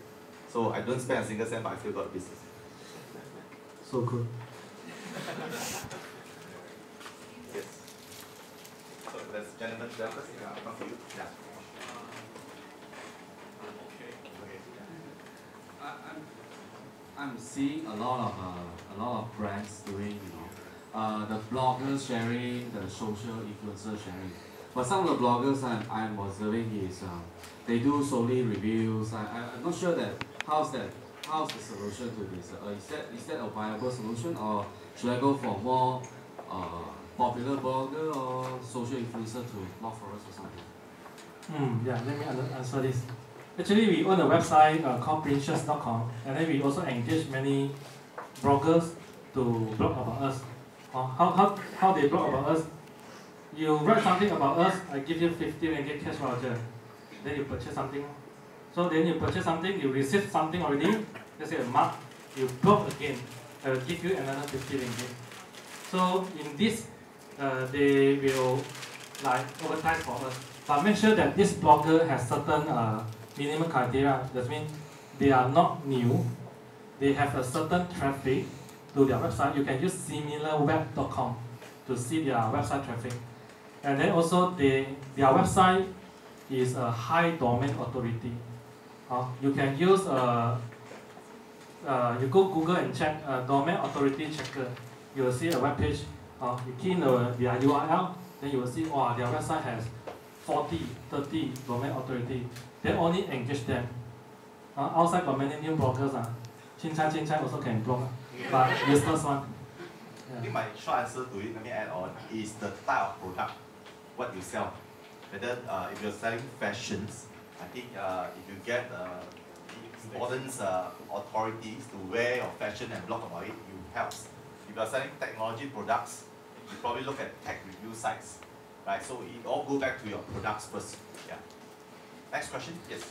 So I don't spend a single cent, but I still got a business. So good. Yes. So there's gentleman there first. I'll come to you. Yeah. I'm seeing a lot of brands doing, the bloggers sharing, the social influencer sharing. But some of the bloggers I'm observing is they do solely reviews. I'm not sure that how's the solution to this. Is that a viable solution, or should I go for more popular blogger or social influencer to blog for us or something? Yeah, let me answer this. Actually, we own a website called Princess.com, and then we also engage many bloggers to blog about us. How they blog about us? You write something about us, I give you 50 ringgit cash voucher. Then you purchase something. So then you purchase something, you receive something already, let's say a mark, you blog again, I will give you another 50 ringgit. So in this, they will like advertise for us. But make sure that this blogger has certain minimum criteria. That means they are not new, they have a certain traffic to their website. You can use similarweb.com to see their website traffic. And then also their website is a high domain authority. You can use you go Google and check domain authority checker. You will see a web page. You key in their URL, then you will see their website has 40, 30 domain authority. Then only engage them. Outside got many new bloggers. Chin-Chan also can blog, but useless one. I think my short answer to it, let me add on, is the type of product, what you sell. Whether if you're selling fashions, I think if you get important authorities to wear your fashion and blog about it, it helps. If you're selling technology products, you probably look at tech review sites, right? So it all go back to your products first. Yeah. Next question, yes.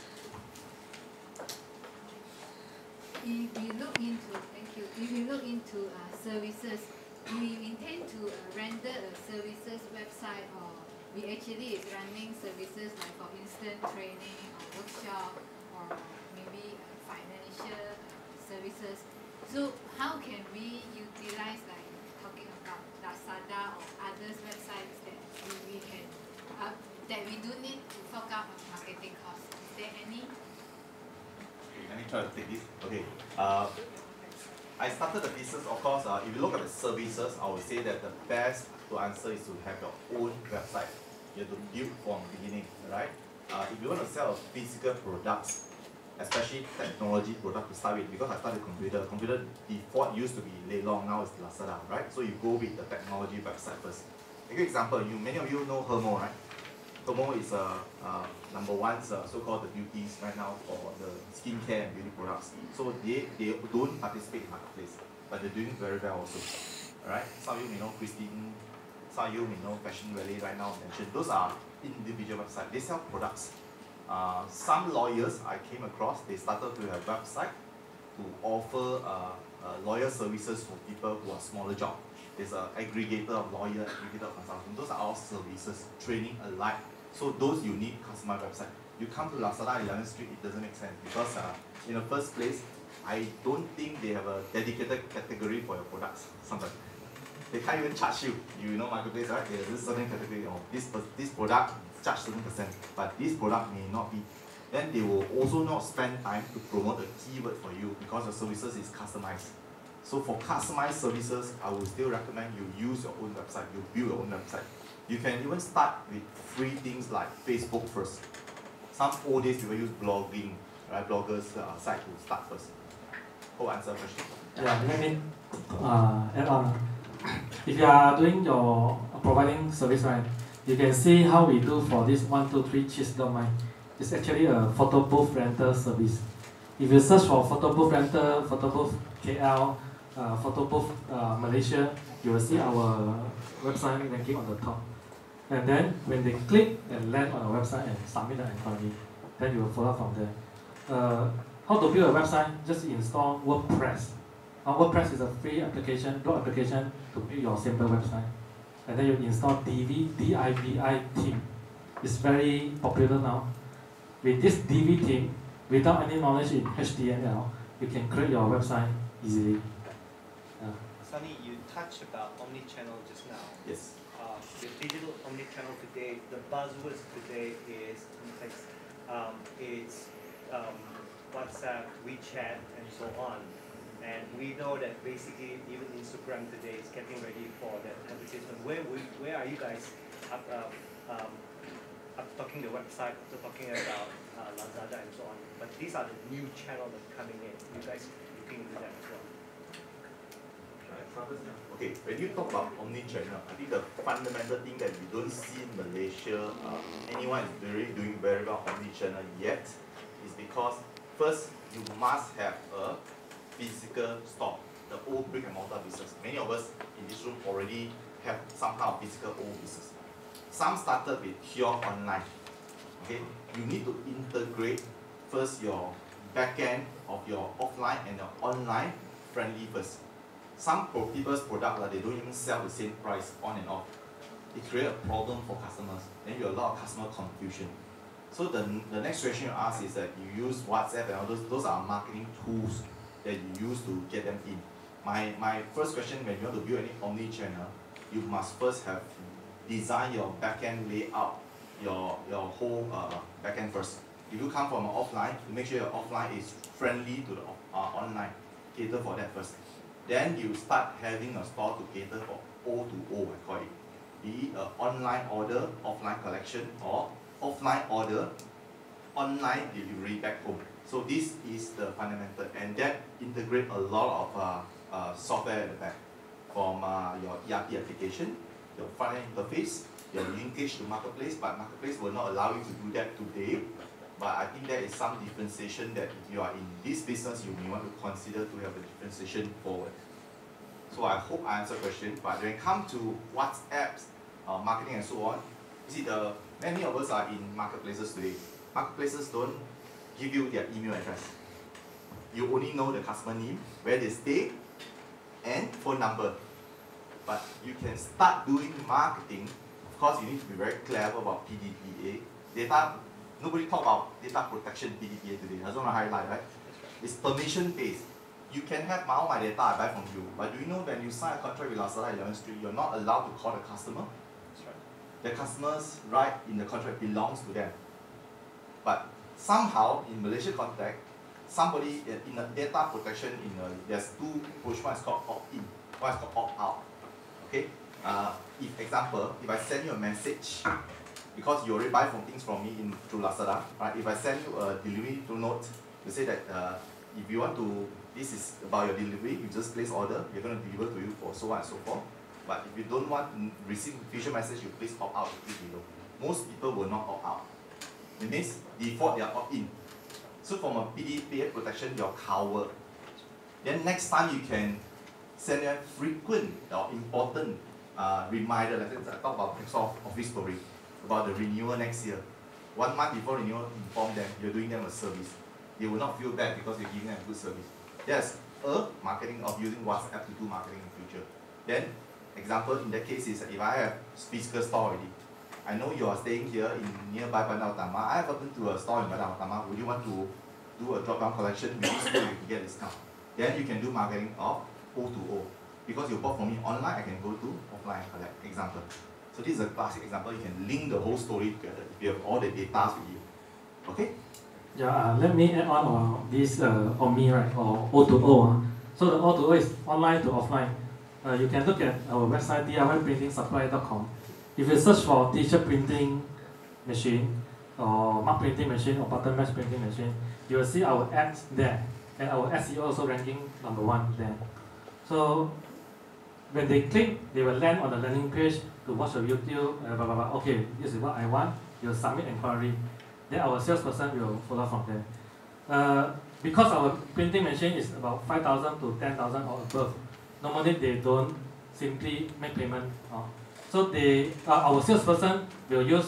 If we look into services, do you intend to render a services website, or we actually is running services like, for instance, training or workshop, or maybe financial services? So how can we utilize, like talking about Lazada or others websites that we can that we do need to fork out on marketing costs? Is there any? Let me try to take this. Okay. I started the business, of course, if you look at the services, I would say that the best to answer is to have your own website. You have to build from the beginning, right? If you want to sell physical products, especially technology product to start with, because I started computer default used to be Leilong, now it's Lazada, right? So you go with the technology website first. A good example, many of you know Hermo, right? Hermo is number one, so-called the beauties right now for the skincare and beauty products. So they don't participate in marketplace, but they're doing very well also. Alright, some of you may know Christine, some of you may know Fashion Valley right now mentioned. Those are individual websites. They sell products. Some lawyers I came across, they started to have website to offer lawyer services for people who are smaller job. there's an aggregator of lawyer, aggregator of consultant. Those are our services, training alike. So those you need customized website. You come to Lazada 11th Street, it doesn't make sense because in the first place, I don't think they have a dedicated category for your products. Sometimes they can't even charge you. You know marketplace, right? There's this certain category of this product charge certain percent, but this product may not be. Then they will also not spend time to promote a keyword for you because your services is customized. So for customized services, I would still recommend you use your own website, you build your own website. You can even start with free things like Facebook first. Some old days people use blogging, right? Bloggers site to start first. Hope I answer the question. Yeah, let me add on. If you are doing your providing service, right, you can see how we do for this 123 Cheese Don't Mind. It's actually a photo booth rental service. If you search for photo booth rental, photo booth KL, photo booth Malaysia, you will see our website ranking on the top. And then when they click and land on our website and submit the inquiry, then you will follow from there. How to build a website? Just install WordPress. WordPress is a free application, blog application to build your simple website. And then you install Divi theme. It's very popular now. With this Divi theme, without any knowledge in HTML, you can create your website easily. Sunny, you touched about omni-channel just now. Yes. The digital omni-channel today, the buzzwords today is WhatsApp, WeChat, and so on. And we know that basically even Instagram today is getting ready for that advertisement. Where are you guys up talking the website, after talking about Lazada and so on? But these are the new channels that are coming in. You guys looking into that as well? Okay, when you talk about omni-channel, I think the fundamental thing that we don't see in Malaysia, anyone is doing very well omni-channel yet, is because first, you must have a physical store, the old brick and mortar business. Many of us in this room already have some kind of physical old business. Some started with pure online. Okay, you need to integrate first your back end of your offline and your online friendly first. Some people's product, they don't even sell the same price on and off. It creates a problem for customers. Then you have a lot of customer confusion. So the next question you ask is that you use WhatsApp and all those are marketing tools that you use to get them in. My first question, when you want to build any omni-channel, you must first have design your backend layout, your whole backend first. If you come from an offline, you make sure your offline is friendly to the online. Cater for that first. Then you start having a store to cater for O2O, I call it. Be it an online order, offline collection, or offline order, online delivery back home. So this is the fundamental, and that integrate a lot of software at the back, from your ERP application, your front-end interface, your linkage to marketplace, but marketplace will not allow you to do that today. But I think there is some differentiation that if you are in this business, you may want to consider to have a differentiation forward. So I hope I answered the question. But when it comes to WhatsApp, marketing and so on, you see many of us are in marketplaces today. Marketplaces don't give you their email address. You only know the customer name, where they stay, and phone number. But you can start doing marketing. Of course, you need to be very clever about PDPA. Data. Nobody talk about data protection PDPA today. I just want to highlight, right? It's permission-based. You can have all my data I buy from you, but do you know when you sign a contract with Lazada 11th Street, you're not allowed to call the customer? That's right. The customer's right in the contract belongs to them. But somehow, in Malaysia context, somebody in the data protection, there's two approaches. One is called opt-in, one is called opt-out. Okay? If I send you a message, because you already buy things from me through Lazada, right? If I send you a delivery note, you say that if you want to, this is about your delivery, you just place order, we're going to deliver to you for so on and so forth. But if you don't want to receive future message, you please opt out, click below. Most people will not opt out. It means default they are opt in. So from a PDPA protection, you're covered. Then next time you can send a frequent or important reminder. Like I talk about Microsoft Office story about the renewal next year. 1 month before renewal, inform them you're doing them a service. They will not feel bad because you're giving them a good service. There's a marketing of using WhatsApp to do marketing in the future. Then Example, in that case is if I have physical store already, I know you are staying here in nearby Bandar Utama. I have opened to a store in Bandar Utama. Would you want to do a drop-down collection with this store? You can get a discount. Then you can do marketing of O2O. Because you bought from me online, I can go to offline and collect. Example. So this is a classic example. You can link the whole story together if you have all the data with you. Okay? Yeah, let me add on this OMI, right, or O2O. So the O2O is online to offline. You can look at our website, DIYprintingsupply.com. If you search for teacher printing machine, or mark printing machine, or button mesh printing machine, you will see our ads there. And our SEO also ranking #1 there. So when they click, they will land on the landing page to watch a YouTube, blah, blah, blah. Okay, this is what I want. You'll submit inquiry. Then our salesperson will follow from there. Because our printing machine is about 5,000 to 10,000 or above, normally they don't simply make payment. So our salesperson will you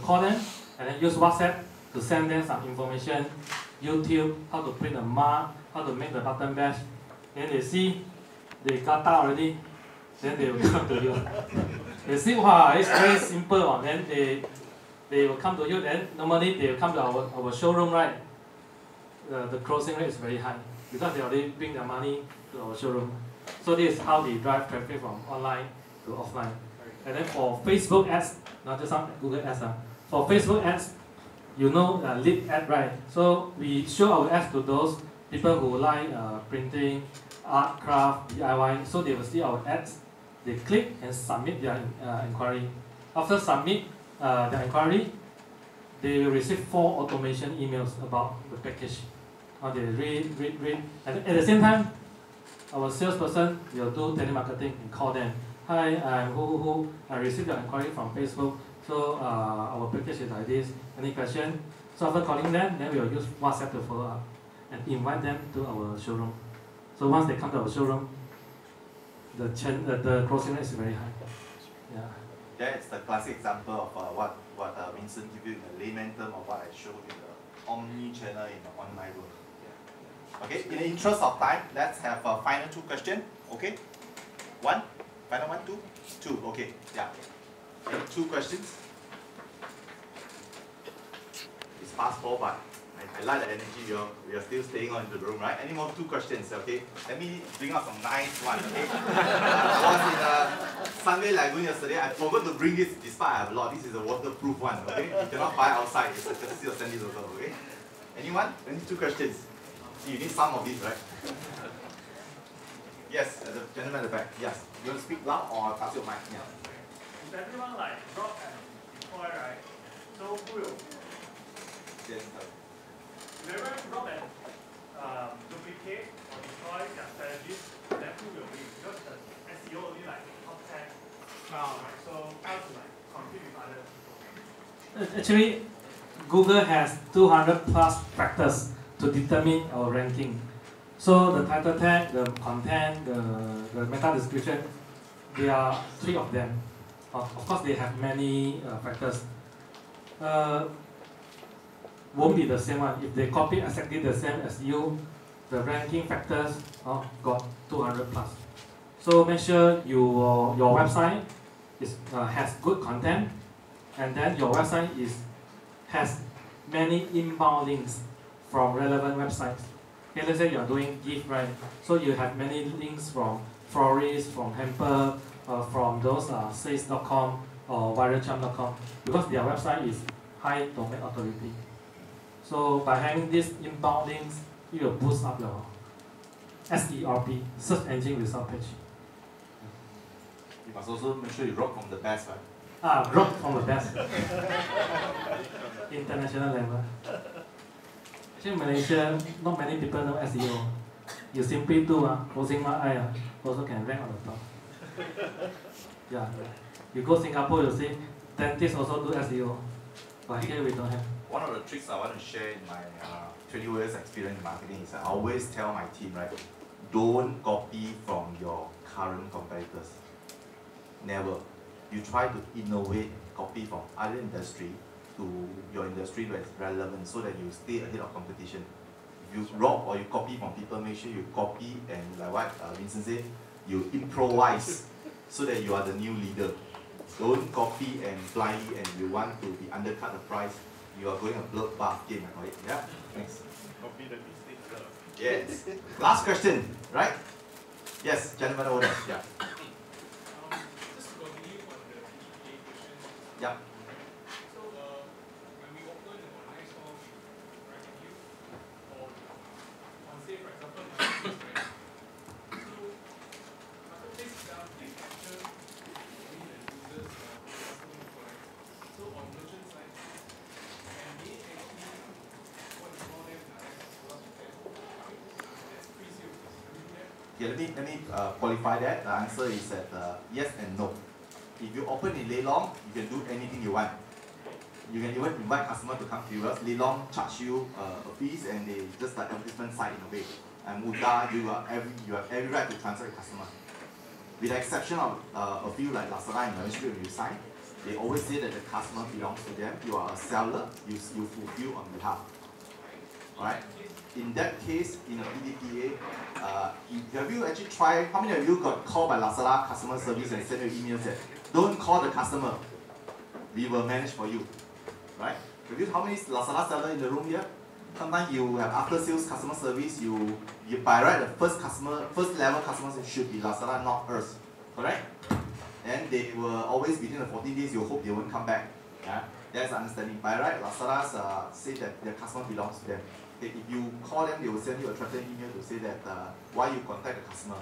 call them and then use WhatsApp to send them some information, YouTube, how to print a mark, how to make the button badge. Then they see they got out already, then they will come to you. They see, wow, it's very simple. Then they will come to you. Then normally they will come to our showroom, right? The closing rate is very high because they already bring their money to our showroom. So this is how they drive traffic from online to offline. And then for Facebook ads, not just on Google ads. For Facebook ads, you know lead ad, right? So we show our ads to those people who like printing, art, craft, DIY. So they will see our ads. They click and submit their inquiry. After submit their inquiry, they will receive 4 automation emails about the package. They read. And at the same time, our salesperson will do telemarketing and call them. Hi, I'm who. I received your inquiry from Facebook. So our package is like this. Any question? So after calling them, then we will use WhatsApp to follow up and invite them to our showroom. So once they come to our showroom, the closing rate is very high. Yeah. That's the classic example of what Vincent gave you in the layman term of what I showed in the omni-channel in the online world. Yeah. Okay, in the interest of time, let's have a final 2 questions. Okay? One? Final 1, 2? 2, okay. Yeah. Okay, 2 questions. It's past 4, but I like the energy. We are still staying on in the room, right? Any more 2 questions, okay? Let me bring up some nice ones, okay? I was in Sunway Lagoon yesterday. I forgot to bring this, despite I have a lot. This is a waterproof one, okay? You cannot buy outside. It's a courtesy of Sandy Local, okay? Anyone? Any 2 questions? See, you need some of these, right? Yes, the gentleman at the back. Yes. You want to speak loud or pass your mic? Yeah. If everyone like drop and deploy, right? So who will? Yes. If everyone drop and duplicate or deploy their strategies, then who will win? Because the SEO only like top 10 now, right? So how to like compete with other people? Actually, Google has 200 plus factors to determine our ranking. So the title tag, the content, the meta description, there are 3 of them. Of course, they have many factors. Won't be the same one. If they copy exactly the same as you, the ranking factors got 200 plus. So make sure your website has good content, and then your website has many inbound links from relevant websites. Okay, let's say you are doing gift, right? So you have many links from florists, from hamper, from those sales.com or viralcharm.com, because their website is high domain authority. So by having these inbound links, it will boost up your SERP, search engine result page. You must also make sure you rock from the best, right? Rock from the best. International level. Actually, Malaysia, not many people know SEO. You simply do closing my eye, also can rank on the top. Yeah. You go Singapore, you see, dentists also do SEO. But here we don't have. One of the tricks I want to share in my 20 years experience in marketing is I always tell my team, right, don't copy from your current competitors. Never. You try to innovate, copy from other industry to your industry that's relevant so that you stay ahead of competition. If you rob or you copy from people, make sure you copy and like what Vincent said, you improvise so that you are the new leader. Don't copy and blindly and you want to be undercut the price. You are going a bloodbath game, right? Yeah, thanks. Copy the mistake. Yes. Last question, right? Yes, gentlemen over there. Yeah. Just to continue on the PDA question. Yeah. So, when we open an online store, right, can you, or on say, for example, marketplace, right? So, marketplace itself can capture only the users or customers, correct? So, on merchant side, can they actually, what you call them, direct customers with them? That's pre-sales. Can we do that? Okay, let me qualify that. The answer is that yes and no. If you open in Leilong, you can do anything you want. You can even invite customers to come to yours. Leilong charge you a fees and they just like advertisement site in a way. And Muda, you have every right to transfer the customer. With the exception of a few like Lazada and Malaysia, when you sign, they always say that the customer belongs to them. You are a seller, you fulfill on behalf. Alright? In that case, in a PDPA, have you actually tried, how many of you got called by Lazada customer service and sent you emails that don't call the customer, we will manage for you, right? Have you, how many Lazada sellers in the room here? Sometimes you have after sales customer service, you by right the first level customer service should be Lazada, not us, correct? And they will always within the 14 days, you hope they won't come back. Yeah? That's understanding. By right, Lazada say that their customer belongs to them. Okay, if you call them, they will send you a threatening email to say that why you contact the customer.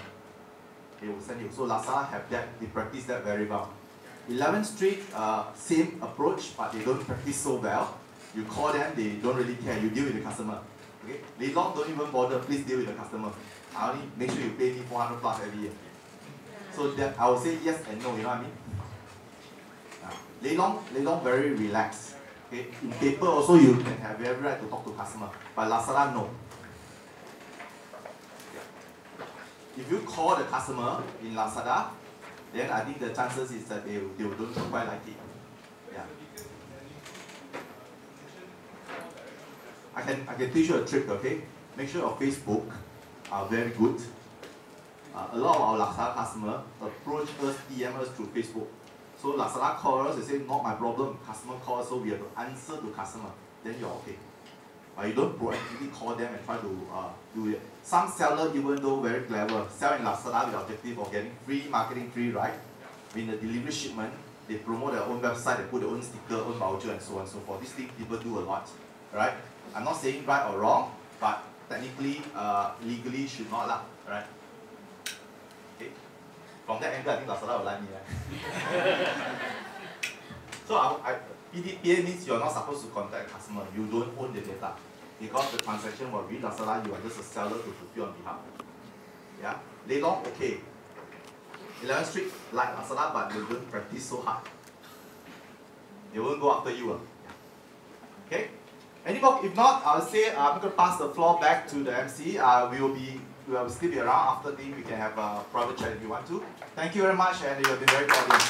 They will send you. So Lazada have that, they practice that very well. 11th Street, same approach, but they don't practice so well. You call them, they don't really care. You deal with the customer. Okay, Leilong don't even bother. Please deal with the customer. I only make sure you pay me 400 plus every year. So that I will say yes and no. You know what I mean? Leilong very relaxed. Okay, in paper also you can have every right to talk to customer, but Lazada no. If you call the customer in Lazada, then I think the chances is that they don't quite like it. Yeah. I can teach you a trick, okay? Make sure your Facebook are very good. A lot of our Lazada customers approach us, DM us through Facebook. So Lazada calls us, they say, not my problem. Customer calls, so we have to answer to customer. Then you're okay. But you don't proactively call them and try to do it. Some seller, even though very clever, sell in Lazada with the objective of getting free marketing, free right. In the delivery shipment, they promote their own website, they put their own sticker, own voucher, and so on and so forth. These things people do a lot, right? I'm not saying right or wrong, but technically, legally should not lah, right? Okay. From that angle, I think Lazada will like me, right? So PDPA means you're not supposed to contact the customer. You don't own the data. Because the transaction will read Lazada, you are just a seller to fulfill on behalf. Yeah? Leilong, okay. 11th Street, like Lazada, but they don't practice so hard. They won't go after you. Okay? Any more? If not, I'll say I'm going to pass the floor back to the MC. We will still be around after the we can have a private chat if you want to. Thank you very much, and you have been very audience.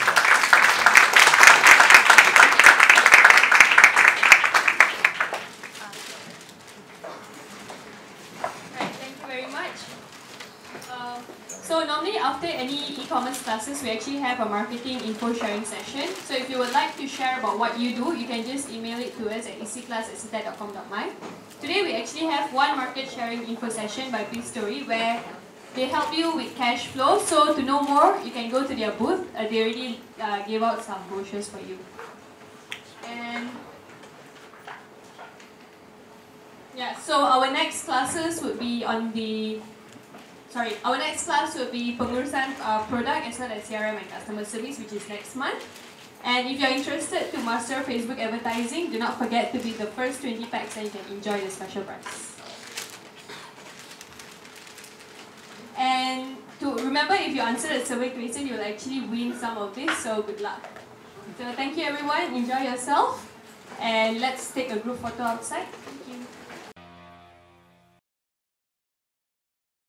So normally after any e-commerce classes, we actually have a marketing info sharing session. So if you would like to share about what you do, you can just email it to us at eclass@sitec.com.my. Today we actually have one market sharing info session by Story where they help you with cash flow. So to know more, you can go to their booth. They already gave out some brochures for you. And yeah, so our next classes would be on the our next class will be pengurusan product as well as CRM and customer service, which is next month. And if you're interested to master Facebook advertising, do not forget to be the first 20 packs and you can enjoy the special price. And to remember, if you answer the survey question, you will actually win some of this, so good luck. So thank you everyone, enjoy yourself, and let's take a group photo outside. Thank you.